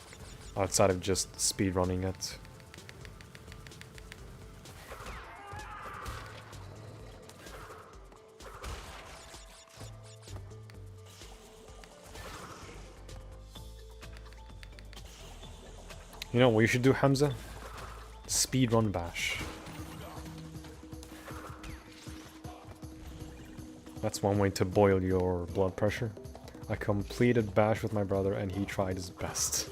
outside of just speedrunning it. You know what you should do, Hamza? Speedrun Bash. That's one way to boil your blood pressure. I completed Bash with my brother and he tried his best.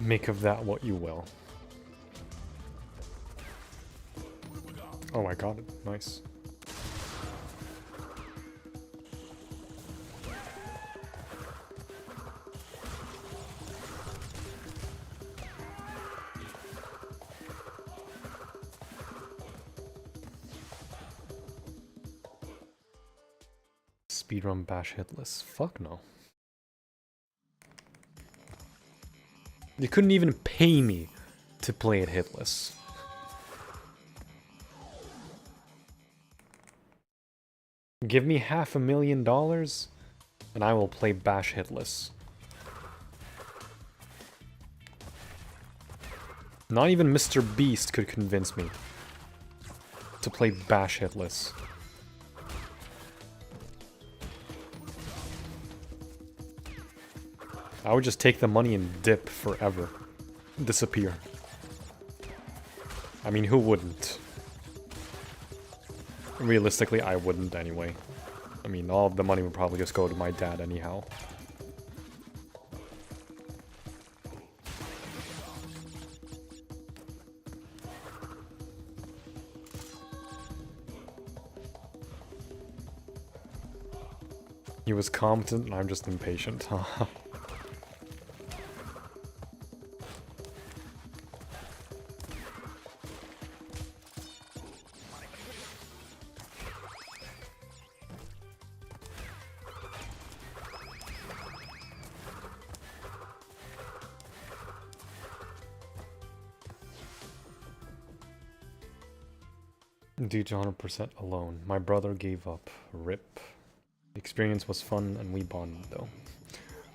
Make of that what you will. Oh, I got it. Nice. Speedrun Bash Hitless. Fuck no. You couldn't even pay me to play it hitless. Give me $500,000 and I will play Bash hitless. Not even Mr. Beast could convince me to play Bash hitless. I would just take the money and dip forever. Disappear. I mean, who wouldn't? Realistically, I wouldn't anyway. I mean, all of the money would probably just go to my dad anyhow. He was competent and I'm just impatient. Due to 100% alone. My brother gave up. RIP. The experience was fun and we bonded though.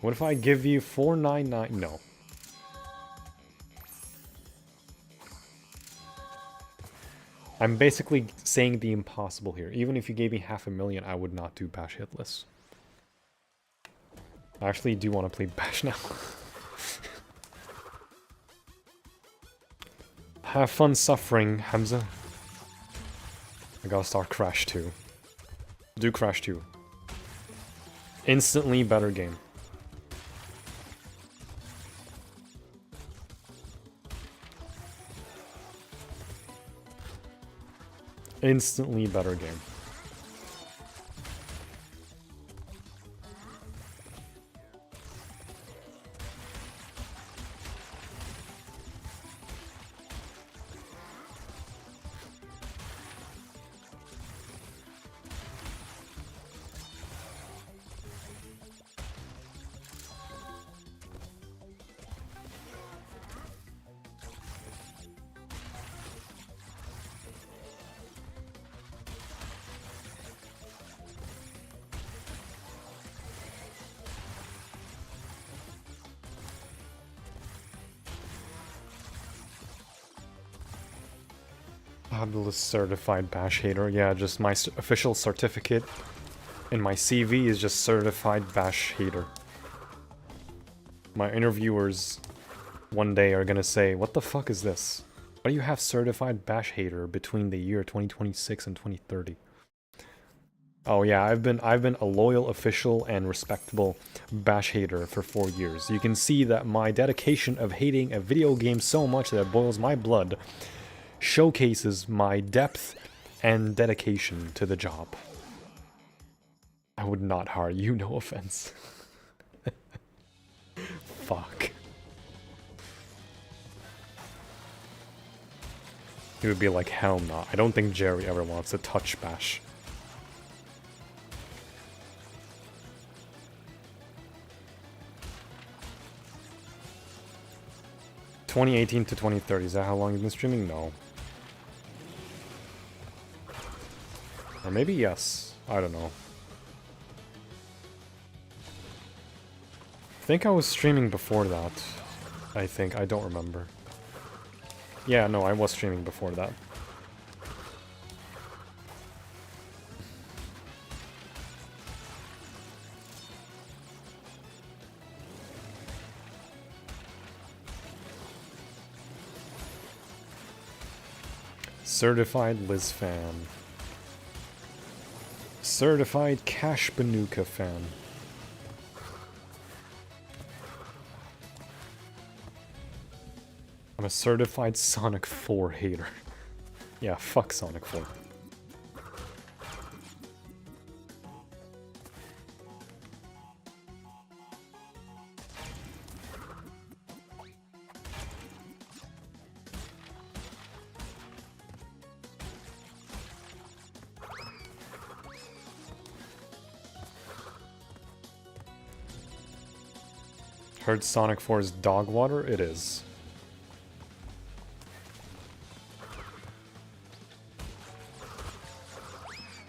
What if I give you 499? No. I'm basically saying the impossible here. Even if you gave me 500,000, I would not do Bash Hitless. I actually do want to play Bash now. Have fun suffering, Hamza. I gotta start Crash 2. Do Crash 2. Instantly better game. Instantly better game. Fabulous certified Bash hater. Yeah, just my official certificate in my CV is just certified Bash hater. My interviewers one day are gonna say, what the fuck is this? Why do you have certified Bash hater between the year 2026 and 2030? Oh yeah, I've been a loyal official and respectable Bash hater for 4 years. You can see that my dedication of hating a video game so much that it boils my blood showcases my depth and dedication to the job. I would not hire you, no offense. Fuck. He would be like, hell no. I don't think Jerry ever wants to touch Bash. (2018 to 2030), is that how long you've been streaming? No. Or maybe yes. I don't know. I think I was streaming before that. I think. I don't remember. Yeah, no, I was streaming before that. Certified Liz fan. Certified Cash Banuka fan. I'm a certified Sonic 4 hater. Yeah, fuck Sonic 4. Heard Sonic 4 is dog water? It is.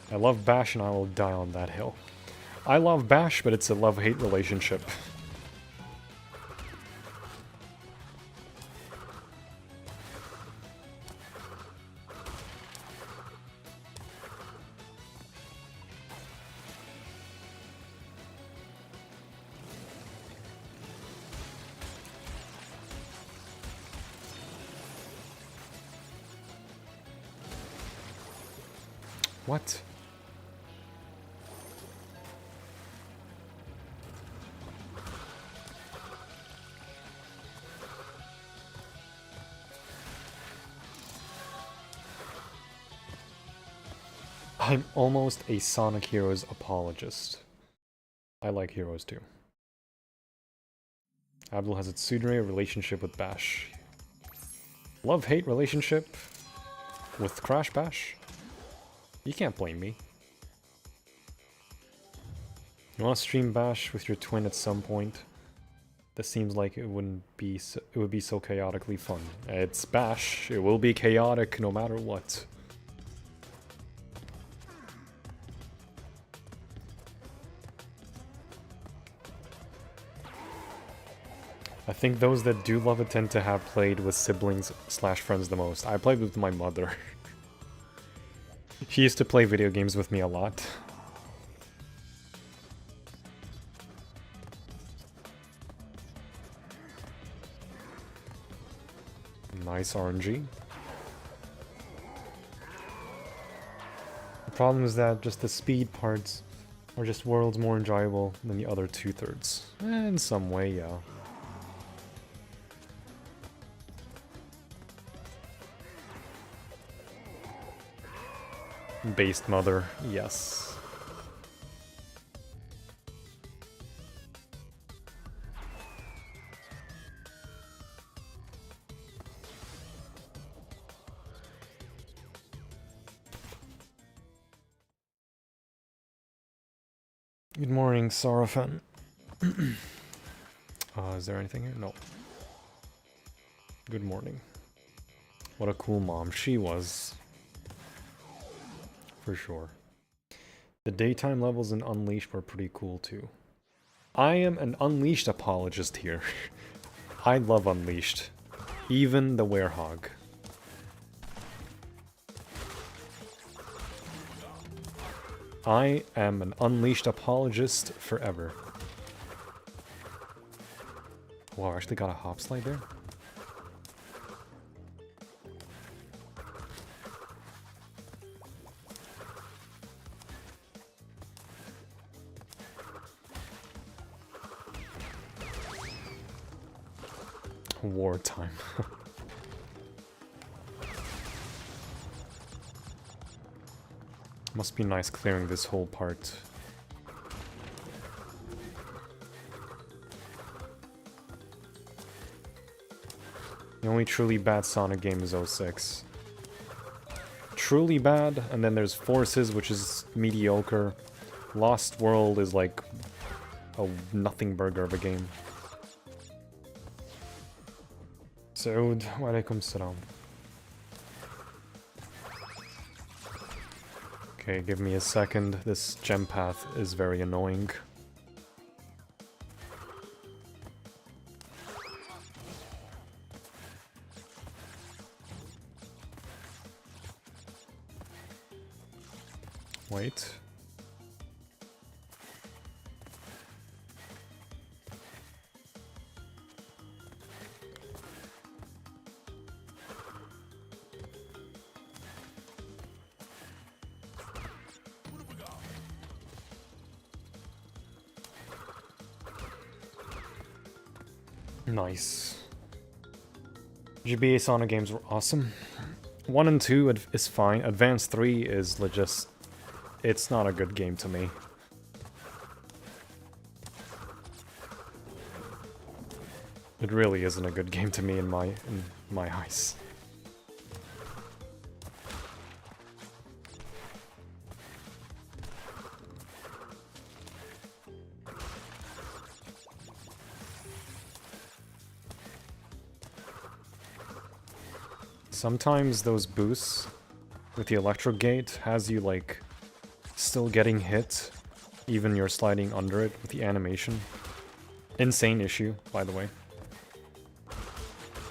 I love Bash and I will die on that hill. I love Bash, but it's a love-hate relationship. What? I'm almost a Sonic Heroes apologist. I like Heroes too. Abdul has a tsundere relationship with Bash. Love-hate relationship with Crash Bash? You can't blame me. You want to stream Bash with your twin at some point? That seems like it would be so chaotically fun. It's Bash. It will be chaotic no matter what. I think those that do love it tend to have played with siblings / friends the most. I played with my mother. She used to play video games with me a lot. Nice RNG. The problem is that just the speed parts are just worlds more enjoyable than the other 2/3. In some way, yeah. Based mother, yes. Good morning, Sarafan. Is there anything here? No. Good morning. What a cool mom she was. For sure. The daytime levels in Unleashed were pretty cool too. I am an Unleashed apologist here. I love Unleashed. Even the Werehog. I am an Unleashed apologist forever. Wow, I actually got a hop slide there? Wartime. Must be nice clearing this whole part. The only truly bad Sonic game is 06. Truly bad, and then there's Forces, which is mediocre. Lost World is like a nothing burger of a game. Saud, wa alaikum salam. Okay, give me a second. This gem path is very annoying. Wait. Nice. GBA Sonic games were awesome. 1 and 2 is fine. Advance 3 is just... it's not a good game to me. It really isn't a good game to me in my eyes. Sometimes those boosts with the electro gate has you like still getting hit, even you're sliding under it with the animation. Insane issue, by the way.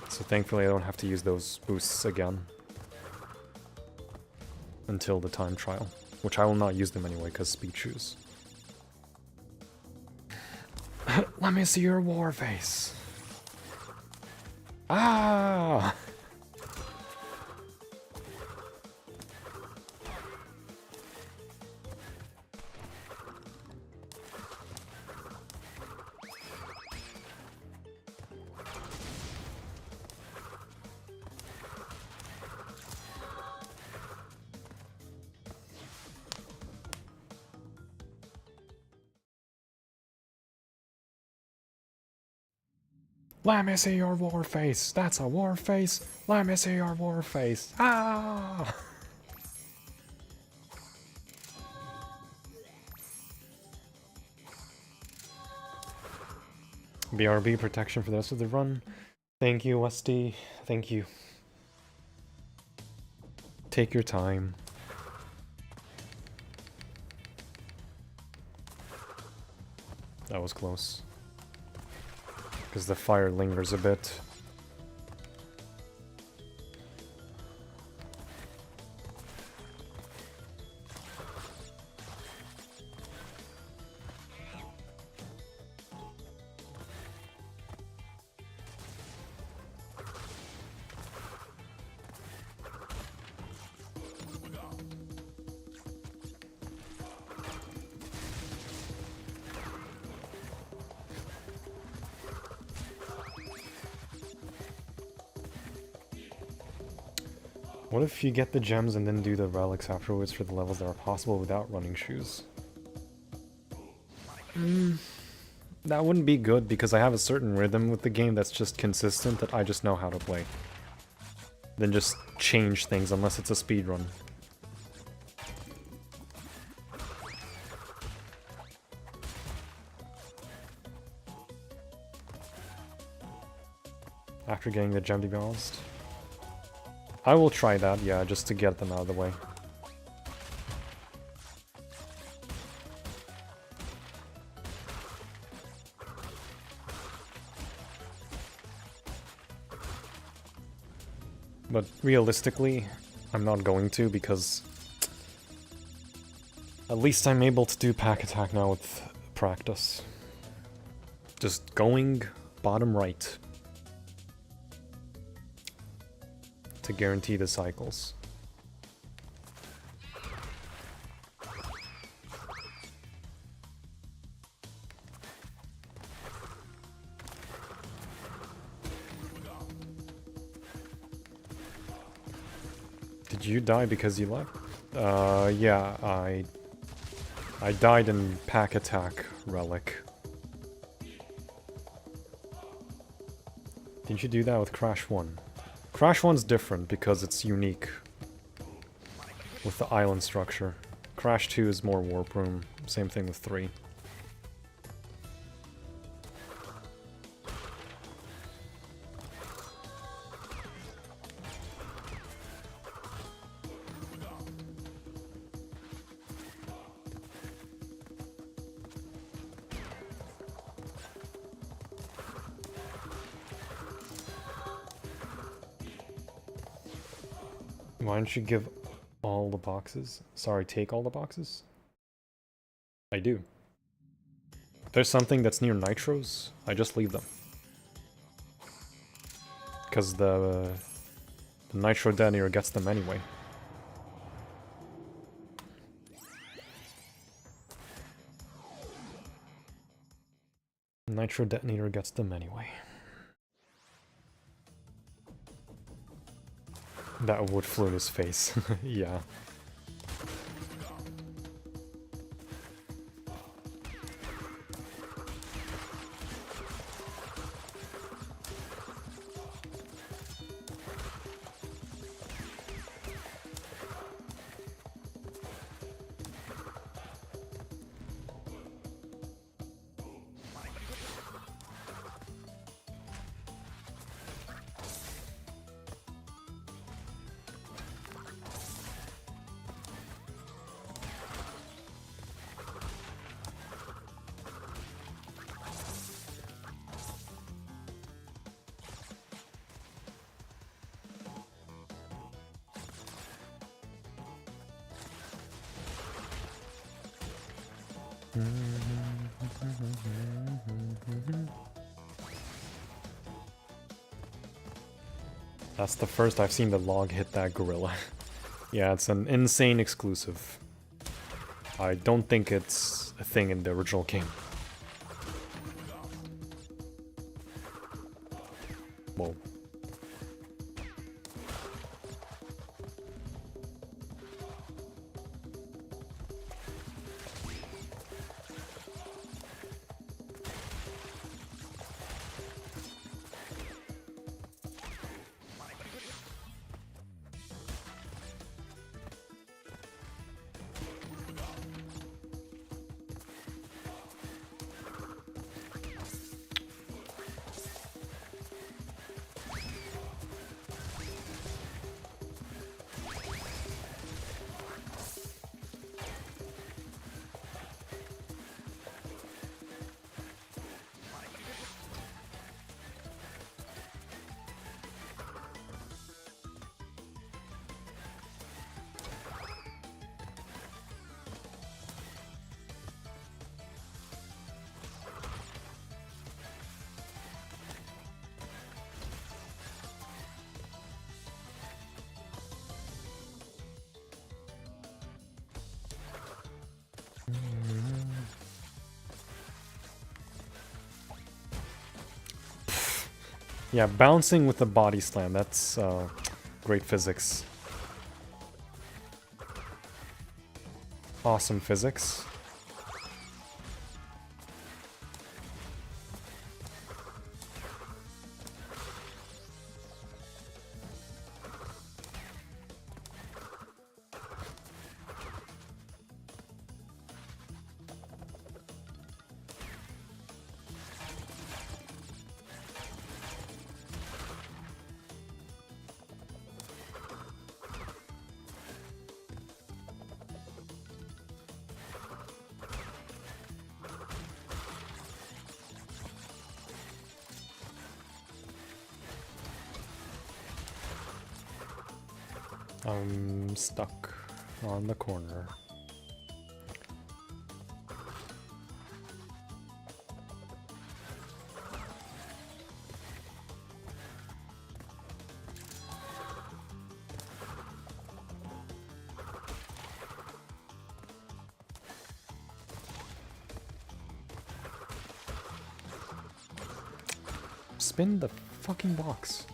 So thankfully I don't have to use those boosts again. Until the time trial. Which I will not use them anyway, because speed shoes. Let me see your war face. Ah! Let me see your war face. That's a war face. Let me see your war face. Ah! BRB protection for the rest of the run. Thank you, Westy. Thank you. Take your time. That was close. Because the fire lingers a bit. What if you get the gems and then do the relics afterwards for the levels that are possible without running shoes? That wouldn't be good because I have a certain rhythm with the game that's just consistent that I just know how to play. Then just change things unless it's a speedrun. After getting the gem, to be honest. I will try that, yeah, just to get them out of the way. But realistically, I'm not going to because at least I'm able to do pack attack now with practice. Just going bottom right to guarantee the cycles. Did you die because you left? Yeah, I died in pack attack relic. Didn't you do that with Crash 1? Crash 1's different because it's unique with the island structure. Crash 2 is more warp room. Same thing with 3. Why don't you give all the boxes? Sorry, take all the boxes? I do. If there's something that's near nitros, I just leave them. Because the nitro detonator gets them anyway. Nitro detonator gets them anyway. That wood flew in his face. Yeah. That's the first I've seen the log hit that gorilla. Yeah, it's an N.Sane exclusive. I don't think it's a thing in the original game. Whoa. Yeah, bouncing with the body slam, that's great physics. Awesome physics. I'm stuck on the corner. Spin the fucking box.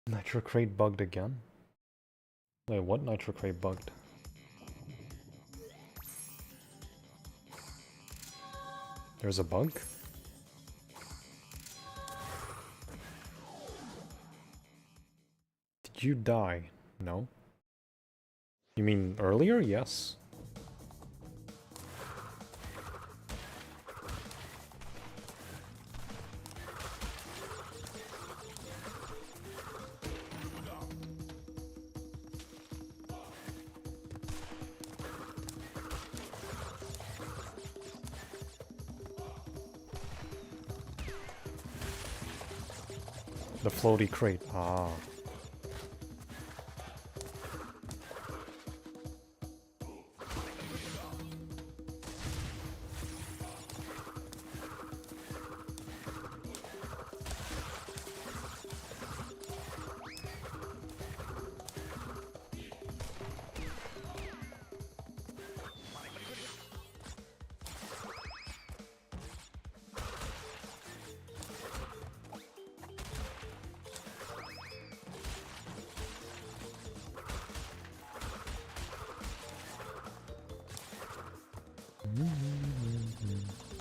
Nitro crate bugged again? Wait, what nitro crate bugged? There's a bug? Did you die? No. You mean earlier? Yes. The floaty crate. Ah.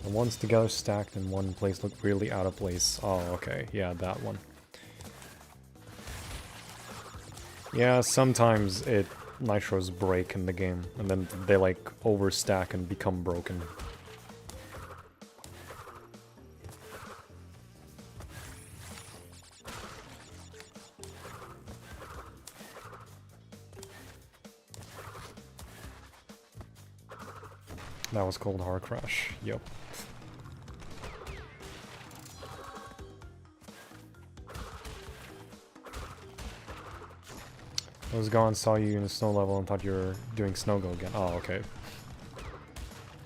The ones together stacked in one place look really out of place. Oh, okay. Yeah, that one. Yeah, sometimes nitros break in the game, and then they like overstack and become broken. That was called Hard Crash. Yep. I was gone, saw you in the snow level and thought you were doing snow go again. Oh, okay.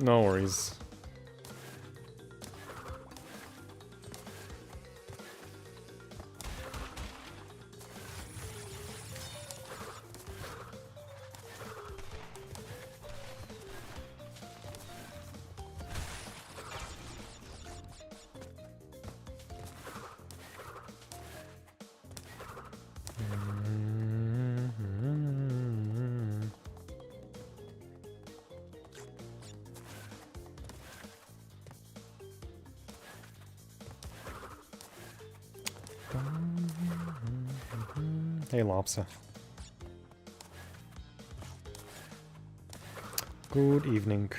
No worries. Hey, Lobster. Good evening.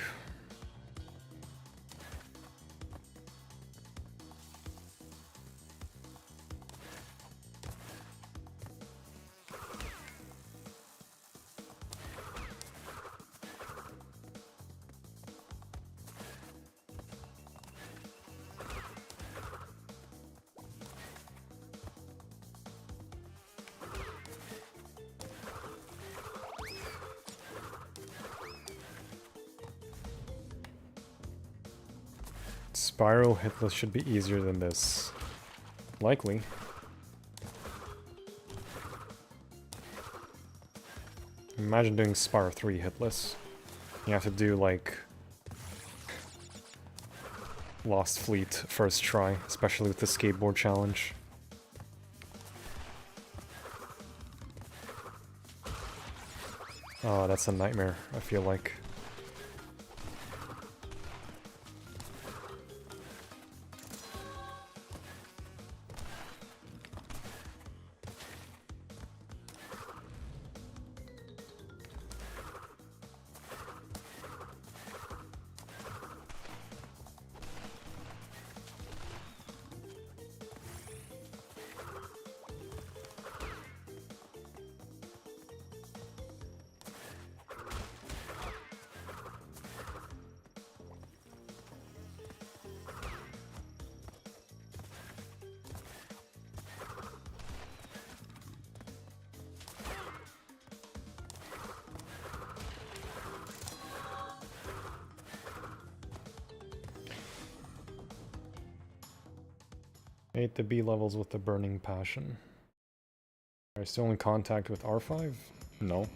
Spyro Hitless should be easier than this. Likely. Imagine doing Spyro 3 Hitless. You have to do like Lost Fleet first try, especially with the skateboard challenge. Oh, that's a nightmare, I feel like. Hate the B levels with the burning passion. Are you still in contact with R5? No.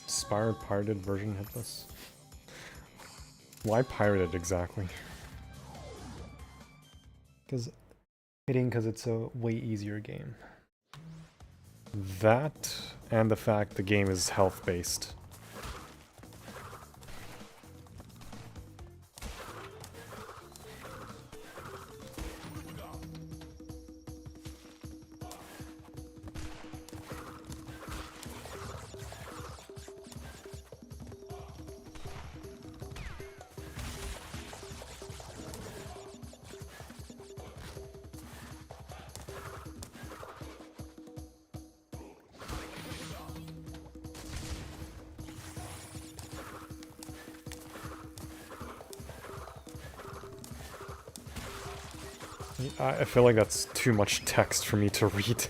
Inspired pirated version Hitless? Why pirated exactly? Because it's a way easier game. That and the fact the game is health based. I feel like that's too much text for me to read.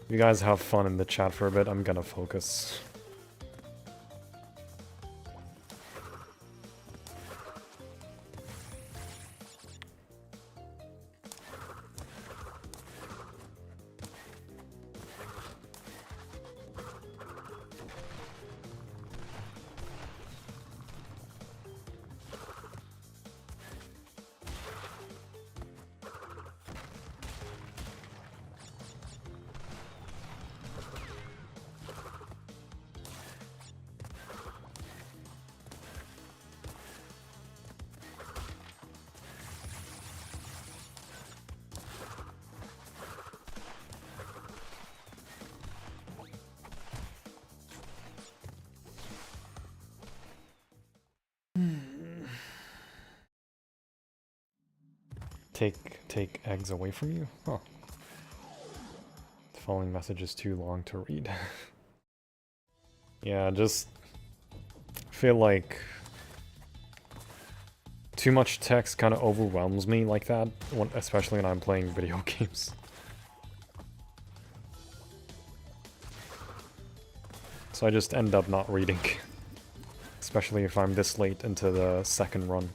You guys have fun in the chat for a bit, I'm gonna focus. Take eggs away from you? Huh. The following message is too long to read. Yeah, just feel like too much text kind of overwhelms me like that, especially when I'm playing video games. So I just end up not reading, especially if I'm this late into the second run.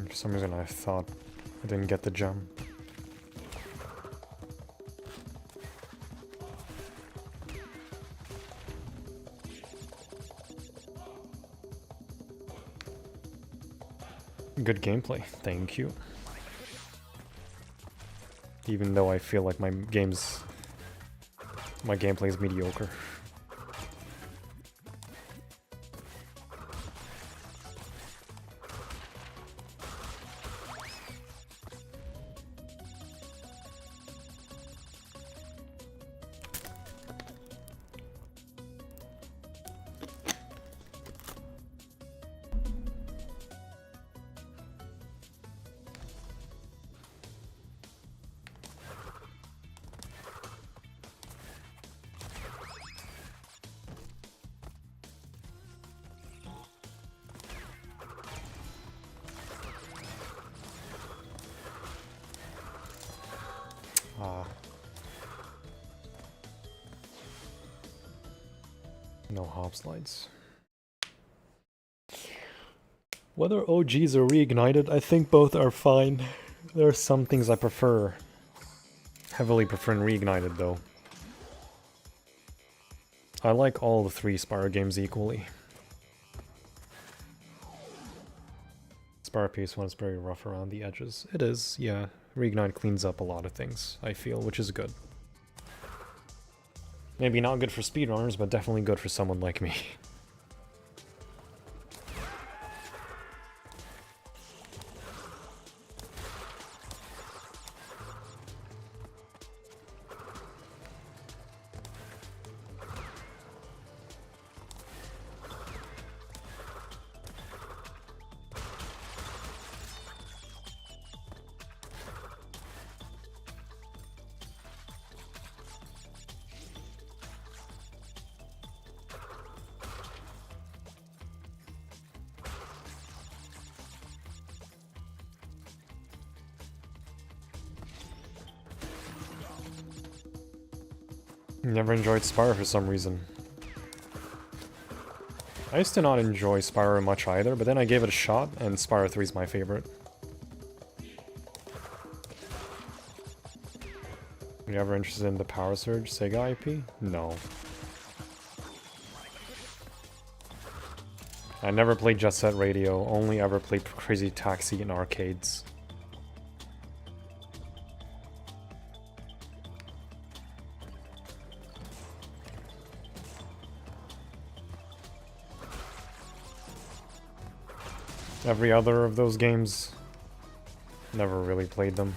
For some reason I thought I didn't get the gem. Good gameplay, thank you. Even though I feel like my gameplay is mediocre. No hop slides. Whether OGs or reignited, I think both are fine. There are some things I prefer. Heavily prefer reignited though. I like all the 3 Spyro games equally. Spyro PS1 is very rough around the edges. It is, yeah. Reignite cleans up a lot of things, I feel, which is good. Maybe not good for speedrunners, but definitely good for someone like me. Never enjoyed Spyro for some reason. I used to not enjoy Spyro much either, but then I gave it a shot, and Spyro 3 is my favorite. Were you ever interested in the Power Surge Sega IP? No. I never played Jet Set Radio, only ever played Crazy Taxi in arcades. Every other of those games, never really played them.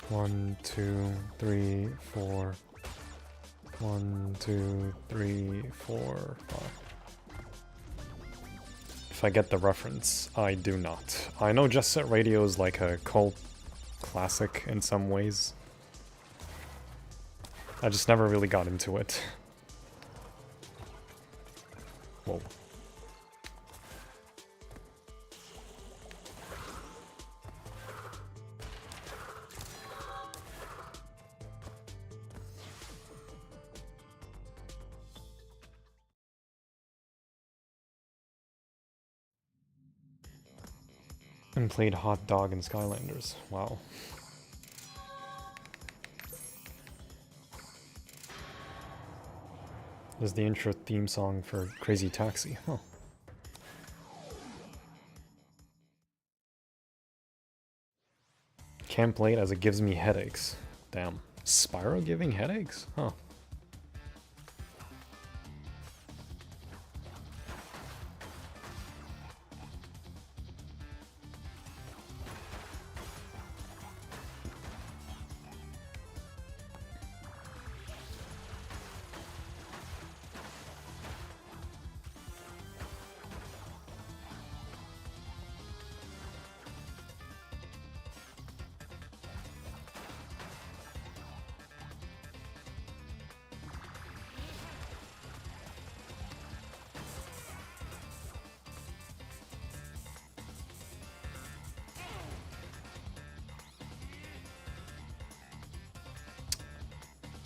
One, two, three, four. 1, 2, 3, 4, 5. If I get the reference, I do not. I know Just Set Radio is like a cult classic in some ways. I just never really got into it. Whoa. And played Hot Dog and Skylanders. Wow. This is the intro theme song for Crazy Taxi. Huh. Can't play it as it gives me headaches. Damn. Spyro giving headaches? Huh.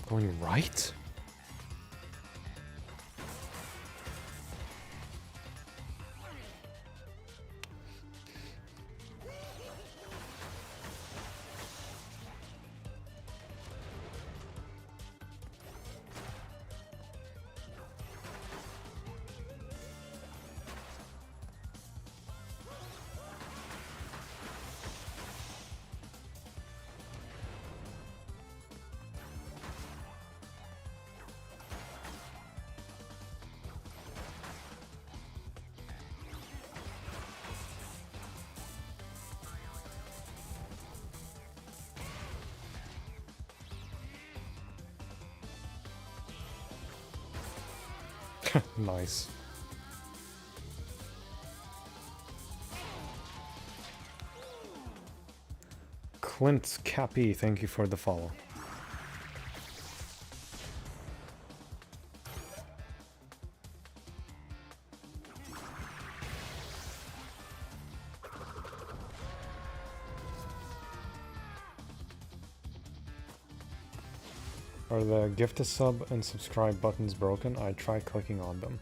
Going right? Nice. Clint Cappy, thank you for the follow. Are the gift a sub and subscribe buttons broken? I tried clicking on them.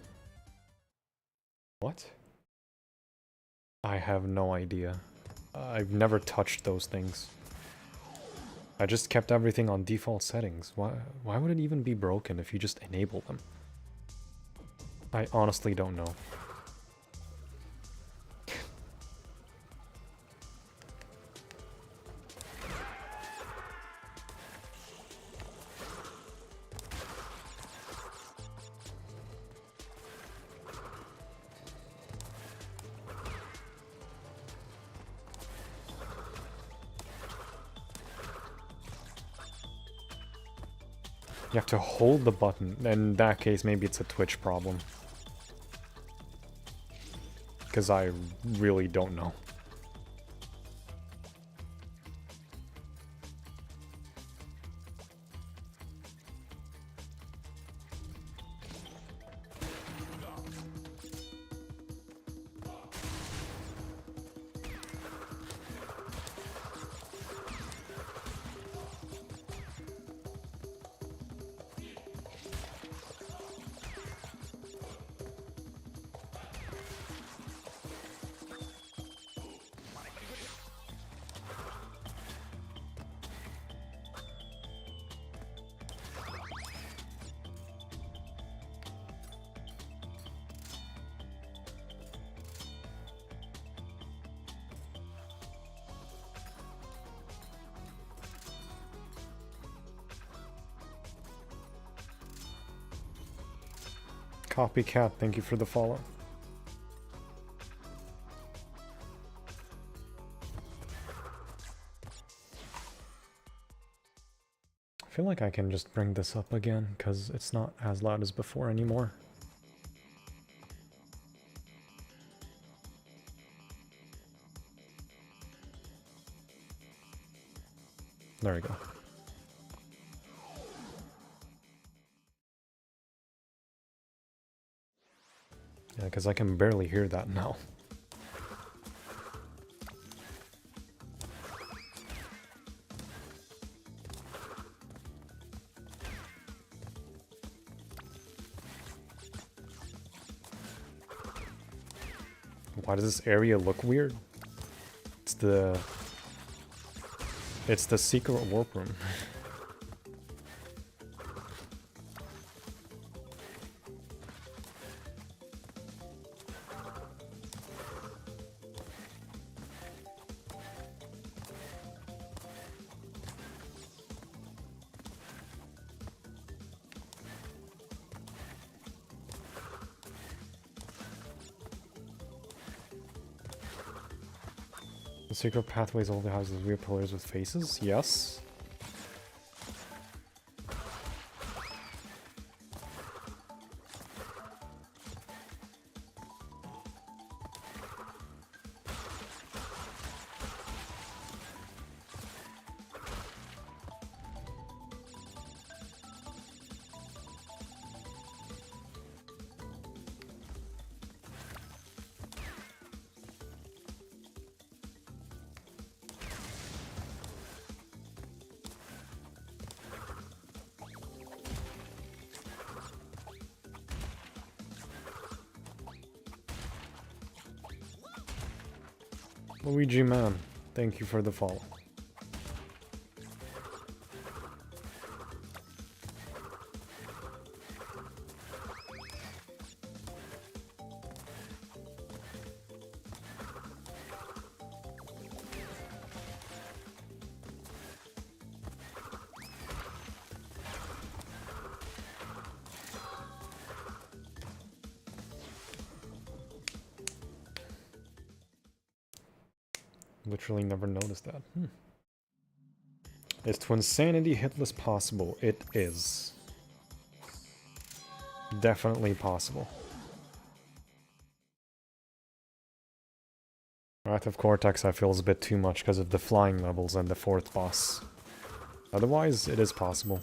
What? I have no idea. I've never touched those things. I just kept everything on default settings. Why would it even be broken if you just enable them? I honestly don't know. You have to hold the button. In that case, maybe it's a Twitch problem. Because I really don't know. Copycat, thank you for the follow. I feel like I can just bring this up again, because it's not as loud as before anymore. There we go. Yeah, because I can barely hear that now. Why does this area look weird? It's the secret warp room. The secret pathways only houses weird pillars with faces? Yes. Luigi Man, thank you for the follow. Literally never noticed that. Is Twinsanity Hitless possible? It is. Definitely possible. Wrath of Cortex I feel is a bit too much because of the flying levels and the 4th boss. Otherwise, it is possible.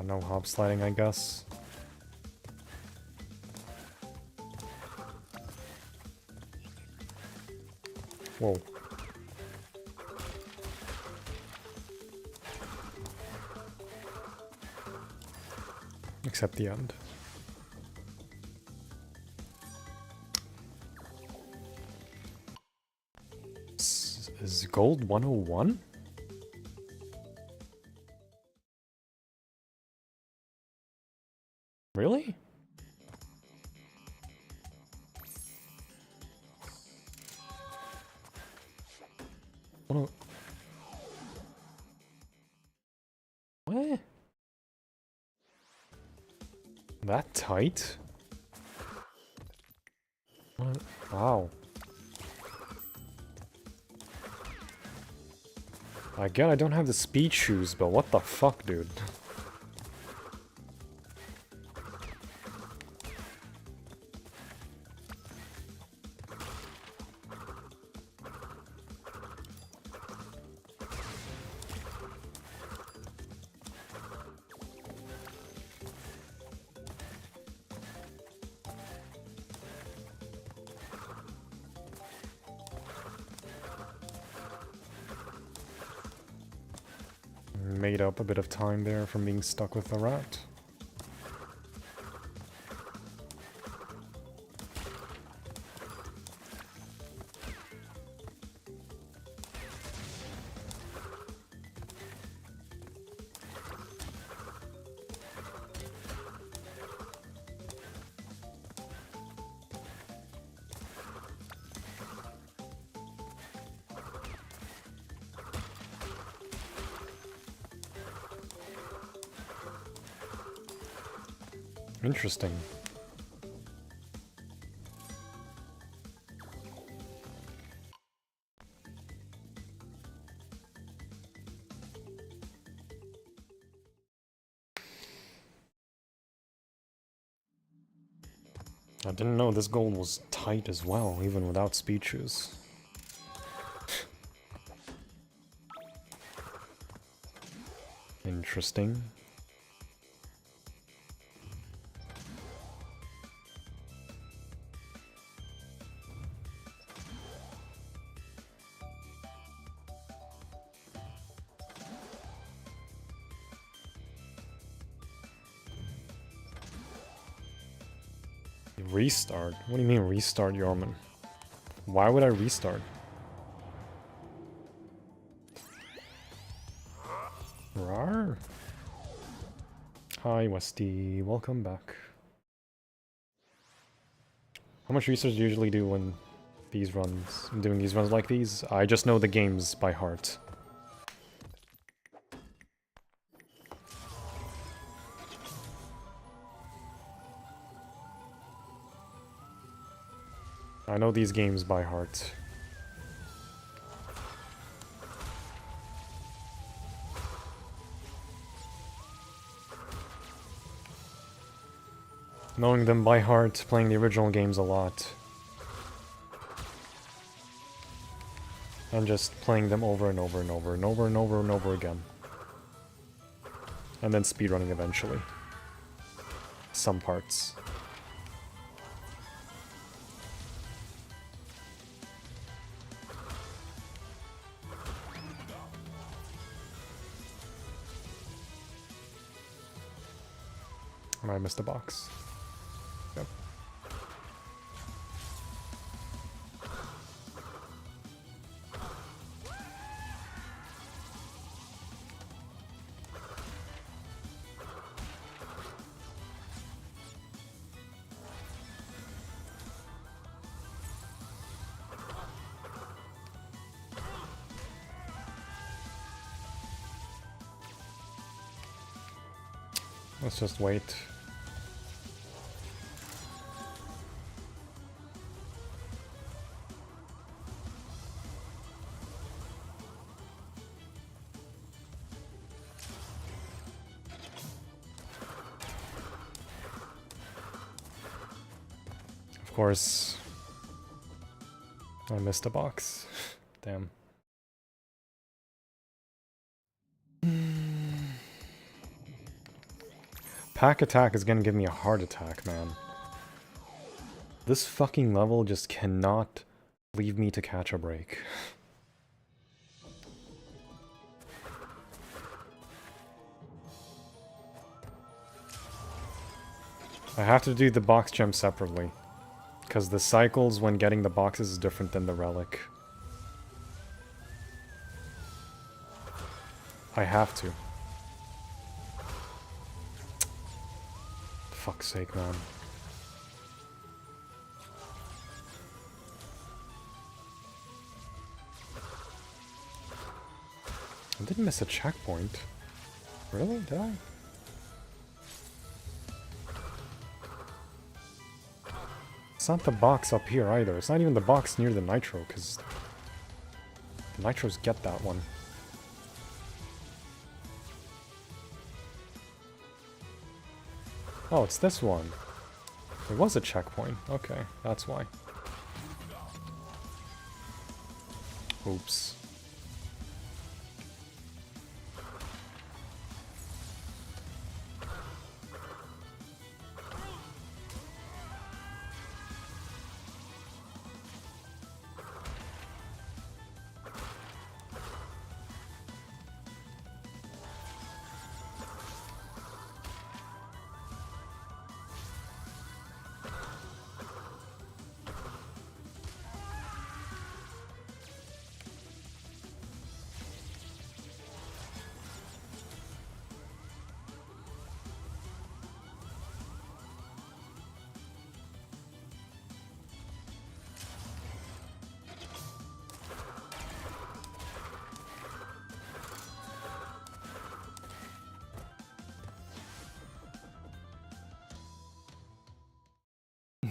No hop sliding, I guess. Whoa. Except the end. Is gold 101? Really? What? That tight? What? Wow. I get I don't have the speed shoes, but what the fuck, dude? Made up a bit of time there from being stuck with the rat. Interesting. I didn't know this gold was tight as well, even without speed shoes. Interesting. Restart? What do you mean restart, Yorman? Why would I restart? Rawr. Hi, Westy. Welcome back. How much research do you usually do when these runs, doing these runs like these? I just know the games by heart. I know these games by heart. Knowing them by heart, playing the original games a lot. And just playing them over and over and over and over and over and over again. And then speedrunning eventually. Some parts. And I missed a box. Yep. Let's just wait. Of course, I missed a box. Damn. Pack attack is gonna give me a heart attack, man. This fucking level just cannot leave me to catch a break. I have to do the box gem separately, because the cycles when getting the boxes is different than the relic. I have to. Fuck's sake, man. I didn't miss a checkpoint. Really? Did I? It's not the box up here either. It's not even the box near the nitro, because the nitros get that one. Oh, it's this one. It was a checkpoint. Okay, that's why. Oops.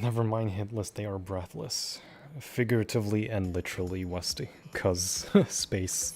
Never mind Hitless, they are breathless. Figuratively and literally, Westy. 'Cause space.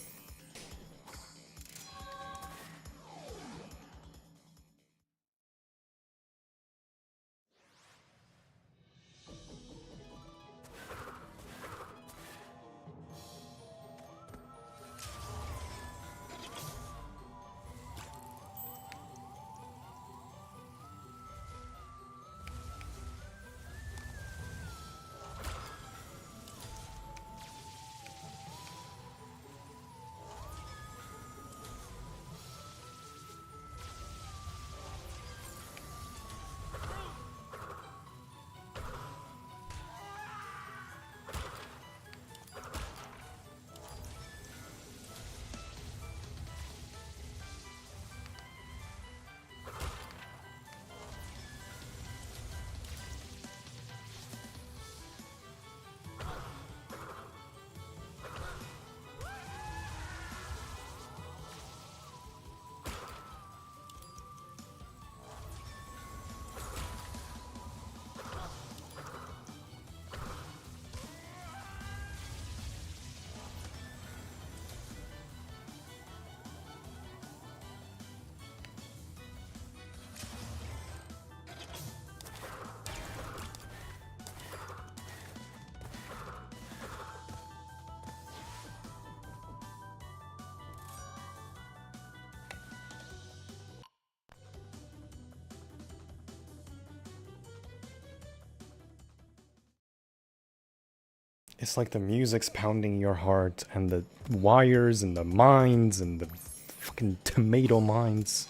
It's like the music's pounding your heart, and the wires, and the mines, and the fucking tomato mines.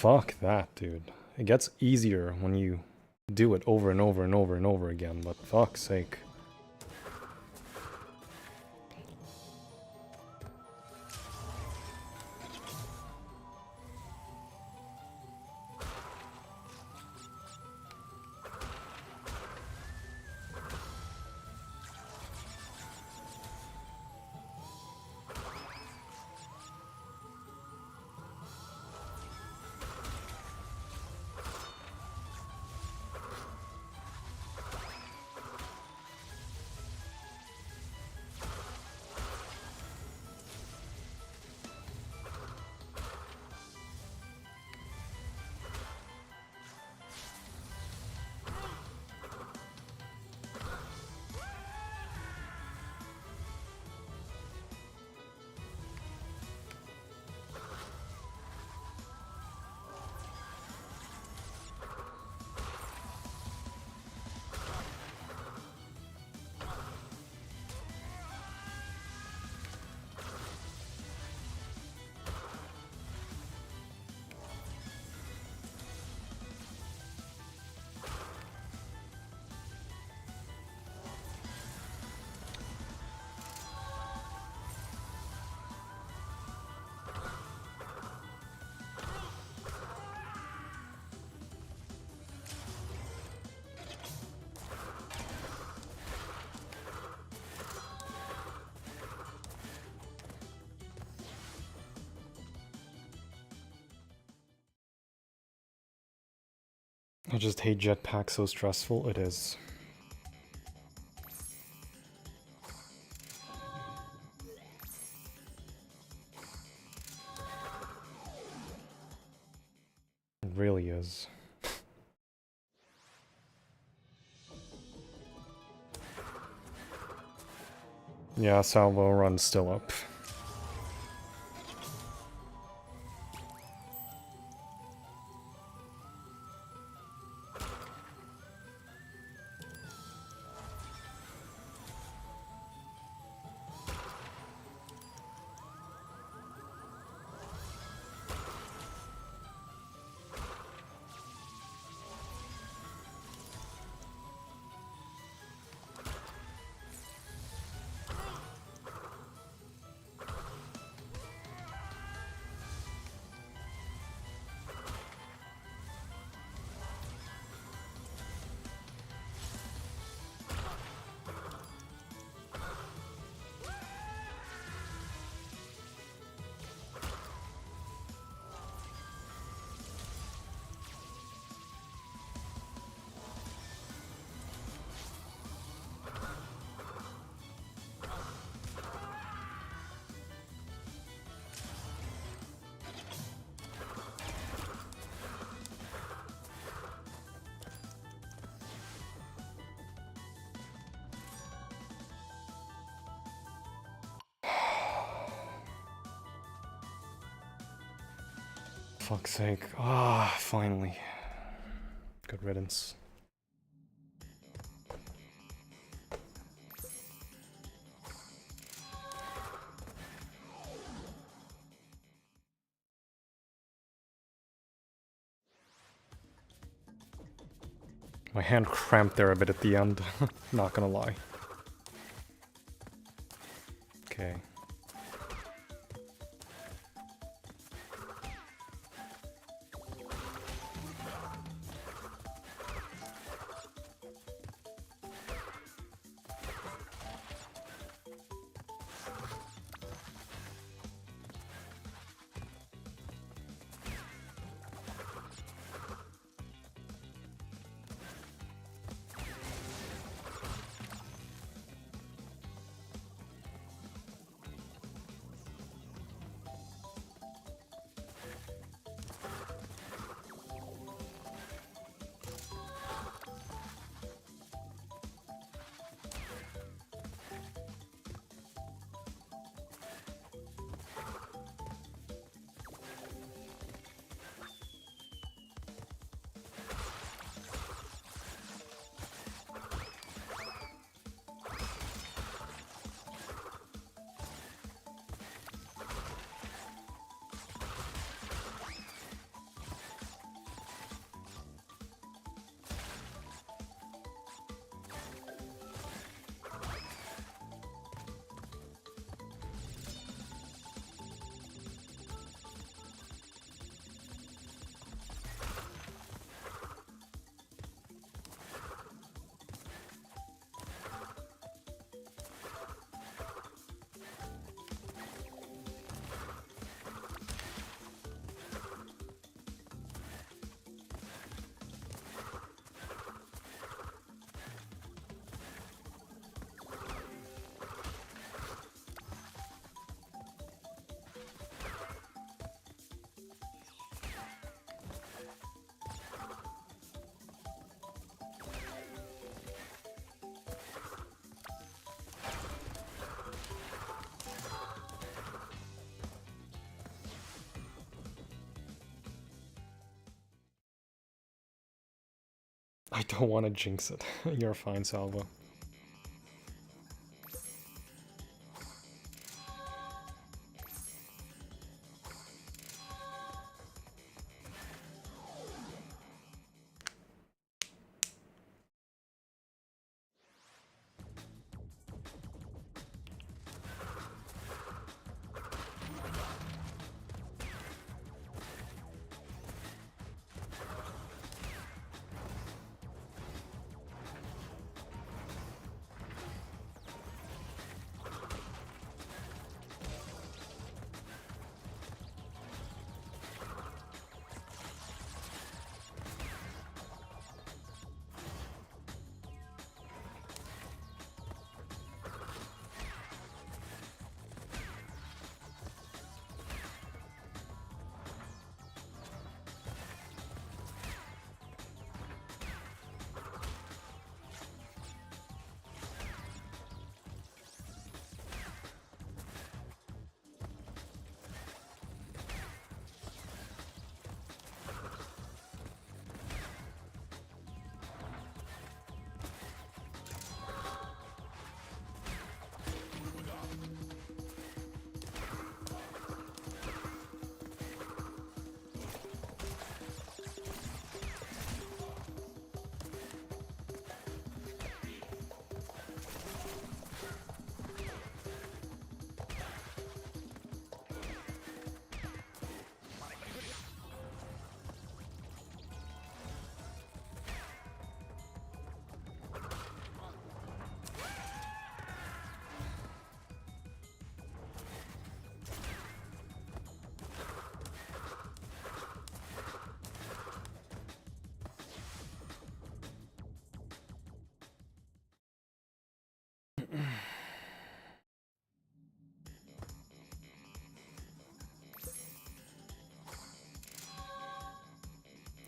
Fuck that, dude. It gets easier when you do it over and over and over and over again, but fuck's sake. I just hate jetpack, so stressful it is. It really is. Yeah, salvo run's still up. Fuck's sake. Ah, finally. Good riddance. My hand cramped there a bit at the end, not gonna lie. Okay. I don't want to jinx it. You're fine, Salvo.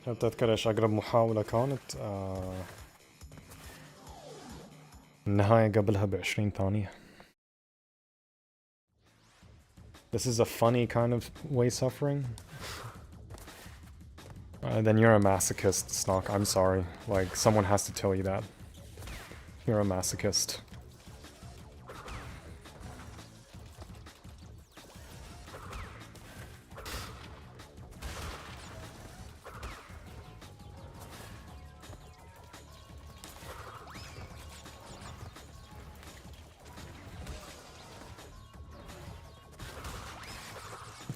هل تذكر ايش اقرب محاولة كانت؟ النهاية قبلها ب20 ثانية. This is a funny kind of way suffering. Then you're a masochist, Snock. I'm sorry. Like, someone has to tell you that. You're a masochist.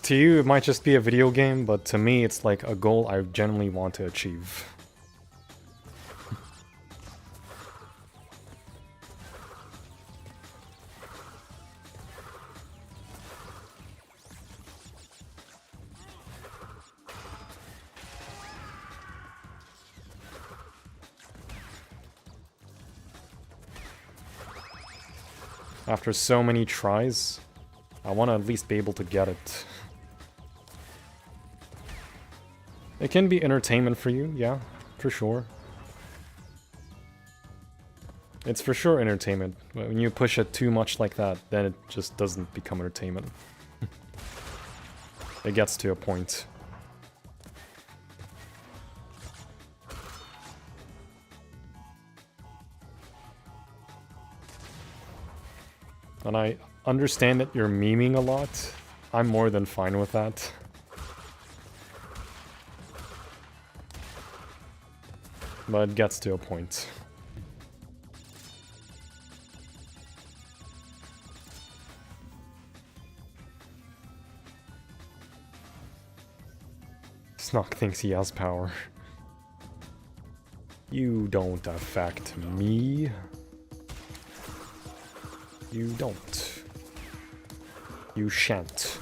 To you, it might just be a video game, but to me, it's like a goal I genuinely want to achieve. After so many tries, I want to at least be able to get it. It can be entertainment for you, yeah, for sure. It's for sure entertainment. But when you push it too much like that, then it just doesn't become entertainment. It gets to a point. And I understand that you're memeing a lot. I'm more than fine with that. But it gets to a point. Snock thinks he has power. You don't affect me. You don't. You shan't.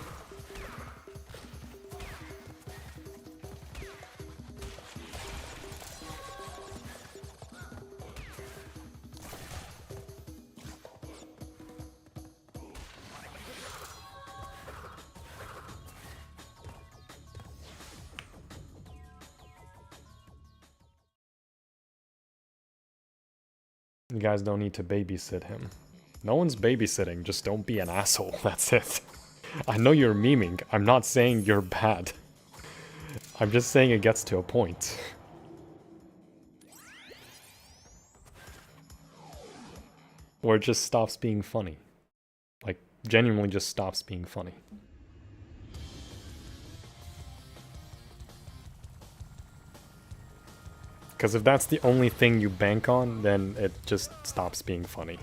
You guys don't need to babysit him. No one's babysitting, just don't be an asshole, that's it. I know you're memeing, I'm not saying you're bad. I'm just saying it gets to a point. Or it just stops being funny. Like, genuinely just stops being funny. Because if that's the only thing you bank on, then it just stops being funny.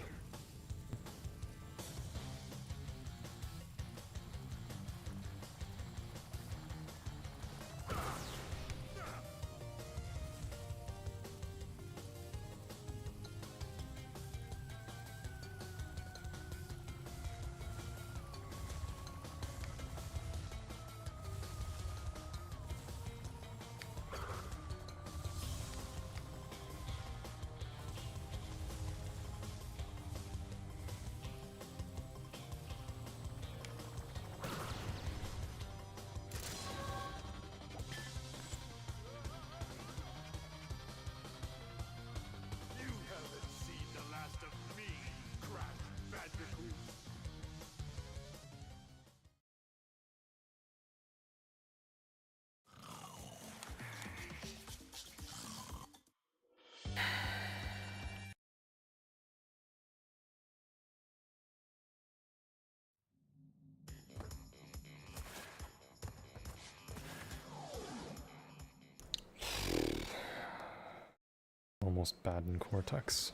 Almost bad in Cortex.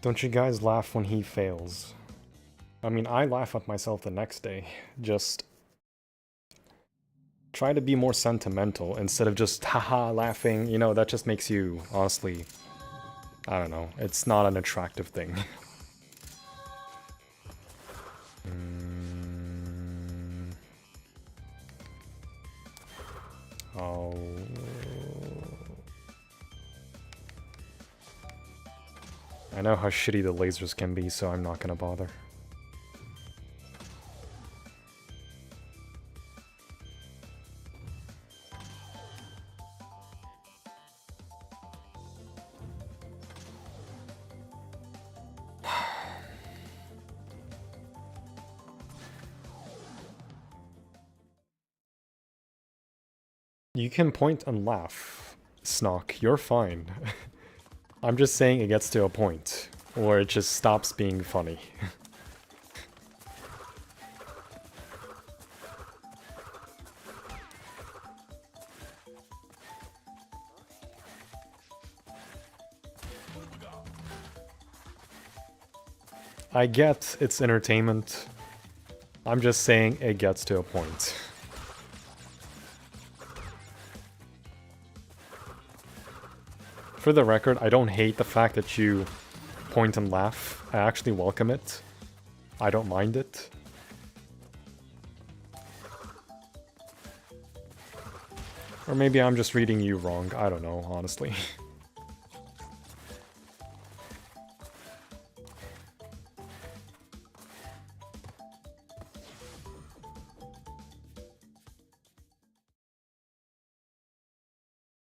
Don't you guys laugh when he fails? I mean, I laugh at myself the next day. Just try to be more sentimental instead of just haha laughing. You know, that just makes you, honestly, I don't know. It's not an attractive thing. Oh. I know how shitty the lasers can be, so I'm not gonna bother. You can point and laugh, Snock. You're fine. I'm just saying it gets to a point where it just stops being funny. I get it's entertainment. I'm just saying it gets to a point. For the record, I don't hate the fact that you point and laugh. I actually welcome it. I don't mind it. Or maybe I'm just reading you wrong. I don't know, honestly.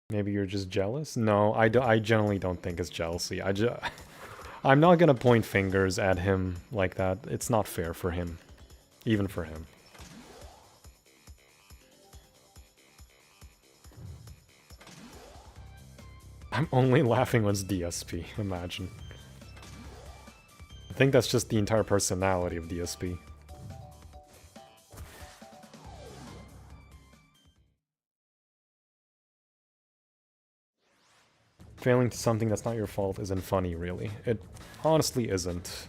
Maybe you're just jealous? No, I generally don't think it's jealousy. I'm not gonna point fingers at him like that. It's not fair for him. Even for him. I'm only laughing when it's DSP, imagine. I think that's just the entire personality of DSP. Failing to something that's not your fault isn't funny, really. It honestly isn't.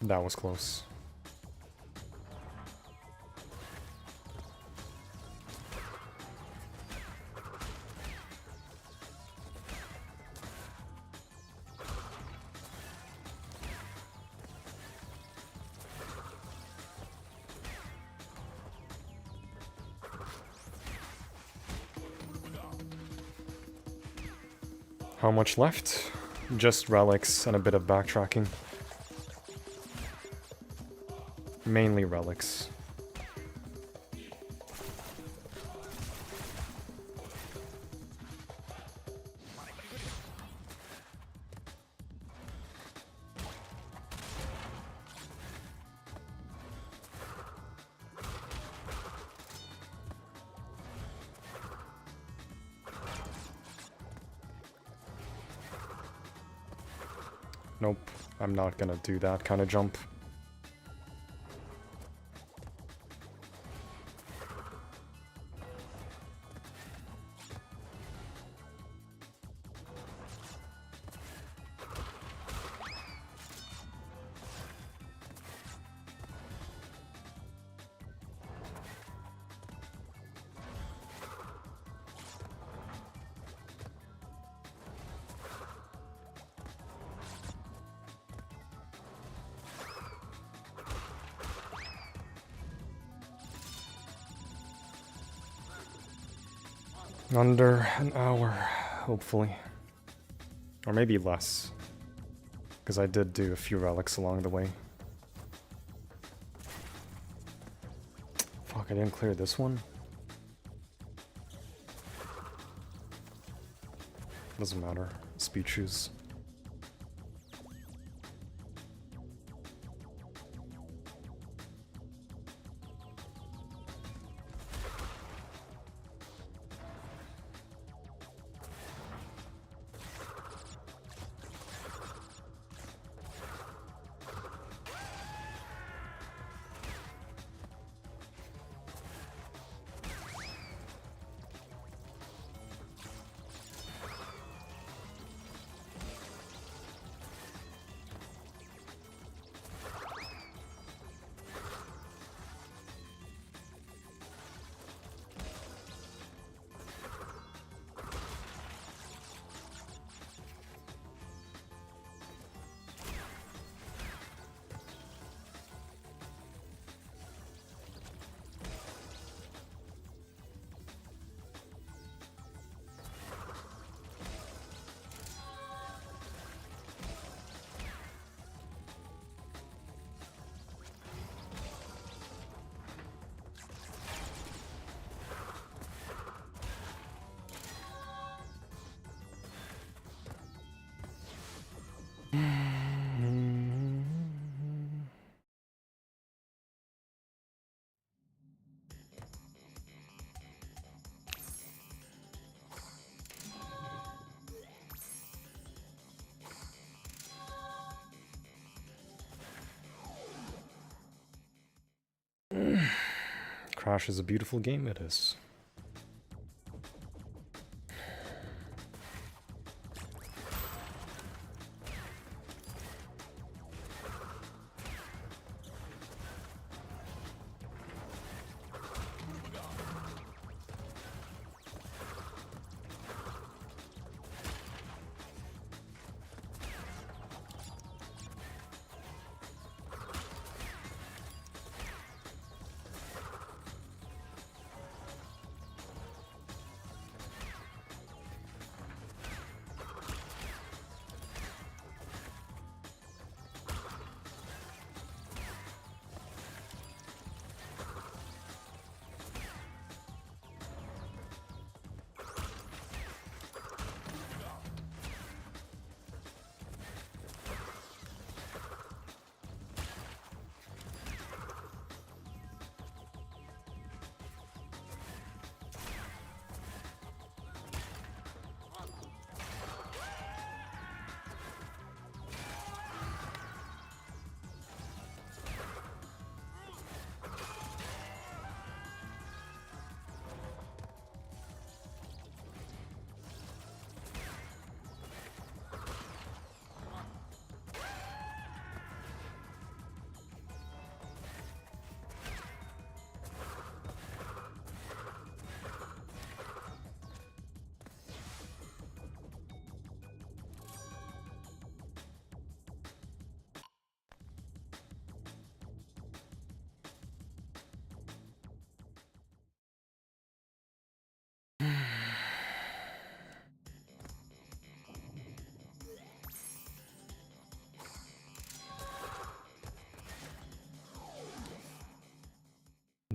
That was close. How much left? Just relics and a bit of backtracking. Mainly relics. Nope, I'm not gonna do that kind of jump. Under an hour, hopefully. Or maybe less. Because I did do a few relics along the way. Fuck, I didn't clear this one? Doesn't matter. Speed shoes. Crash is a beautiful game, it is.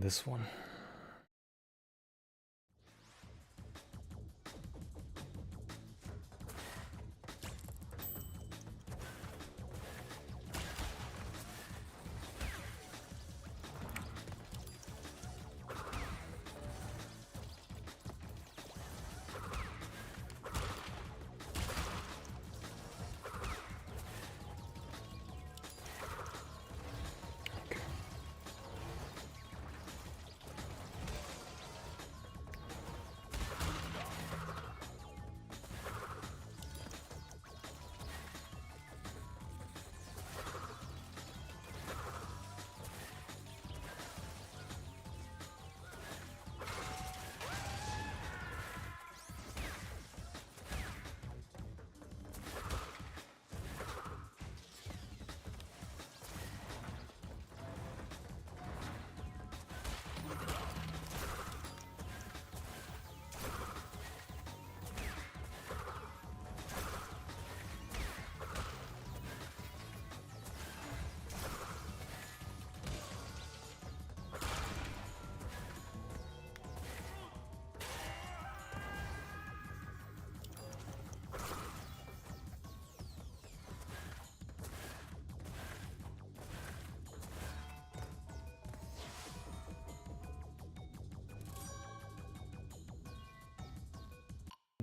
this one.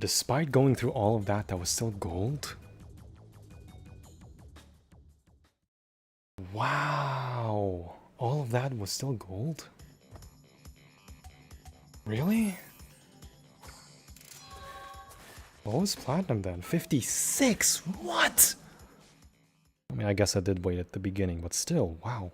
Despite going through all of that, that was still gold? Wow! All of that was still gold? Really? What was platinum then? 56? What? I mean, I guess I did wait at the beginning, but still, wow.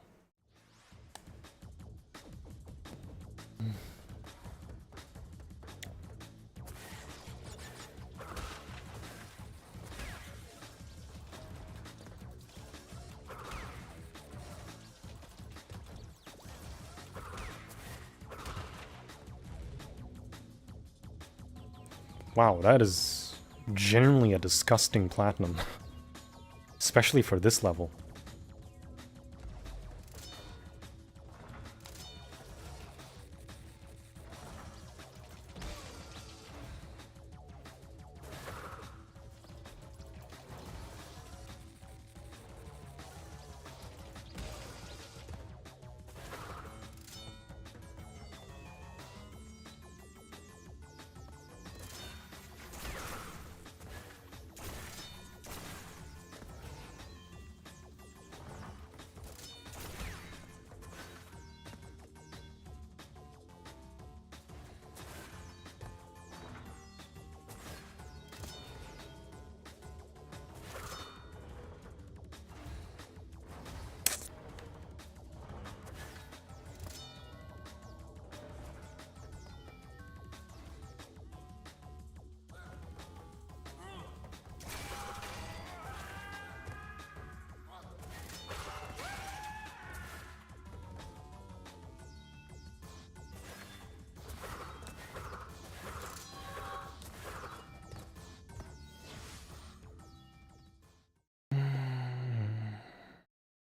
Wow, that is genuinely a disgusting platinum. Especially for this level.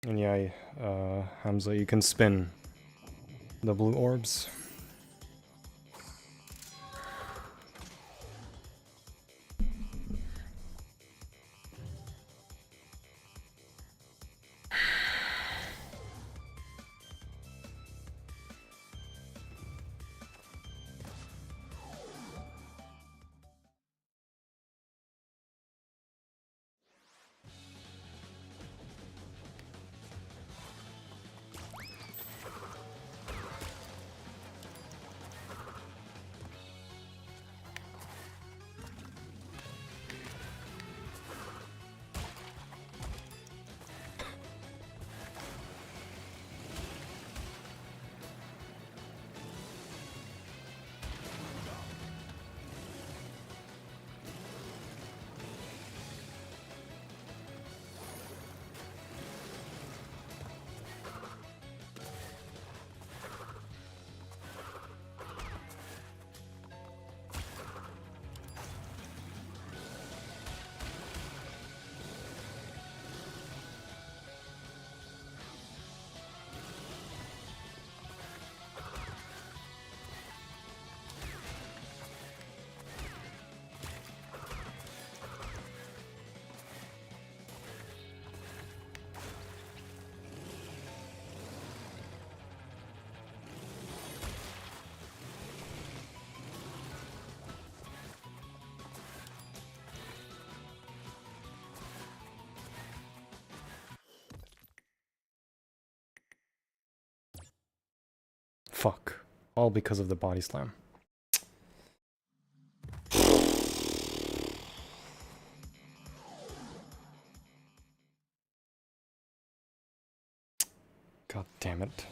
And yeah, Hamza, you can spin the blue orbs. Fuck. All because of the body slam. God damn it.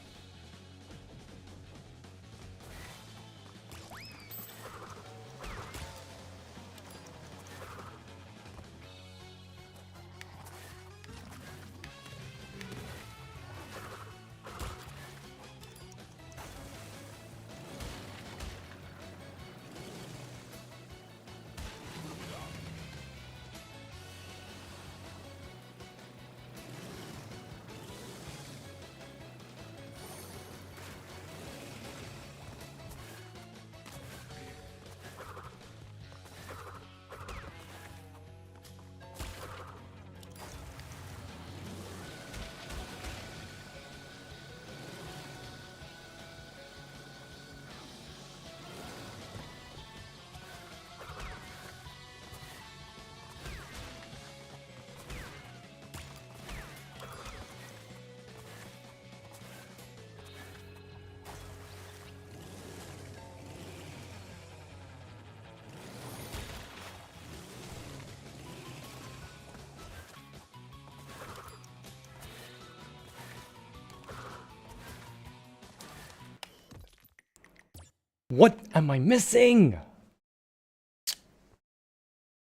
What am I missing?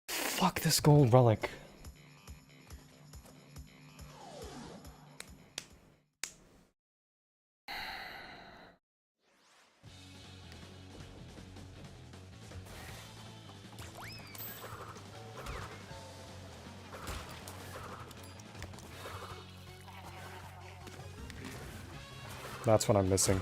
Fuck this gold relic. That's what I'm missing.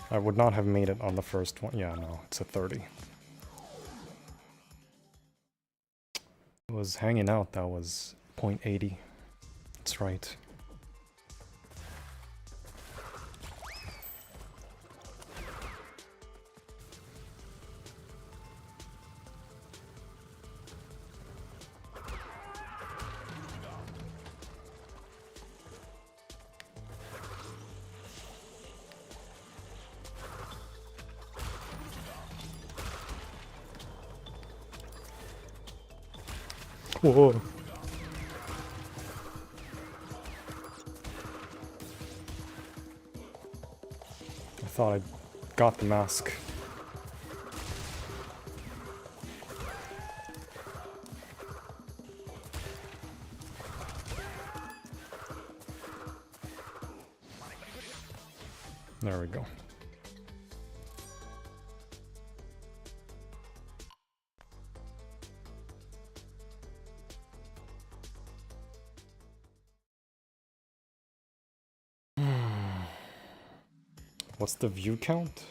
I would not have made it on the first one. Yeah, no, it's a 30. It was hanging out, that was 0.80. That's right. Whoa. I thought I got the mask. There we go. What's the view count?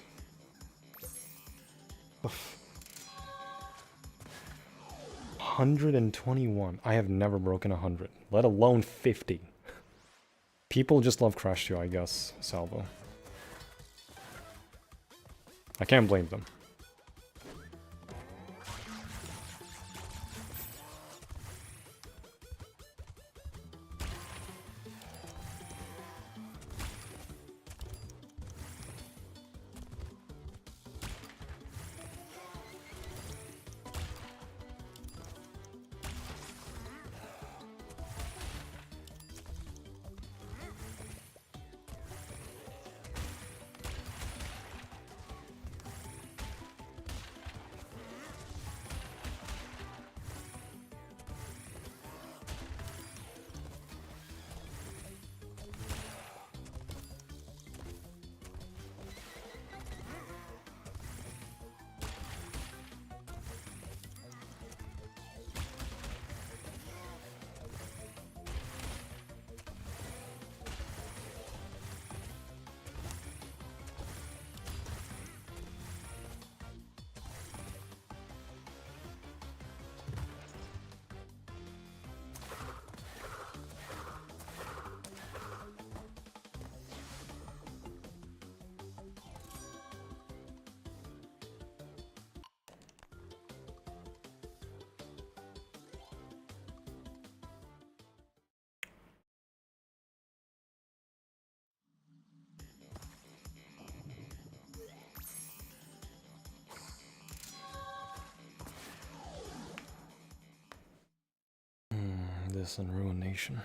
Oof. 121. I have never broken 100, let alone 50. People just love Crash 2, I guess, Salvo. I can't blame them. this in Ruination.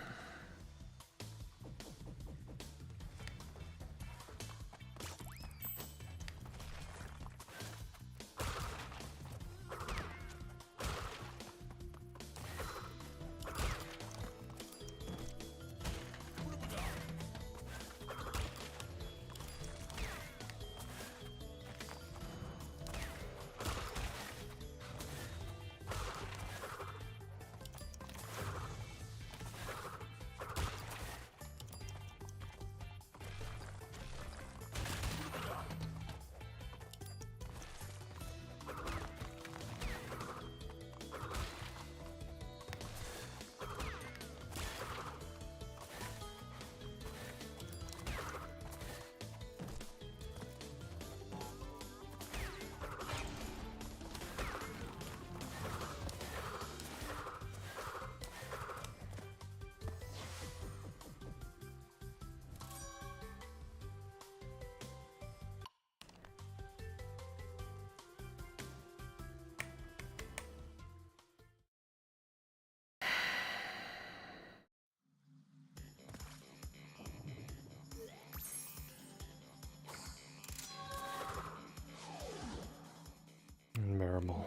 Unbearable.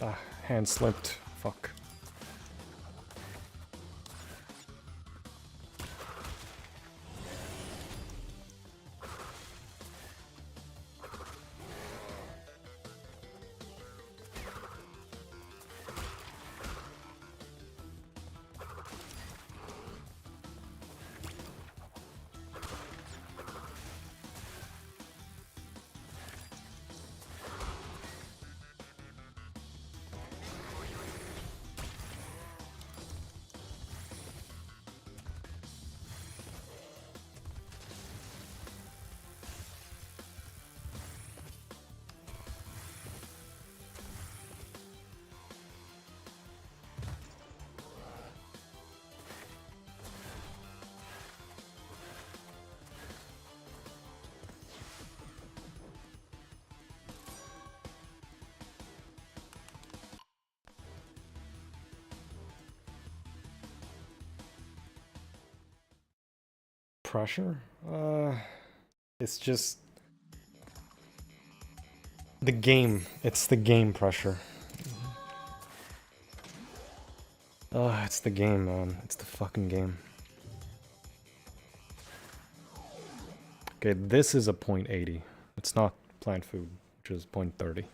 Ah, hand slipped. Fuck. Pressure? It's just the game. It's the game pressure. It's the game, man. It's the fucking game. Okay, this is a .80. It's not plant food, which is .30.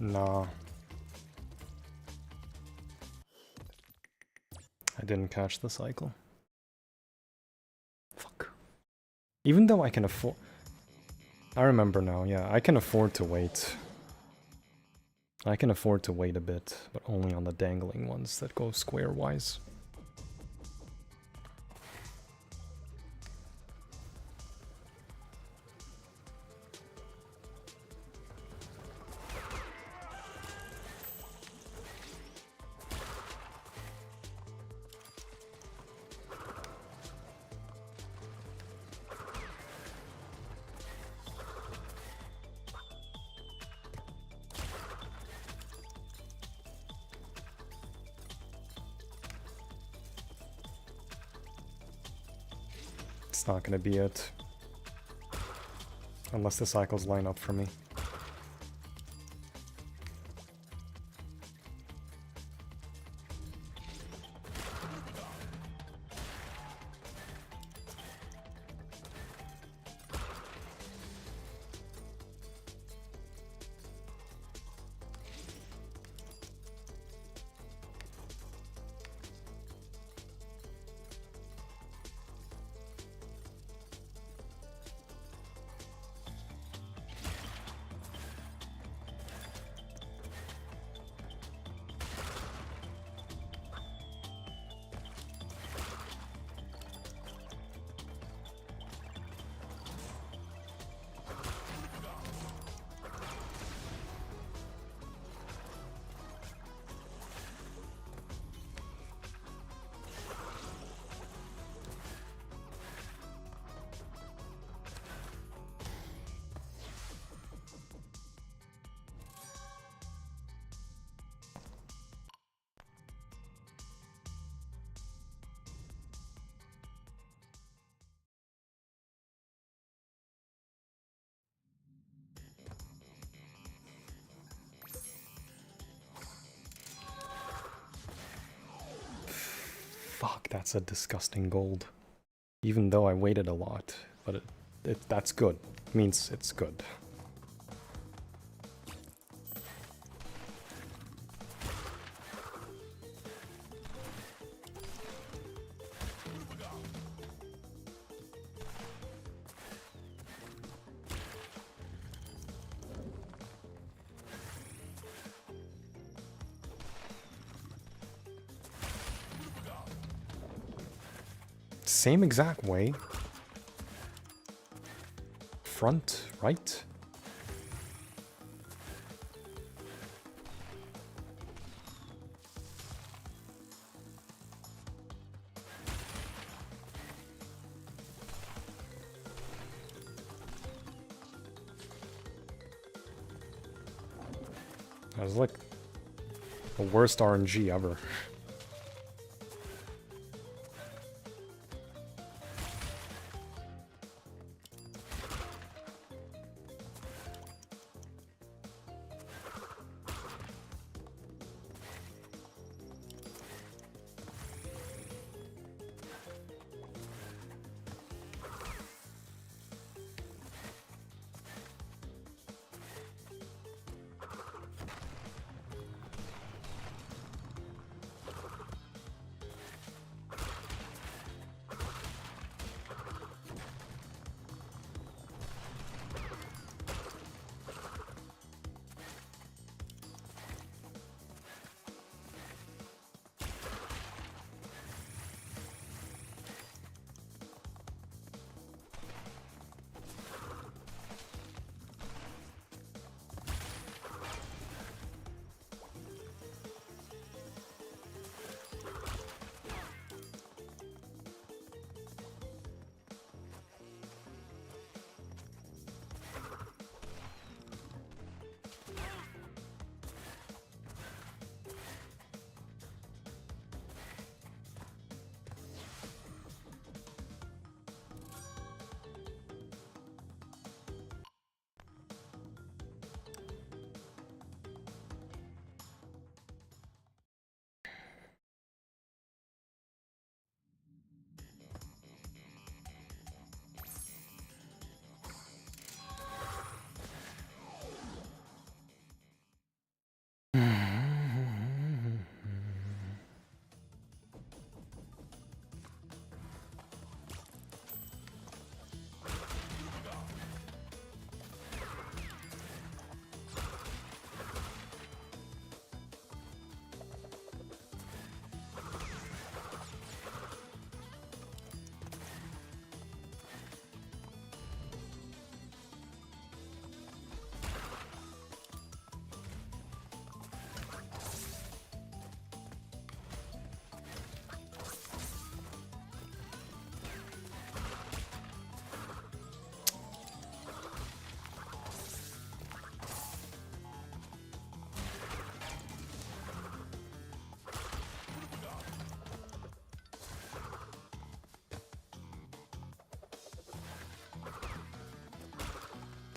Nah. I didn't catch the cycle. Fuck. Even though I can afford... I remember now, yeah, I can afford to wait. I can afford to wait a bit, but only on the dangling ones that go square-wise. It's not gonna be it. Unless the cycles line up for me. Fuck, that's a disgusting gold. Even though I waited a lot, but that's good. It means it's good. Same exact way. Front, right? That was like the worst RNG ever.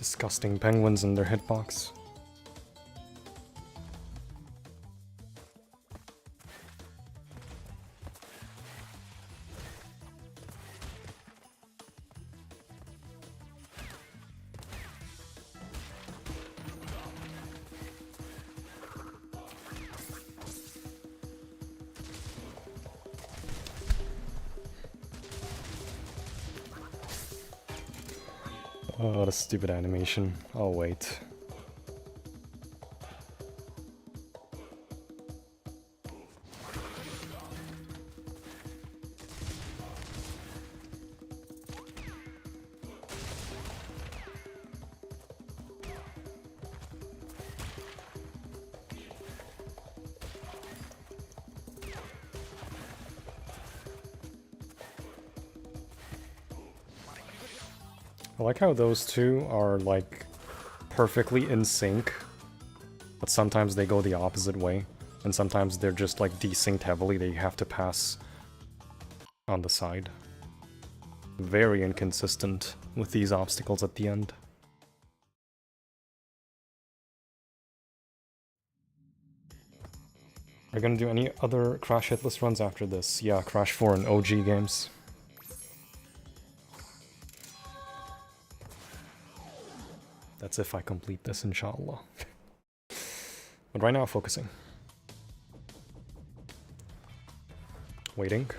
Disgusting penguins in their hitbox. Oh, what a stupid animation. Oh, wait. I like how those two are, like, perfectly in sync, but sometimes they go the opposite way, and sometimes they're just, like, desynced heavily that you have to pass on the side. Very inconsistent with these obstacles at the end. Are you gonna do any other Crash Hitless runs after this? Yeah, Crash 4 and OG games. That's if I complete this, inshallah. But right now, focusing. Waiting.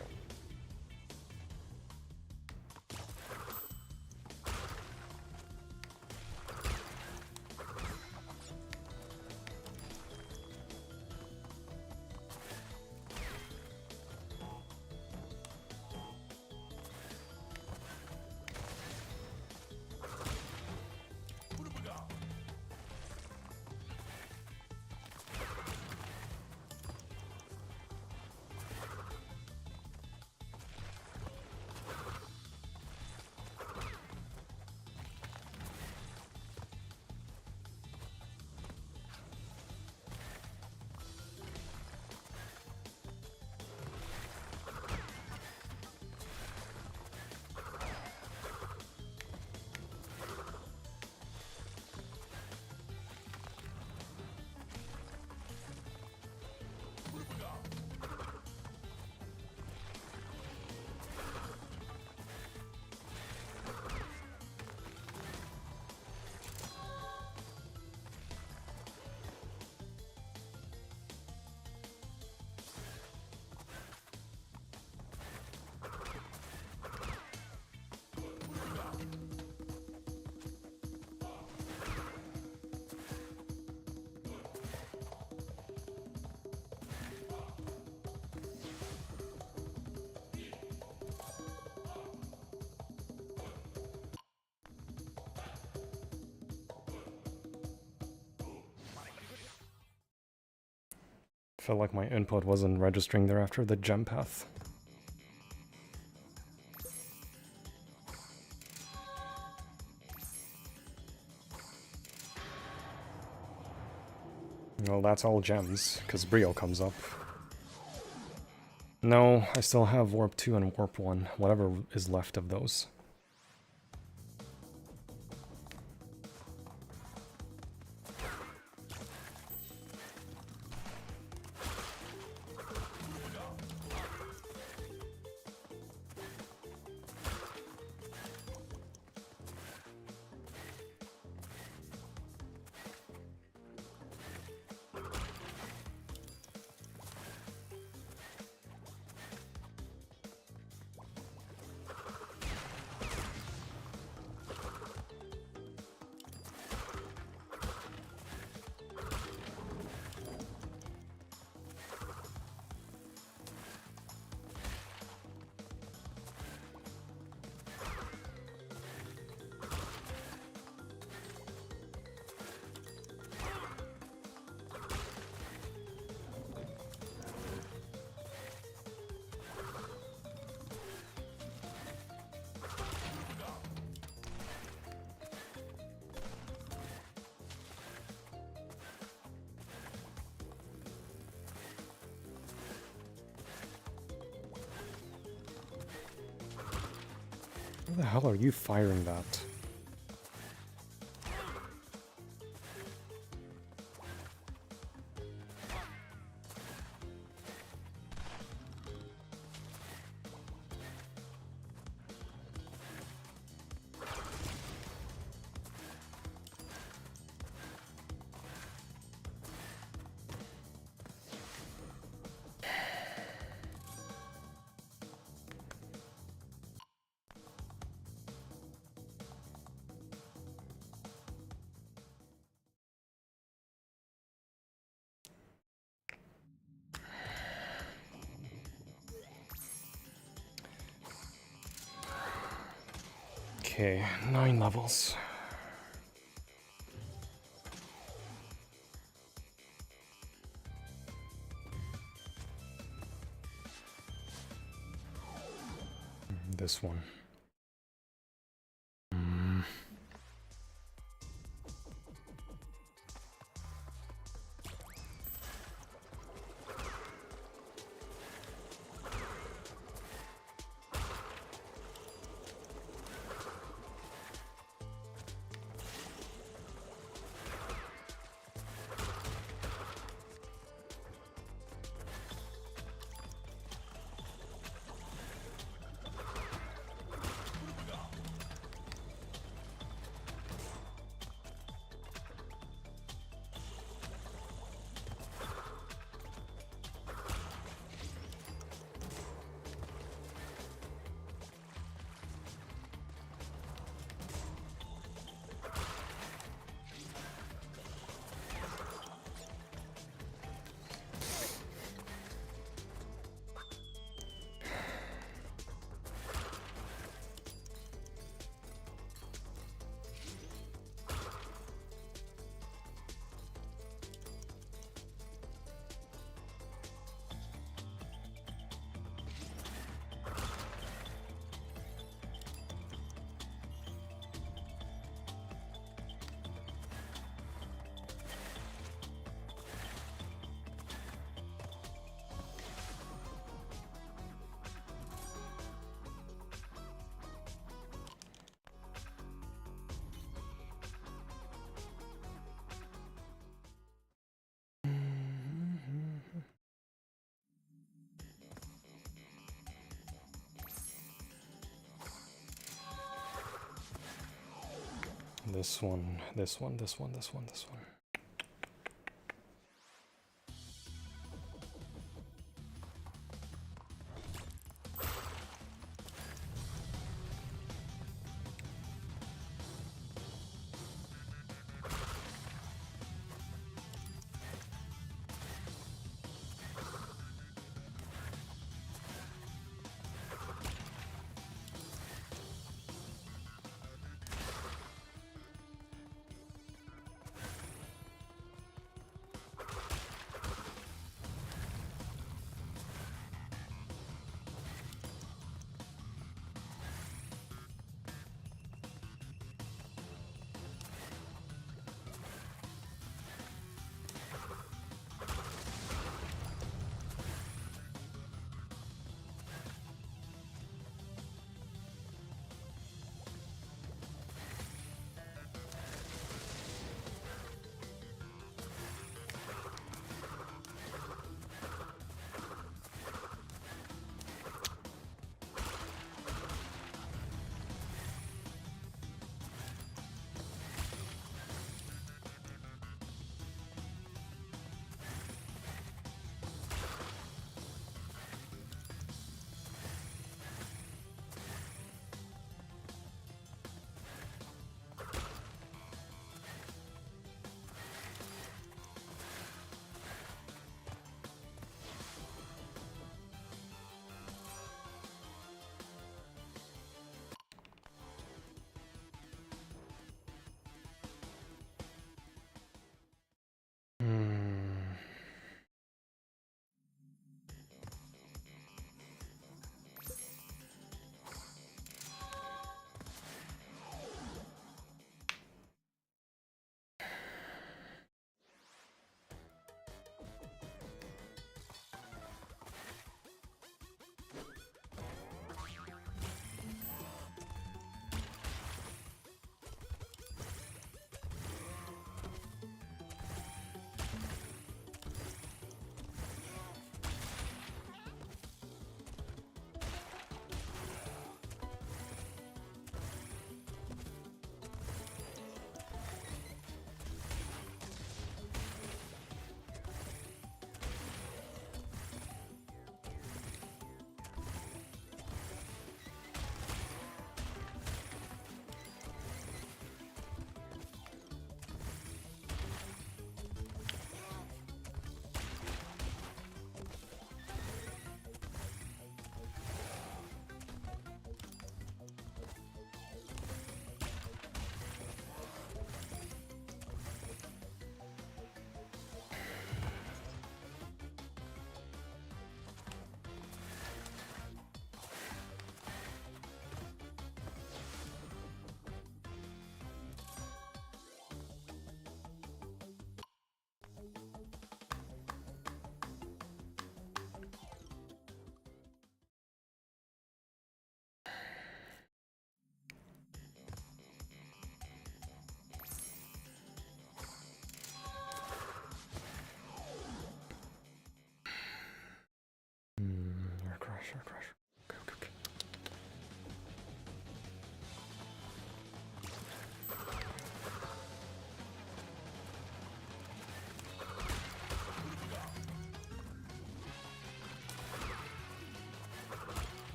Felt like my input wasn't registering there after the gem path. Well, that's all gems, because Brio comes up. No, I still have Warp 2 and Warp 1, whatever is left of those. How the hell are you firing that? Okay, 9 levels. This one. This one, this one, this one, this one, this one.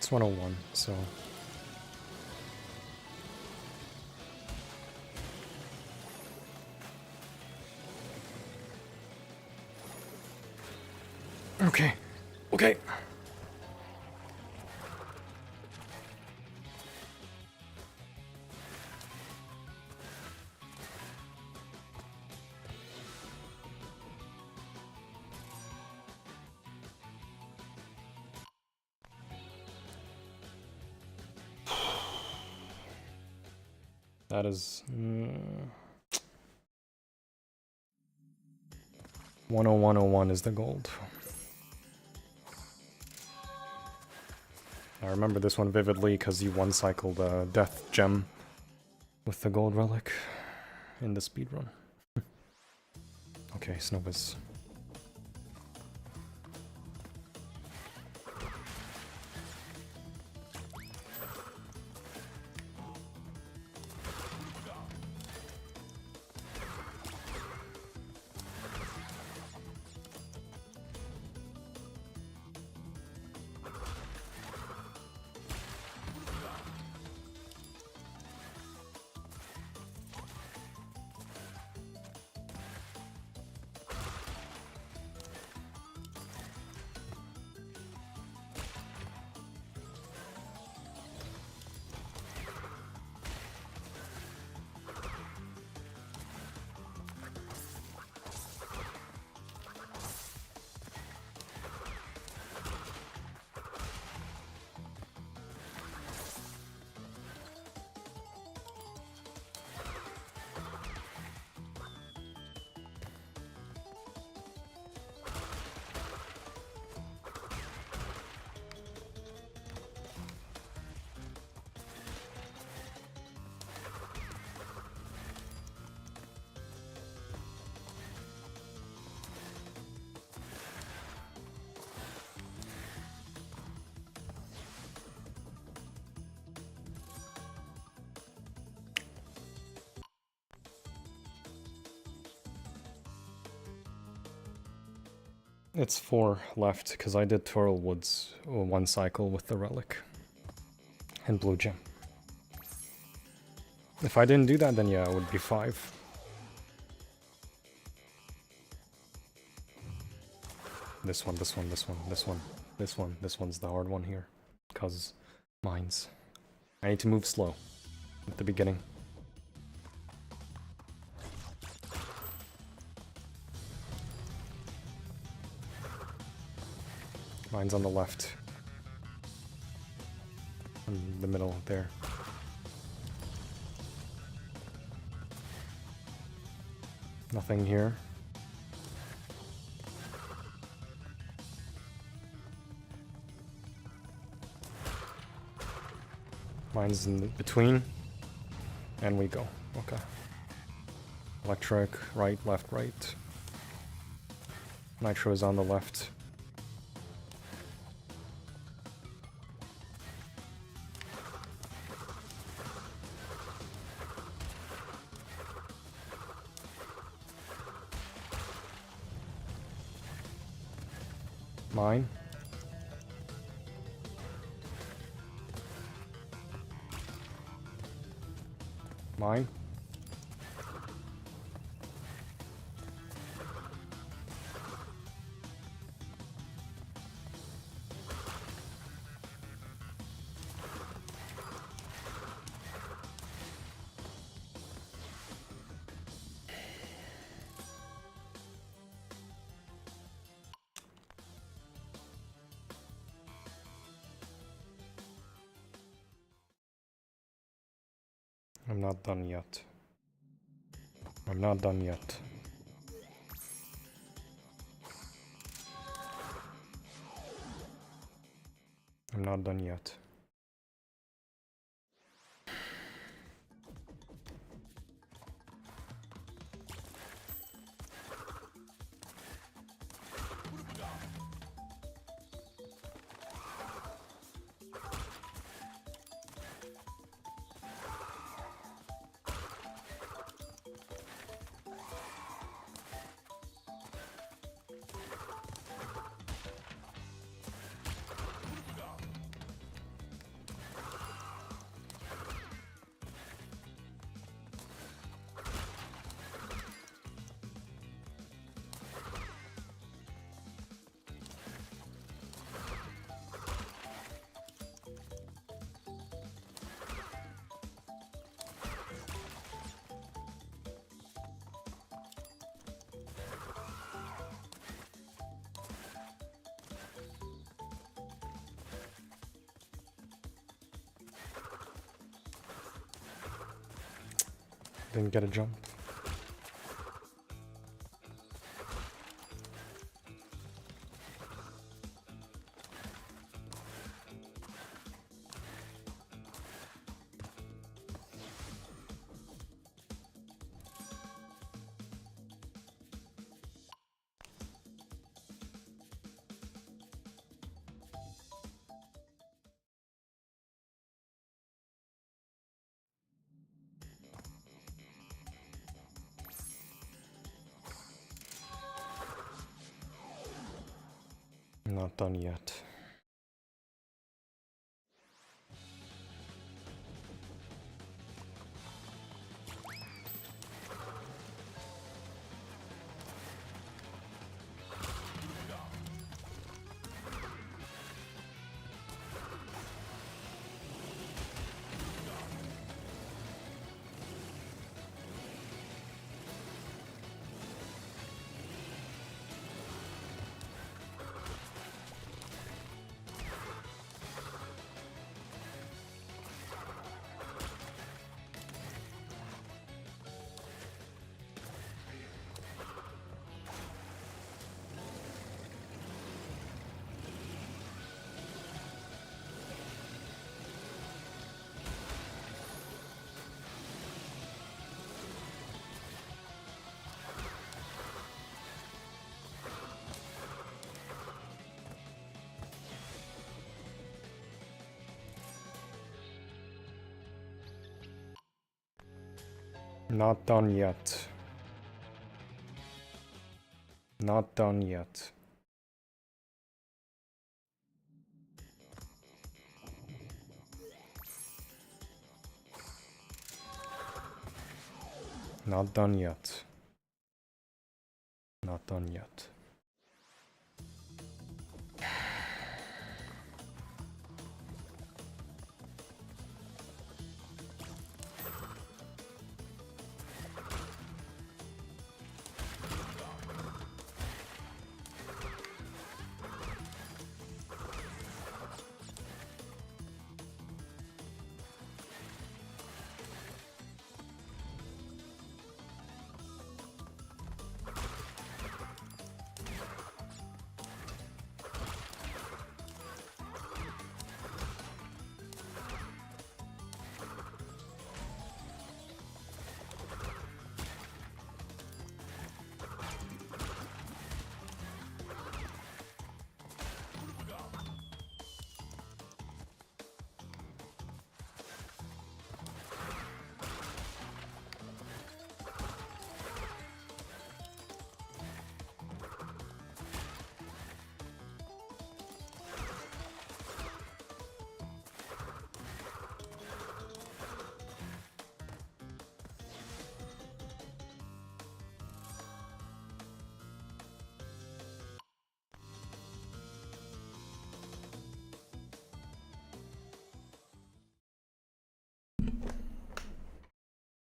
It's 101, so... Okay. Okay. That is... 10101 is the gold. I remember this one vividly because you one-cycled a death gem with the gold relic in the speedrun. Okay, Snowbiz. It's 4 left, because I did Turtle Woods one cycle with the relic. And blue gem. If I didn't do that, then yeah, it would be 5. This one, this one, this one, this one, this one. This one's the hard one here. Cause mines. I need to move slow at the beginning. Mine's on the left. In the middle there. Nothing here. Mine's in between. And we go. Okay. Electric, right, left, right. Nitro is on the left. Mine. Mine. I'm not done yet. I'm not done yet. I'm not done yet. Didn't get a jump. Not done yet. Not done yet. Not done yet. Not done yet. Not done yet.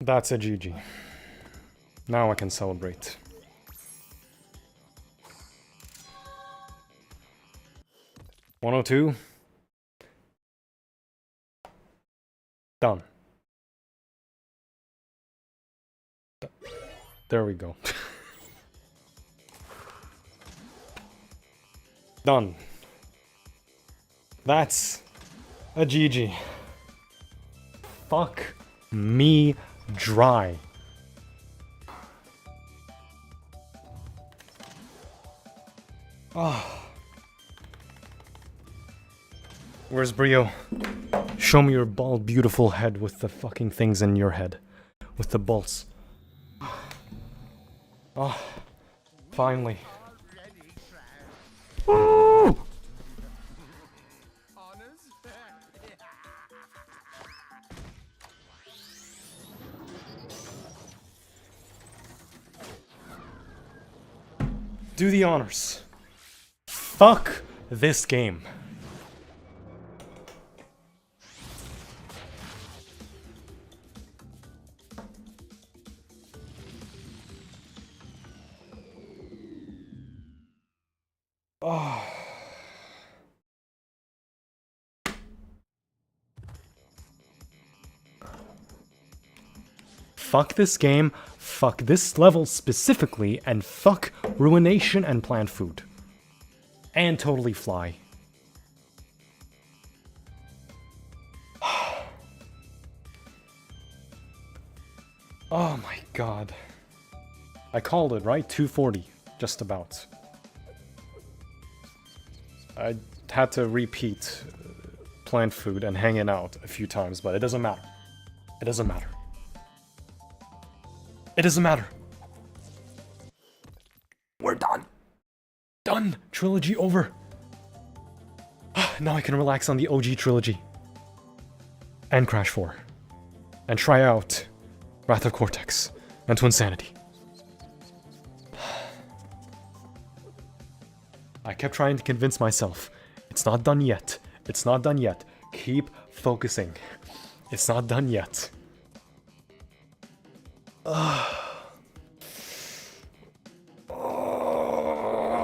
That's a GG. Now I can celebrate. $102. Done. There we go. Done. That's a GG. Fuck me dry. Oh. Where's Brio? Show me your bald, beautiful head with the fucking things in your head. With the bolts. Oh. Finally. Woo! Do the honors. Fuck this game. Oh. fuck this game, fuck this level specifically, and fuck Ruination and Plant Food. And Totally Fly. Oh my god. I called it, right? 240. Just about. I had to repeat Plant Food and Hanging Out a few times, but it doesn't matter. It doesn't matter. It doesn't matter. We're done. Done. Trilogy over. Now I can relax on the OG trilogy. And Crash 4. And try out Wrath of Cortex and Twinsanity. I kept trying to convince myself. It's not done yet. It's not done yet. Keep focusing. It's not done yet.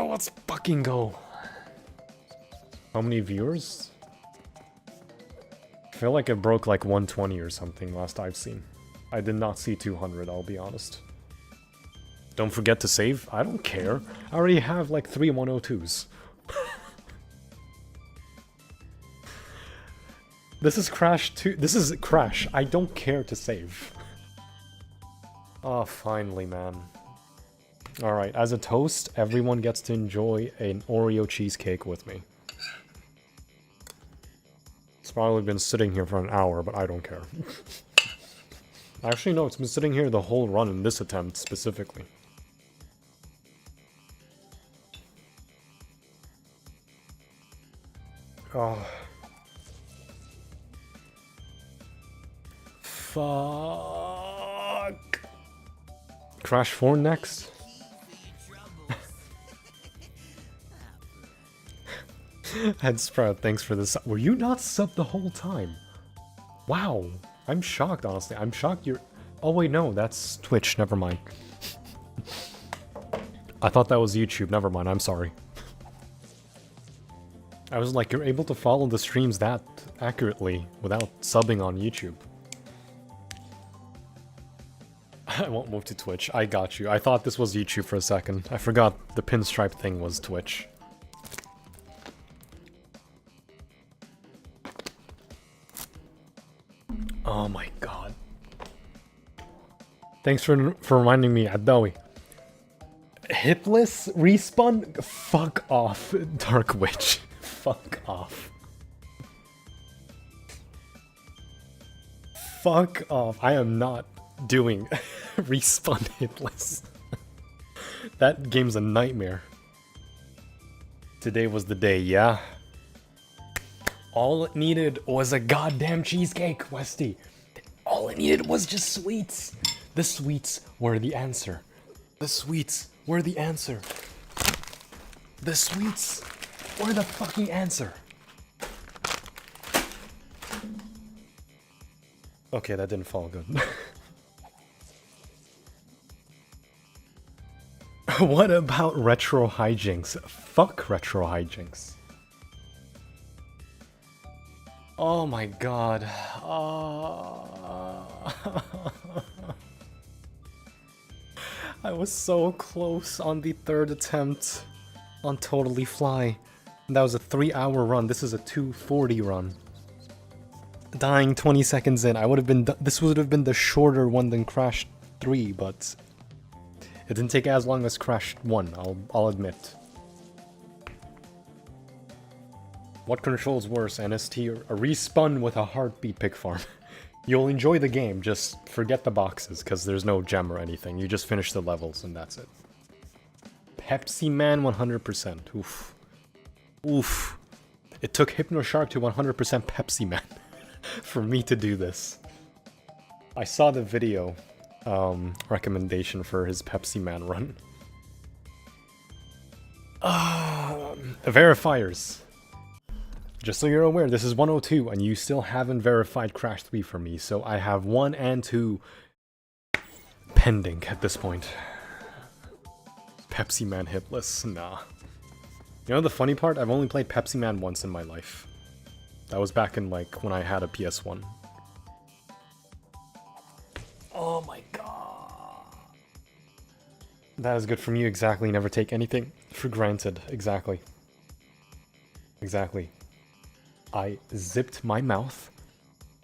Let's fucking go. How many viewers? I feel like it broke like 120 or something last I've seen. I did not see 200, I'll be honest. Don't forget to save. I don't care. I already have like 3 102s. This is Crash 2. This is Crash. I don't care to save. Oh, finally, man. Alright, as a toast, everyone gets to enjoy an Oreo cheesecake with me. It's probably been sitting here for an hour, but I don't care. Actually, no, it's been sitting here the whole run in this attempt, specifically. Oh. Fuck. Crash 4 next? Headsprout, thanks for this. Were you not subbed the whole time? Wow. I'm shocked, honestly. I'm shocked you're... Oh wait, no, that's Twitch. Never mind. I thought that was YouTube. Never mind, I'm sorry. I was like, you're able to follow the streams that accurately without subbing on YouTube. I won't move to Twitch. I got you. I thought this was YouTube for a second. I forgot the pinstripe thing was Twitch. Oh my god. Thanks for reminding me, Adawi. Hitless respawn? Fuck off, Dark Witch. Fuck off. Fuck off. I am not doing respawn Hitless. That game's a nightmare. Today was the day, yeah? All it needed was a goddamn cheesecake, Westy. All it needed was just sweets. The sweets were the answer. The sweets were the answer. The sweets were the fucking answer. Okay, that didn't fall good. What about retro hijinks? Fuck retro hijinks. Oh my god. I was so close on the third attempt on Totally Fly. That was a 3-hour run. This is a 240 run. Dying 20 seconds in. This would have been the shorter one than Crash 3, but it didn't take as long as Crash 1, I'll admit. What controls worse, NST or a respawn with a heartbeat pig farm? You'll enjoy the game, just forget the boxes, because there's no gem or anything. You just finish the levels and that's it. Pepsi Man 100%. Oof. Oof. It took Hypnoshark to 100% Pepsi Man for me to do this. I saw the video recommendation for his Pepsi Man run. Verifiers. Just so you're aware, this is 102, and you still haven't verified Crash 3 for me, so I have 1 and 2 pending at this point. Pepsi Man Hitless, nah. You know the funny part? I've only played Pepsi Man once in my life. That was back in, like, when I had a PS1. Oh my god. That is good from you, exactly. Never take anything for granted. Exactly. Exactly. I zipped my mouth,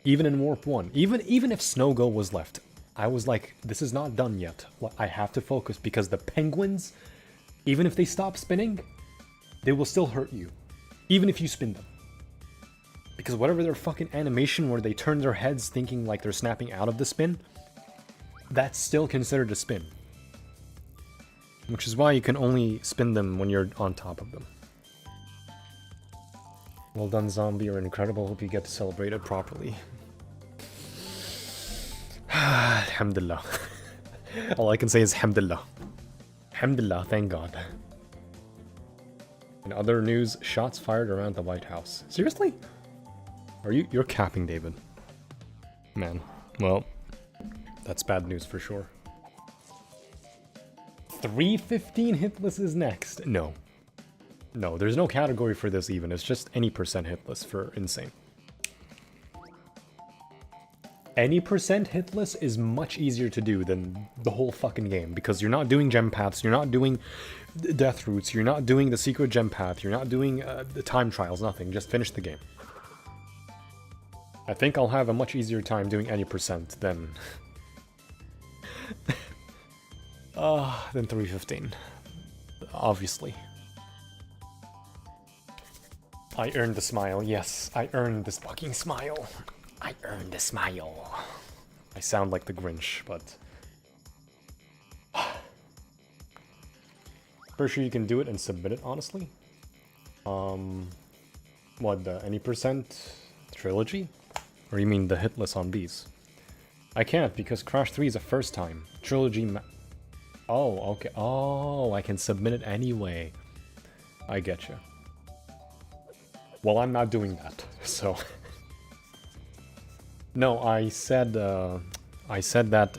even in Warp 1. Even if Snowgo was left, I was like, this is not done yet. I have to focus because the penguins, even if they stop spinning, they will still hurt you. Even if you spin them. Because whatever their fucking animation where they turn their heads thinking like they're snapping out of the spin, that's still considered a spin. Which is why you can only spin them when you're on top of them. Well done, Zombie. You're incredible. Hope you get to celebrate it properly. Alhamdulillah. All I can say is Alhamdulillah. Alhamdulillah, thank God. In other news, shots fired around the White House. Seriously? You're capping, David. Man, well, that's bad news for sure. 315 hitless is next. No. No, there's no category for this even. It's just any percent hitless for N.Sane. Any percent hitless is much easier to do than the whole fucking game because you're not doing gem paths, you're not doing death routes, you're not doing the secret gem path, you're not doing the time trials, nothing. Just finish the game. I think I'll have a much easier time doing any percent than... than 315. Obviously. I earned the smile, yes. I earned this fucking smile. I earned the smile. I sound like the Grinch, but... Pretty sure you can do it and submit it, honestly. What, the any percent trilogy? Or you mean the hitless on these? I can't, because Crash 3 is a first time. Trilogy Oh, okay. Oh, I can submit it anyway. I get you. Well, I'm not doing that, so... No, I said that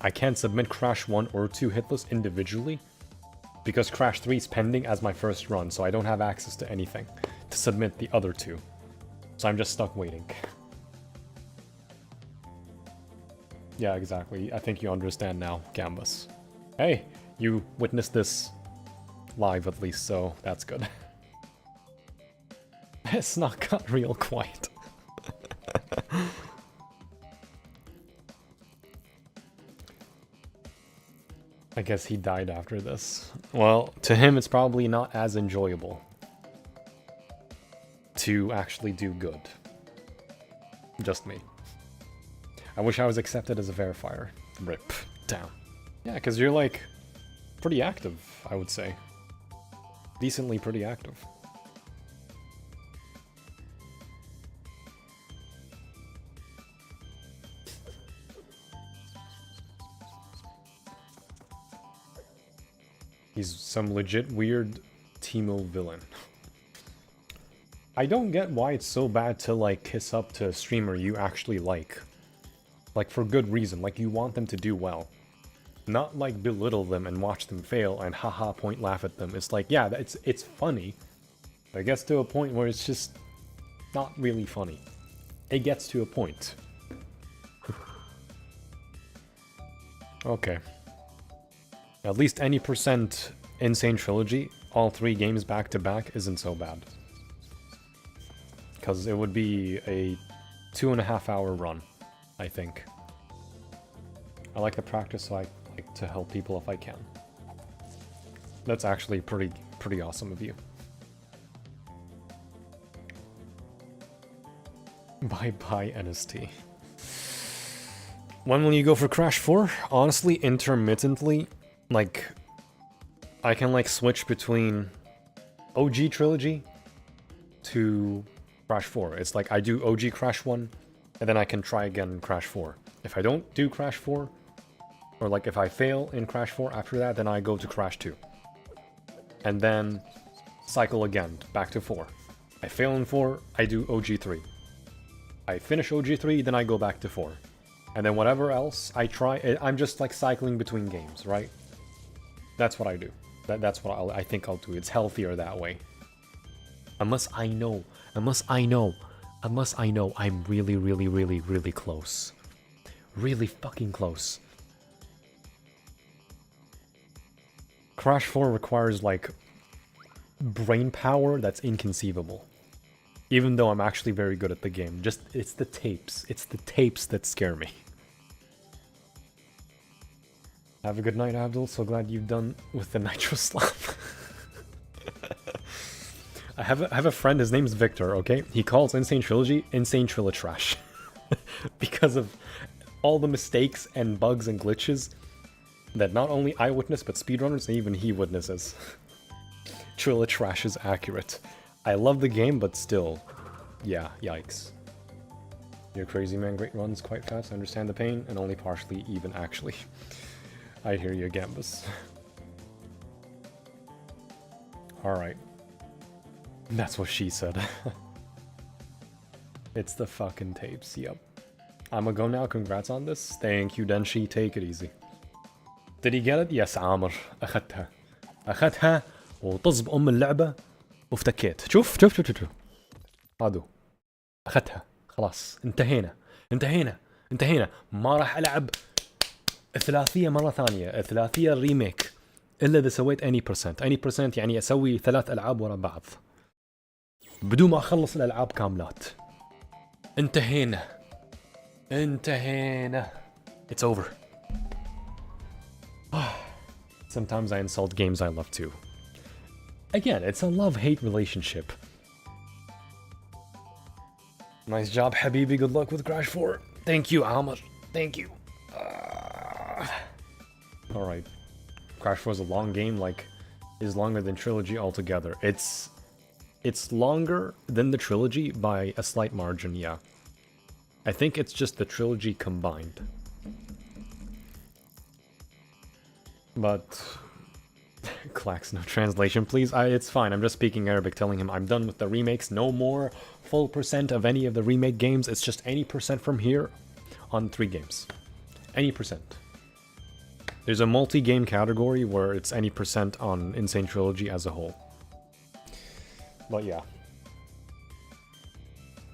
I can't submit Crash 1 or 2 hitless individually because Crash 3 is pending as my first run, so I don't have access to anything to submit the other two. So I'm just stuck waiting. Yeah, exactly. I think you understand now, Gambus. Hey, you witnessed this live at least, so that's good. It's not got real quiet. I guess he died after this. Well, to him it's probably not as enjoyable to actually do good. Just me. I wish I was accepted as a verifier. Rip. Down. Yeah, because you're like pretty active, I would say. Decently pretty active. He's some legit weird Teemo villain. I don't get why it's so bad to like kiss up to a streamer you actually like. Like for good reason, like you want them to do well. Not like belittle them and watch them fail and haha point laugh at them. It's like, yeah, it's funny. But it gets to a point where it's just not really funny. It gets to a point. Okay. At least any percent N.Sane Trilogy, all 3 games back to back, isn't so bad. Because it would be a 2.5 hour run, I think. I like to practice, so I like to help people if I can. That's actually pretty awesome of you. Bye-bye, NST. When will you go for Crash 4? Honestly, intermittently. Like, I can like switch between OG Trilogy to Crash 4. It's like I do OG Crash 1, and then I can try again Crash 4. If I don't do Crash 4, or like if I fail in Crash 4 after that, then I go to Crash 2. And then cycle again, back to 4. I fail in 4, I do OG 3. I finish OG 3, then I go back to 4. And then whatever else I try, I'm just like cycling between games, right? That's what I do. That's what I think I'll do. It's healthier that way. Unless I know I'm really close. Really fucking close. Crash 4 requires, like, brain power that's inconceivable. Even though I'm actually very good at the game. Just, it's the tapes. It's the tapes that scare me. Have a good night, Abdul. So glad you've done with the Nitro Slap. I have a friend, his name's Victor, okay? He calls N.Sane Trilogy N.Sane Trilotrash. Because of all the mistakes and bugs and glitches that not only I witness, but speedrunners and even he witnesses. Trilotrash is accurate. I love the game, but still, yeah, yikes. You're crazy, man. Great runs, quite fast. I understand the pain, and only partially even, actually. I hear you, Gambus. Alright. That's what she said. It's the fucking tapes, yep. I'ma go now, congrats on this. Thank you, Denshi, take it easy. Did he get it? Yes, عامر. أخذها وطز بأم اللعبة وافتكيت. شوف. هادو. أخذتها. خلاص. انتهينا. ما راح ألعب الثلاثية مرة ثانية. الثلاثية الريميك. إلا إذا سويت any percent يعني أسوي 3 ألعاب ورا بعض. بدون ما أخلص الألعاب كاملات. انتهينا. It's over. Sometimes I insult games I love too. Again, it's a love-hate relationship. Nice job, Habibi. Good luck with Crash 4. Thank you, Amr. Thank you. Alright. Crash 4 is a long game, like, is longer than Trilogy altogether. It's longer than the Trilogy by a slight margin, yeah. I think it's just the Trilogy combined. But... Clacks, no translation, please. It's fine, I'm just speaking Arabic, telling him I'm done with the remakes. No more full percent of any of the remake games. It's just any percent from here on 3 games. Any percent. There's a multi-game category where it's any percent on N.Sane Trilogy as a whole. But yeah.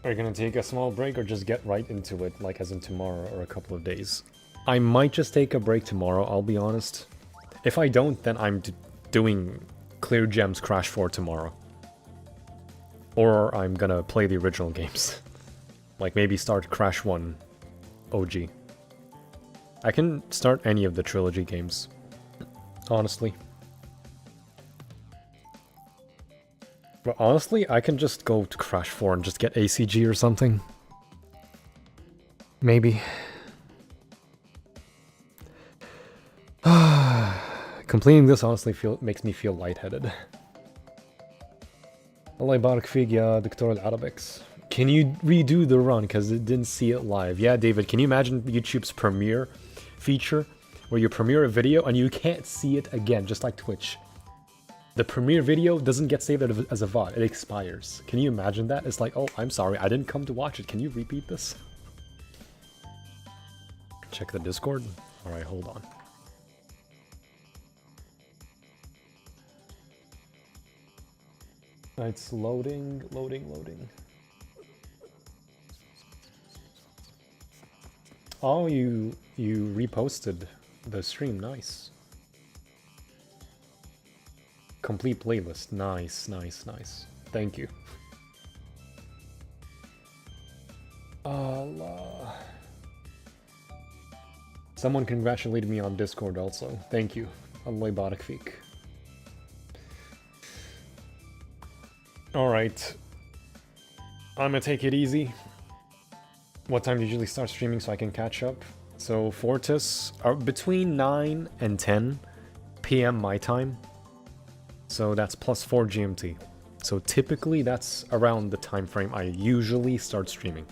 Are you gonna take a small break or just get right into it, like as in tomorrow or a couple of days? I might just take a break tomorrow, I'll be honest. If I don't, then I'm doing Clear Gems Crash 4 tomorrow. Or I'm gonna play the original games. Like maybe start Crash 1 OG. I can start any of the Trilogy games, honestly. But honestly, I can just go to Crash 4 and just get ACG or something. Maybe. Completing this honestly makes me feel lightheaded. Allah يبارك فيك يا دكتور العربيcs. Can you redo the run because it didn't see it live? Yeah, David, can you imagine YouTube's premiere feature where you premiere a video and you can't see it again, just like Twitch? The premiere video doesn't get saved as a VOD, it expires. Can you imagine that? It's like, oh, I'm sorry, I didn't come to watch it. Can you repeat this? Check the Discord. Alright, hold on. It's loading. Oh, you reposted the stream, nice. Complete playlist, nice. Thank you. Allah. Someone congratulated me on Discord also. Thank you. Allah يبارك فيك. Alright. I'm gonna take it easy. What time do you usually start streaming so I can catch up? So Fortis are between 9 and 10 PM my time. So that's +4 GMT. So typically that's around the time frame I usually start streaming.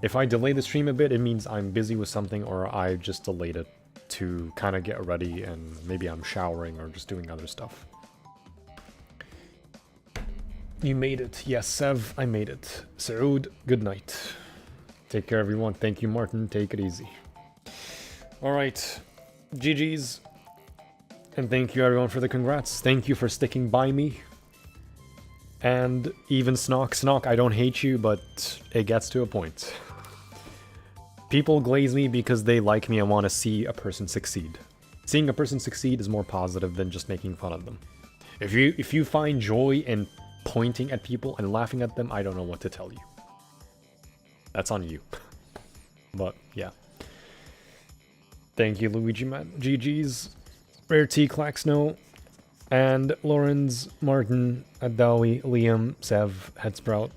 If I delay the stream a bit, it means I'm busy with something or I just delayed it to kind of get ready and maybe I'm showering or just doing other stuff. You made it. Yes, Sev, I made it. Saoud, good night. Take care, everyone. Thank you, Martin. Take it easy. Alright. GG's. And thank you, everyone, for the congrats. Thank you for sticking by me. And even Snock. Snock, I don't hate you, but it gets to a point. People glaze me because they like me and want to see a person succeed. Seeing a person succeed is more positive than just making fun of them. If you find joy in pointing at people and laughing at them, I don't know what to tell you. That's on you. But yeah. Thank you, Luigi man. GG's, Rare T, Clack Snow, and Lorenz, Martin, Adawi, Liam, Sev, Headsprout,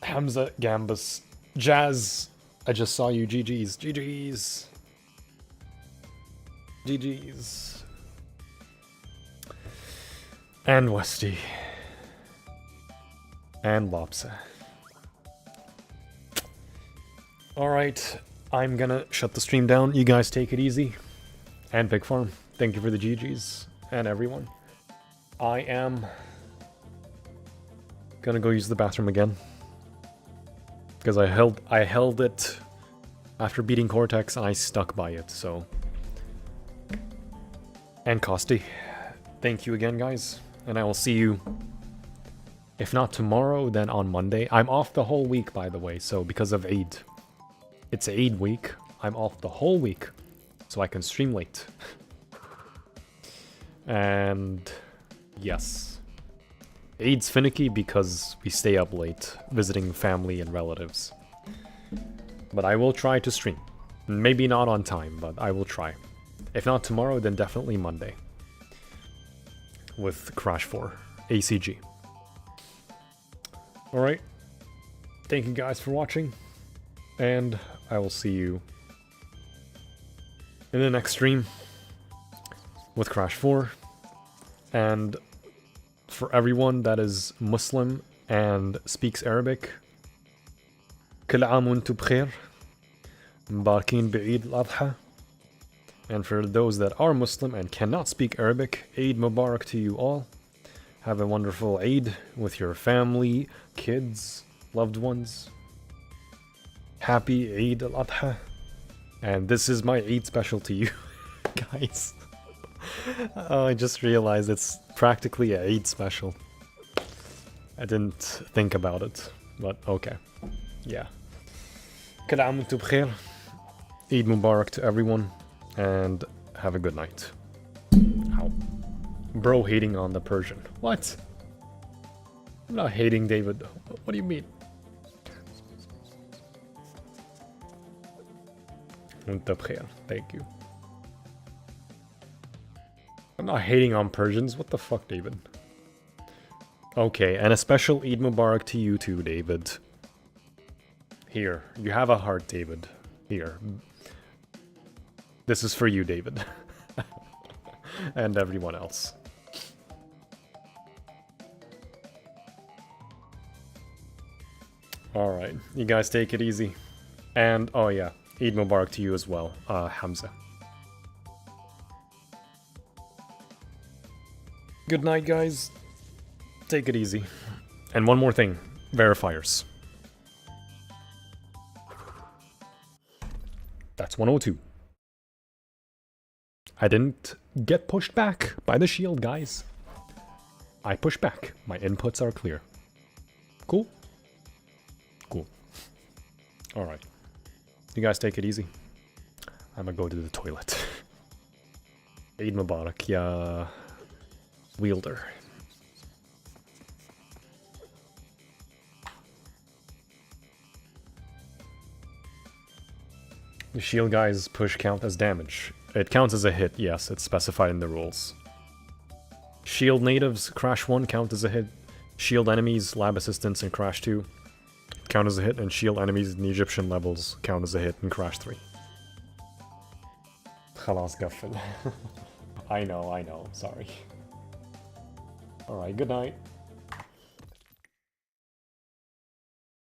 Hamza, Gambus, Jazz. I just saw you. GG's, GG's, GG's, and Westy, and Lopsa. Alright, I'm gonna shut the stream down. You guys take it easy. And Big Farm, thank you for the GGs. And everyone. I am gonna go use the bathroom again. Because I held it after beating Cortex and I stuck by it, so. And Costi, thank you again, guys. And I will see you, if not tomorrow, then on Monday. I'm off the whole week, by the way, so because of Eid. It's Eid week. I'm off the whole week, so I can stream late. And yes. Eid's finicky because we stay up late, visiting family and relatives. But I will try to stream. Maybe not on time, but I will try. If not tomorrow, then definitely Monday. With Crash 4, ACG. Alright. Thank you guys for watching. And I will see you in the next stream with Crash 4. And for everyone that is Muslim and speaks Arabic, كل عام وانتم بخير. مباركين بعيد الأضحى. And for those that are Muslim and cannot speak Arabic, Eid Mubarak to you all. Have a wonderful Eid with your family, kids, loved ones. Happy Eid al-Adha. And this is my Eid special to you, guys. Oh, I just realized it's practically a Eid special. I didn't think about it, but okay. Yeah. كل عام وانتم بخير. Eid Mubarak to everyone, and have a good night. Ow. Bro hating on the Persian. What? I'm not hating David. What do you mean? وانت بخير. Thank you. I'm not hating on Persians. What the fuck, David? Okay, and a special Eid Mubarak to you too, David. Here, you have a heart, David. Here. This is for you, David. And everyone else. Alright, you guys take it easy. And, oh yeah, Eid Mubarak to you as well, Hamza. Good night, guys. Take it easy. And one more thing, verifiers. That's 102. I didn't get pushed back by the shield, guys. I pushed back. My inputs are clear. Cool? Cool. Alright. You guys take it easy. I'm gonna go to the toilet. Eid Mubarak, ya wielder. The shield guys push count as damage. It counts as a hit, yes, it's specified in the rules. Shield natives, Crash 1 count as a hit. Shield enemies, lab assistants in Crash 2 count as a hit, and shield enemies in the Egyptian levels count as a hit in Crash 3. خلاص قفل. I know, sorry. Alright, good night.